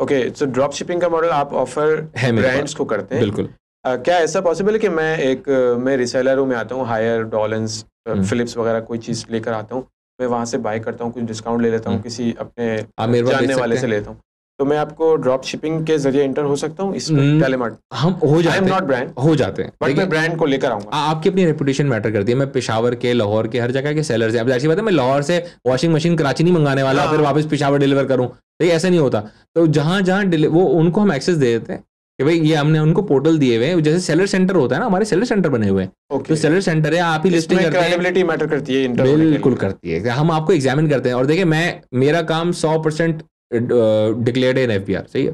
ओके, सो ड्रॉप शिपिंग का मॉडल आप ऑफर ब्रांड्स को करते हैं? बिल्कुल। क्या ऐसा पॉसिबल है कि मैं रिसेलर हूँ, मैं आता हूँ, हायर, डॉलेंस, फिलिप्स वगैरह कोई चीज़ लेकर आता हूँ, मैं वहाँ से बाय करता हूँ, कुछ डिस्काउंट ले लेता हूँ, किसी अपने आप मेरे पास जानने वाले से लेता हूँ, तो मैं आपको ड्रॉप शिपिंग के जरिए इंटर हो सकता हूँ इसमें टेलीमार्ट? हम हो जाते हैं, नॉट ब्रांड, हो जाते हैं, बट मैं ब्रांड को लेकर आऊंगा। आपकी अपनी रेपुटेशन मैटर करती है। मैं पेशावर के, लाहौर के, हर जगह के सेलर से, अब ऐसी बात है मैं लाहौर से वॉशिंग मशीन कराची नहीं मंगाने वाला फिर वापस पेशावर डिलीवर करूँ, तो ऐसा नहीं होता। तो जहाँ जहाँ वो उनको हम एक्सेस दे देते हैं कि भाई ये हमने उनको पोर्टल दिए हुए हैं, जैसे सेलर सेंटर होता है ना, हमारे सेलर सेंटर बने हुए हैं, तो सेलर सेंटर है, आप ही लिस्टिंग करते हैं, क्रेडिबिलिटी मैटर करती है, बिल्कुल करती है। हम आपको एग्जामिन करते हैं और देखिए मेरा काम 100% डिक्लेयर्ड है FBR, सही है,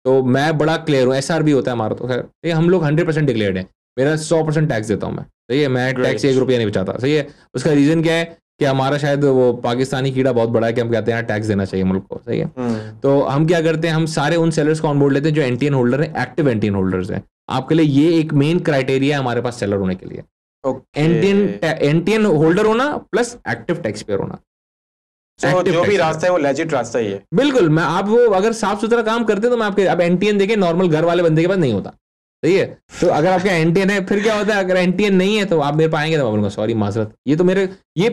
तो मैं बड़ा क्लियर हूँ। SR भी होता है हमारा, तो खैर हम लोग 100% डिक्लेयर्ड है, मेरा 100% टैक्स देता हूँ मैं, सही है, मैं टैक्स 1 रुपया नहीं बचाता, सही है। उसका रीजन क्या है कि हमारा शायद वो पाकिस्तानी कीड़ा बहुत बड़ा है कि हम कहते हैं टैक्स देना चाहिए मुल्क को, सही है। तो हम क्या करते हैं, हम सारे उन सेलर्स को ऑनबोर्ड लेते हैं जो NTN होल्डर है, एक्टिव NTN होल्डर्स हैं। आपके लिए ये एक मेन क्राइटेरिया है हमारे पास सेलर होने के लिए, NTN होल्डर होना प्लस एक्टिव टैक्स पेयर होना। तो जो भी रास्ता है वो लेजिट रास्ता ही है। बिल्कुल, मैं आप वो अगर साफ सुथरा काम करते तो मैं आपके, अब NTN देखें नॉर्मल घर वाले बंदे के पास नहीं होता, सही है। तो अगर आपका NTN है फिर क्या होता है, अगर NTN नहीं है तो आप मेरे पास आएंगे तो मैं बोलूंगा सॉरी माजरत, ये तो मेरे ये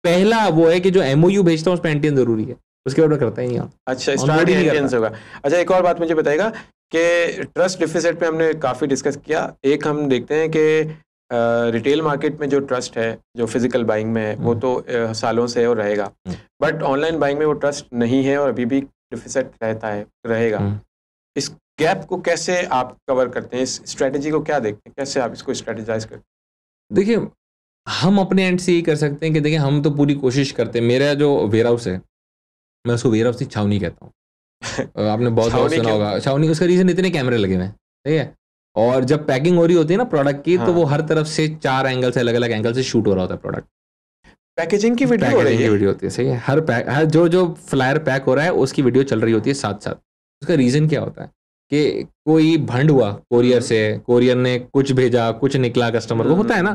पहला वो है कि जो MOU भेजता हूँ उस पर NTN जरूरी है, उसके बाद करता ही नहीं। अच्छा, स्टार्ट NTN होगा। अच्छा, एक और बात मुझे बताइएगा कि ट्रस्ट डिफिसिट पे हमने काफ़ी डिस्कस किया। एक हम देखते हैं कि रिटेल मार्केट में जो ट्रस्ट है, जो फिजिकल बाइंग में है, वो तो सालों से है और रहेगा, बट ऑनलाइन बाइंग में वो ट्रस्ट नहीं है और अभी भी डिफिसिट रहता है, रहेगा। इस गैप को कैसे आप कवर करते हैं, इस स्ट्रेटेजी को क्या देखते हैं, कैसे आप इसको स्ट्रेटेजाइज करते हैं? देखिए, हम अपने एंड से यही कर सकते हैं कि देखिए हम तो पूरी कोशिश करते हैं। मेरा जो वेयर हाउस है, मैं उसको वेयर हाउस नहीं छावनी कहता हूँ। आपने बहुत सुना होगा छावनी, उसका रीजन इतने कैमरे लगे हुए हैं, ठीक है, और जब पैकिंग हो रही होती है ना प्रोडक्ट की, तो वो हर तरफ से 4 एंगल से, अलग अलग एंगल से शूट हो रहा होता है प्रोडक्ट। पैकेजिंग की वीडियो हो रही है, वीडियो होती है, सही है, हर जो फ्लायर पैक हो रहा है उसकी वीडियो चल रही होती है साथ साथ। उसका रीजन क्या होता है कि कोई भंड हुआ कोरियर से, कोरियर ने कुछ भेजा, कुछ निकला कस्टमर को, होता है ना,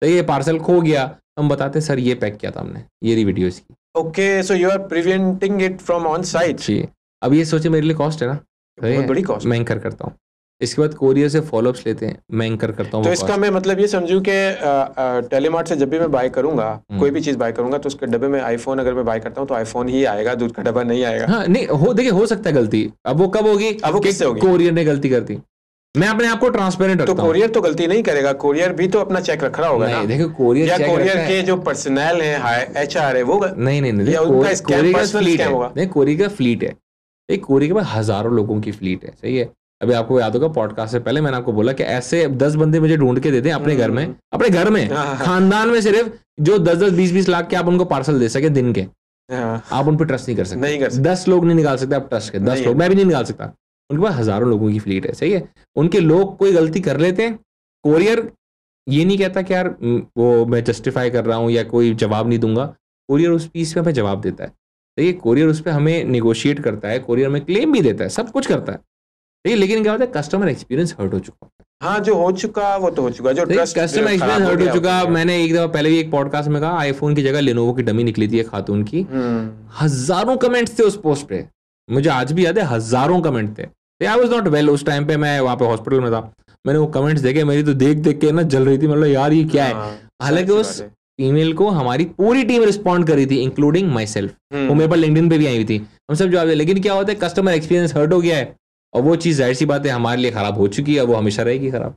तो ये पार्सल खो गया, हम बताते सर ये पैक किया था हमने, ये रही वीडियो इसकी। Okay, so you are preventing it from on site. जी, अब ये सोचे मेरे लिए कॉस्ट है ना, बहुत बड़ी कॉस्ट, मैं इंकर करता हूँ। इसके बाद कोरियर से फॉलोअप्स लेते हैं, मैं इंकर करता हूँ। तो इसका मैं मतलब ये समझूं कि टेलीमार्ट से जब भी मैं बाय करूंगा, कोई भी चीज बाय करूंगा, तो उसके डब्बे में आईफोन अगर मैं बाय करता हूं तो आईफोन ही आएगा, दूध का डब्बा नहीं आएगा। हाँ, नहीं हो, देखिए हो सकता है गलती, अब वो कब होगी, अब वो किससे होगी? कोरियर ने गलती कर दी। मैं अपने आप को ट्रांसपेरेंट रखता हूं। तो कोरियर तो गलती नहीं करेगा, कोरियर भी तो अपना चेक रख रहा होगा ना। देखो कोरियर या कोरियर के जो पर्सनल है, HR है, वो नहीं कोरियर का फ्लीट है, एक कोरियर के पास हजारों लोगों की फ्लीट है, सही है। अभी आपको याद होगा पॉडकास्ट से पहले मैंने आपको बोला कि ऐसे 10 बंदे मुझे ढूंढ के देते हैं अपने घर में खानदान में, सिर्फ जो 10-10 20-20 लाख के आप उनको पार्सल दे सके दिन के। आप उन पर ट्रस्ट नहीं कर सकते, 10 लोग नहीं निकाल सकते आप ट्रस्ट के, 10 लोग मैं भी नहीं निकाल सकता। उनके पास हजारों लोगों की फ्लीट है, सही है। उनके लोग कोई गलती कर लेते हैं, कोरियर ये नहीं कहता कि यार वो मैं जस्टिफाई कर रहा हूँ या कोई जवाब नहीं दूंगा, कोरियर उस पीस पे हमें जवाब देता है, सही है। कोरियर उस पर हमें निगोशिएट करता है, कोरियर में क्लेम भी देता है, सब कुछ करता है, लेकिन क्या होता है कस्टमर एक्सपीरियंस हर्ट हो चुका है। हाँ, जो हो चुका वो तो हो चुका, जो ट्रस्ट कस्टमर एक्सपीरियंस हर्ट हो चुका। मैंने एक दफा पहले भी एक पॉडकास्ट में कहा, आईफोन की जगह लेनोवो की डमी निकली थी एक खातून की, हजारों कमेंट्स थे उस पोस्ट पे, मुझे आज भी याद है हजारों कमेंट थे। आई वाज नॉट वेल, उस टाइम पे मैं वहाँ पे हॉस्पिटल में था, मैंने वो कमेंट्स देखे, मेरी तो देख देख के ना जल रही थी, मतलब यार ये क्या है। हालांकि उस ईमेल को हमारी पूरी टीम रिस्पॉन्ड करी थी, इंक्लूडिंग माई सेल्फ, वो मेरे पर लिंक्डइन पे भी आई हुई थी, हम सब जवाब दिए। लेकिन क्या होता है कस्टमर एक्सपीरियंस हर्ट हो गया है, और वो चीज़ जाहिर सी बात है हमारे लिए खराब हो चुकी है, वो हमेशा रहेगी खराब।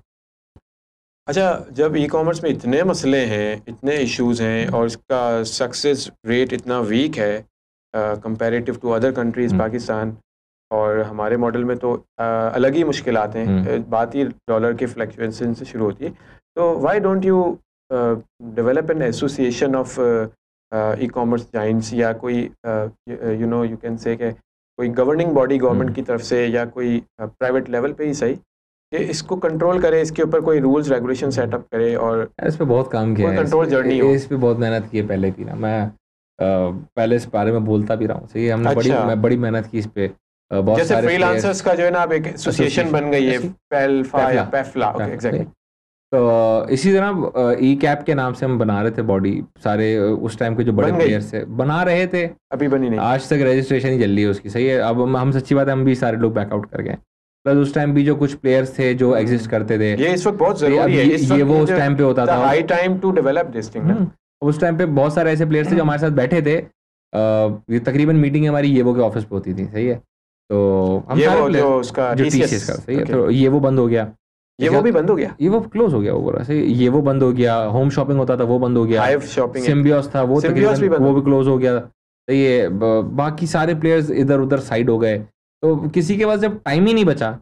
अच्छा, जब ई-कॉमर्स में इतने मसले हैं, इतने इश्यूज हैं, और इसका सक्सेस रेट इतना वीक है comparative to other countries, Pakistan, और हमारे मॉडल में तो अलग ही मुश्किलात हैं, बात ही डॉलर के फ्लक्चुएशन से शुरू होती है। तो why don't you develop an association of e-commerce giants, या कोई यू कैन से कि कोई गवर्निंग बॉडी गवर्नमेंट की तरफ से, या कोई प्राइवेट लेवल पे ही सही, कि इसको कंट्रोल करे, इसके ऊपर कोई रूल्स रेगुलेशन सेटअप करे, और इस पे बहुत काम किया है, कंट्रोल जर्नी हो। इस पे बहुत मेहनत की है पहले भी ना, मैं पहले इस बारे में बोलता भी रहा हूँ, सही है। हमने बड़ी मेहनत की इस पे, बहुत जैसे फ्रीलांसर्स का जो है ना, अब एक एसोसिएशन बन गई है, पेल्फा या पेफ्ला, ओके एग्जैक्टली। तो इसी तरह ई कैप के नाम से हम बना रहे थे बॉडी, सारे उस टाइम के जो बड़े प्लेयर्स थे बना रहे थे, अभी बनी नहीं, आज तक रजिस्ट्रेशन ही चल रही है उसकी, सही है। अब हम सच्ची बात है हम भी सारे लोग बैकआउट कर गए, प्लस उस टाइम भी जो कुछ प्लेयर्स थे जो एग्जिस्ट करते थे, ये इस वक्त बहुत जरूरी है, ये वो उस टाइम पे होता था, high time to develop this thing. उस टाइम पे बहुत सारे ऐसे प्लेयर्स थे जो हमारे साथ बैठे थे, ये तकरीबन मीटिंग हमारी ये वो के ऑफिस पे होती थी, सही है, तो हम सारे जो प्लेयर्स उसका जो TCS TCS का, सही है, तो ये वो बंद हो गया, ये वो भी बंद हो गया, ये वो क्लोज हो गया वो पूरा, सही, ये वो बंद हो गया, होम शॉपिंग होता था वो बंद हो गया, हाइव शॉपिंग सिम्बियोस था वो Symbios तकरीबन वो भी क्लोज हो गया, तो ये बाकी सारे प्लेयर्स इधर उधर साइड हो गए, तो किसी के पास जब टाइम ही नहीं बचा,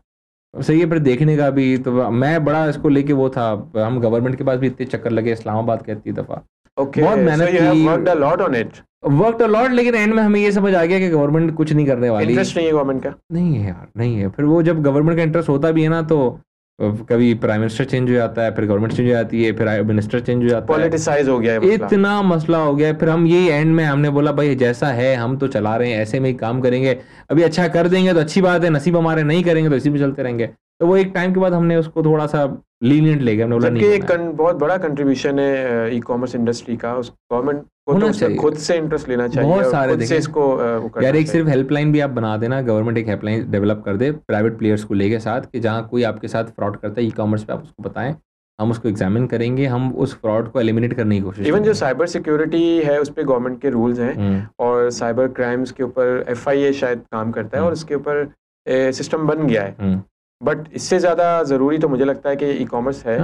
सही है, फिर देखने का भी, तो मैं बड़ा इसको लेके वो था, हम गवर्नमेंट के पास भी इतने चक्कर लगे, इस्लामाबाद के इतनी दफा, बहुत मेहनत की, वर्कड अ लॉट, लेकिन एंड में हमें ये समझ आ गया कि गवर्नमेंट कुछ नहीं करने वाली, इंटरेस्ट नहीं है गवर्नमेंट का, नहीं है यार, नहीं है, फिर वो जब गवर्नमेंट का इंटरेस्ट होता भी है ना, तो कभी प्राइम मिनिस्टर चेंज हो जाता है, फिर गवर्नमेंट चेंज हो जाती है, फिर मिनिस्टर चेंज हो जाता है, पॉलिटिसाइज हो गया है मसला, इतना मसला हो गया है, फिर हम ये एंड में हमने बोला भाई जैसा है हम तो चला रहे हैं, ऐसे में ही काम करेंगे, अभी अच्छा कर देंगे तो अच्छी बात है, नसीब हमारे, नहीं करेंगे तो इसी में चलते रहेंगे, तो वो एक टाइम के बाद हमने उसको थोड़ा सा लीनियंट ले गए, हमने बोला नहीं, एक बहुत बड़ा कंट्रीब्यूशन है ई कॉमर्स इंडस्ट्री का, उस गवर्नमेंट को तो उसमें खुद से इंटरेस्ट लेना चाहिए, बहुत सारे खुद से इसको यार, एक सिर्फ हेल्पलाइन भी आप बना देना, गवर्नमेंट एक हेल्पलाइन डेवलप कर दे प्राइवेट प्लेयर्स को लेके साथ, कि जहाँ कोई आपके साथ फ्रॉड करता है ई कॉमर्स पे, आप उसको बताएं, हम उसको एग्जामिन करेंगे, हम उस फ्रॉड को एलिमिनेट करने की कोशिश इवन जो साइबर सिक्योरिटी है उस पे गवर्नमेंट के रूल्स हैं, और साइबर क्राइम्स के ऊपर FIA शायद काम करता है, और उसके ऊपर सिस्टम बन गया है, बट इससे ज्यादा जरूरी तो मुझे लगता है कि ई कॉमर्स है,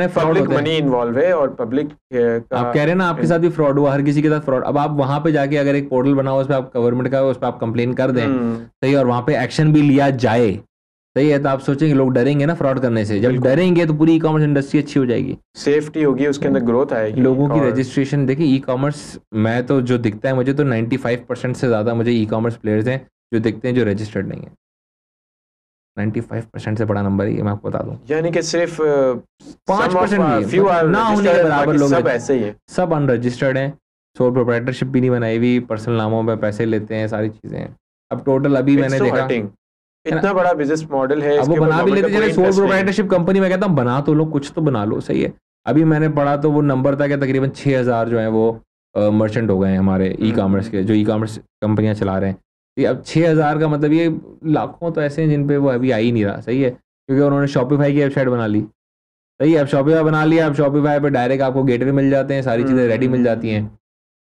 पब्लिक मनी इन्वॉल्व है, और पब्लिक आप कह रहे हैं ना आपके साथ भी फ्रॉड हुआ, हर किसी के साथ फ्रॉड, अब आप वहां पे जाके अगर एक पोर्टल बनाओ, उस पर आप गवर्नमेंट का, उस पर आप कंप्लेन कर दें, सही, और वहां पे एक्शन भी लिया जाए, सही है, तो आप सोचेंगे लोग डरेंगे ना फ्रॉड करने से, जब डरेंगे तो पूरी ई कॉमर्स इंडस्ट्री अच्छी हो जाएगी, सेफ्टी होगी, उसके अंदर ग्रोथ आएगी, लोगों की रजिस्ट्रेशन, देखिए ई कॉमर्स, मैं तो जो दिखता है मुझे तो 95% से ज्यादा मुझे ई कॉमर्स प्लेयर्स हैं जो दिखते हैं जो रजिस्टर्ड नहीं है, 95% से बड़ा नंबर ही है, मैं आपको बता दूं, यानी कि सिर्फ 5% ना होने के बराबर लोग सब ऐसे ही है, सब अनरजिस्टर्ड हैं, सोल प्रोप्राइटरशिप भी नहीं बनाई हुई, पर्सनल नामों पे पैसे लेते हैं, सारी चीजें हैं, अब टोटल अभी मैंने देखा इतना बड़ा बिजनेस मॉडल है, अब वो बना भी लेते हैं, सोल प्रोप्राइटरशिप कंपनी में कहता हूँ बना तो लो, कुछ तो बना लो, सही है, अभी मैंने पढ़ा तो वो नंबर था कि तकरीबन 6000 जो है वो मर्चेंट हो गए हैं हमारे ई कॉमर्स के, जो ई कॉमर्स कंपनियां चला रहे हैं, अब 6000 का मतलब ये लाखों तो ऐसे हैं जिन पे वो अभी आ ही नहीं रहा, सही है, क्योंकि उन्होंने शॉपिफाई की वेबसाइट बना ली, सही है, अब शॉपिफाई बना लिया, अब शॉपिफाई पे डायरेक्ट आपको गेटवे मिल जाते हैं, सारी चीज़ें रेडी मिल जाती हैं,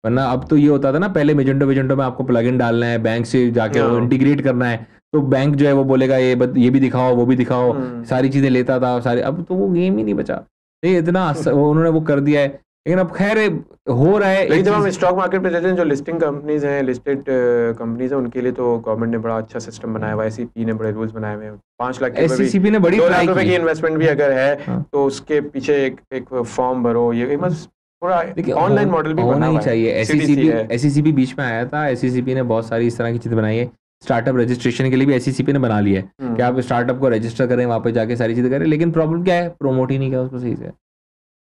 वरना अब तो ये होता था ना पहले मेजेंटो में आपको प्लगइन डालना है, बैंक से जाके वो इंटीग्रेट करना है, तो बैंक जो है वो बोलेगा ये भी दिखाओ वो भी दिखाओ, सारी चीज़ें लेता था सारे, अब तो वो गेम ही नहीं बचा, इतना उन्होंने वो कर दिया है, लेकिन अब खैर हो रहा है, लेकिन जब हम स्टॉक मार्केट पे जाते हैं, जो लिस्टिंग कंपनीज हैं, लिस्टेड कंपनीज हैं, उनके लिए तो गवर्नमेंट ने बड़ा अच्छा सिस्टम बनाया हुआ है, SEC ने बड़े रूल्स बनाए हुए हैं, 5 लाख SEC ने बड़ी 2 लाख रुपए की इन्वेस्टमेंट भी अगर है तो उसके पीछे एक फॉर्म भरो, ये पूरा ऑनलाइन मॉडल भी होना ही चाहिए, SEC भी बीच में आया था, SEC ने बहुत सारी इस तरह की चीजें बनाई है, स्टार्टअप रजिस्ट्रेशन के लिए भी SEC ने बना लिया है कि आप स्टार्टअप को रजिस्टर करें, वहाँ पे जाके सारी चीजें करें, लेकिन प्रॉब्लम क्या है, प्रमोट ही नहीं किया उसको सही से,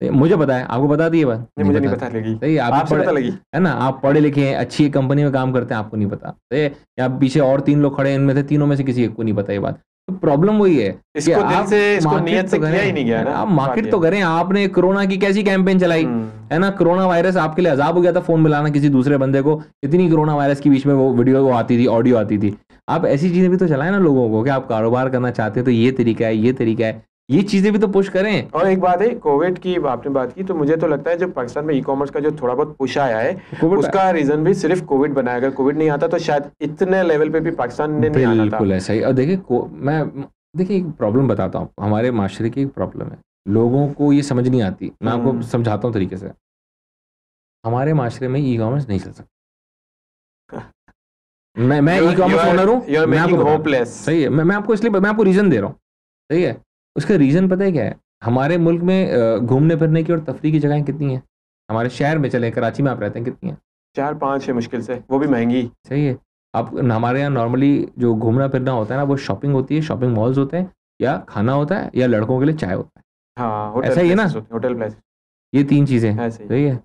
मुझे पता है, आपको बता दी ये बात, मुझे नहीं पता लगी, सही, आपको पता लगी है ना, आप पढ़े लिखे हैं, अच्छी कंपनी में काम करते हैं, आपको नहीं पता, सही, या पीछे और 3 लोग खड़े हैं, इनमें से तीनों में से किसी एक को नहीं पता ये बात, तो प्रॉब्लम वही है, इसको दिल से, इसको नियत से किया ही नहीं गया ना, आप मार्केट तो करें, आपने कोरोना की कैसी कैंपेन चलाई है ना, कोरोना वायरस आपके लिए अजाब हो गया था, फोन मिलाना किसी दूसरे बंदे को, इतनी कोरोना वायरस के बीच में वो वीडियो वो आती थी, ऑडियो आती थी, आप ऐसी चीजें भी तो चलाएं ना लोगों को, कि आप कारोबार करना चाहते हैं तो ये तरीका है, ये तरीका है, ये चीजें भी तो पुश करें। और एक बात है, कोविड की आपने बात की, तो मुझे तो लगता है जो पाकिस्तान में ई कॉमर्स का जो थोड़ा बहुत पुश आया है उसका रीजन भी सिर्फ कोविड बनाया, अगर कोविड नहीं आता तो शायद इतने लेवल पे भी पाकिस्तान ने नहीं आना था। बिल्कुल ऐसा ही। और देखिए एक प्रॉब्लम बताता हूँ, हमारे माशरे की एक प्रॉब्लम है, लोगों को ये समझ नहीं आती, मैं आपको समझाता हूँ तरीके से। हमारे माशरे में ई कॉमर्स नहीं चल सकता। मैं ई कॉमर्स ओनर हूँ, मैं आपको होपलेस, सही है, मैं आपको इसलिए मैं आपको रीजन दे रहा हूँ, सही है। उसका रीजन पता है क्या है? हमारे मुल्क में घूमने फिरने की और तफरीह की जगहें कितनी हैं? हमारे शहर में चले, कराची में आप रहते हैं, कितनी हैं? 4-5 है मुश्किल से, वो भी महंगी। सही है। आप हमारे यहाँ नॉर्मली जो घूमना फिरना होता है ना, वो शॉपिंग होती है, शॉपिंग मॉल्स होते हैं, या खाना होता है, या लड़कों के लिए चाय होता है। हाँ, ऐसा ही है ना, होटल प्लेस, ये 3 चीजें, सही है।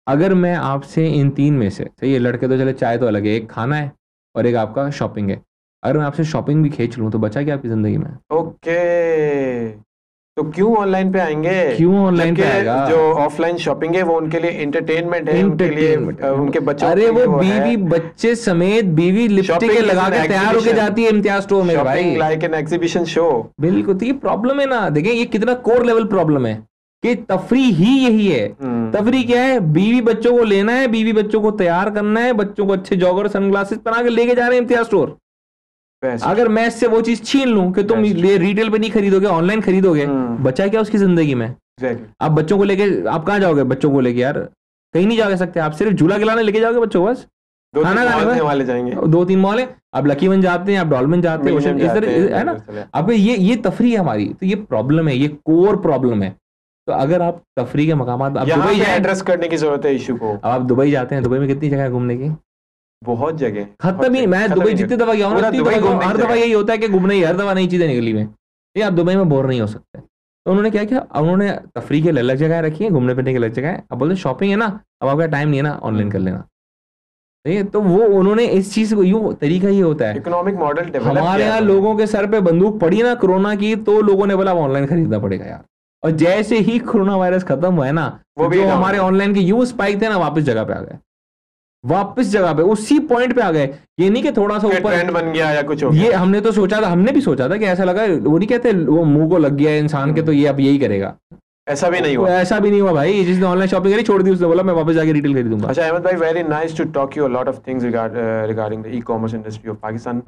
अगर मैं आपसे इन 3 में से, सही है, लड़के तो चले, चाय तो अलग है, एक खाना है और एक आपका शॉपिंग है, अगर मैं आपसे शॉपिंग भी खींच लूं तो बचा क्या आपकी जिंदगी में? ओके, तो क्यों ऑनलाइन पे आएंगे? क्यों ऑनलाइन पे आएगा? जो ऑफलाइन शॉपिंग है वो उनके लिए एंटरटेनमेंट है, उनके लिए उनके बच्चों, अरे वो बीवी बच्चे समेत बीवी लिपस्टिक लगा के तैयार होके जाती है इम्तियाज स्टोर में भाई, लाइक एन एग्जीबिशन शो। बिल्कुल, तो ये प्रॉब्लम है ना। देखें ये कितना कोर लेवल प्रॉब्लम है, कि तफरी ही यही है। तफरी क्या है? बीवी बच्चों को लेना है, बीवी बच्चों को तैयार करना है, बच्चों को अच्छे जॉगर सनग्लासेस पहना के लेके जा रहे हैं इम्तियाज स्टोर। अगर मैं इससे वो चीज छीन लूं कि तुम ये रिटेल पे नहीं खरीदोगे, ऑनलाइन खरीदोगे, बचा क्या उसकी जिंदगी में? आप बच्चों को लेके आप कहाँ जाओगे? बच्चों को लेके यार कहीं नहीं जा सकते, आप सिर्फ झूला खिलाने लेके जाओगे बच्चों को, बस खाना खाने वाले जाएंगे, 2-3 मॉल है, आप लकी वन जाते हैं, आप डॉल्फिन जाते हैं, ओशन, इस तरह है ना। अब ये तफरी है हमारी, तो ये प्रॉब्लम है, ये कोर प्रॉब्लम है। तो अगर आप तफरी के मकामात आप दुबई एड्रेस करने की जरूरत है इशू को। अब आप दुबई जाते हैं, दुबई में कितनी जगह है घूमने की? बहुत जगह, खत्म ही। मैं दुबई जितनी दफा गया हूँ, हर दफा यही होता है कि घूमने ही, हर दफा नई चीजें निकली में। ये आप दुबई में बोर नहीं हो सकते। तो उन्होंने क्या किया, उन्होंने तफरी के अलग जगह रखी है, घूमने फिरने की अलग जगह है। अब बोलते शॉपिंग है ना, अब आपका टाइम नहीं है ना, ऑनलाइन कर लेना। ठीक है, तो वो उन्होंने इस चीज को, यूं तरीका ही होता है, इकोनॉमिक मॉडल डेवलप। हमारे यहाँ लोगों के सर पे बंदूक पड़ी ना कोरोना की, तो लोगों ने बोला ऑनलाइन खरीदना पड़ेगा यार। और जैसे ही कोरोना वायरस खत्म हुआ है ना, वो जो हमारे ऑनलाइन के यूं स्पाइक थे ना, वापस जगह पे आ गए, वापस जगह पे उसी पॉइंट पे आ गए। ये नहीं कि थोड़ा सा ऊपर ट्रेंड बन गया या कुछ हो गया। ये हमने तो सोचा था, हमने भी सोचा था कि ऐसा लगा, वो नहीं कहते वो मुंह को लग गया है इंसान के, तो ये अब यही करेगा। ऐसा भी नहीं हुआ, ऐसा भी नहीं हुआ भाई। जिसने ऑनलाइन शॉपिंग करी छोड़ दी, उसने बोला मैं वापस जाके रिटेल खरीदूंगा। अच्छा अहमद भाई, very nice to talk you a lot of things regarding the e-commerce industry of Pakistan.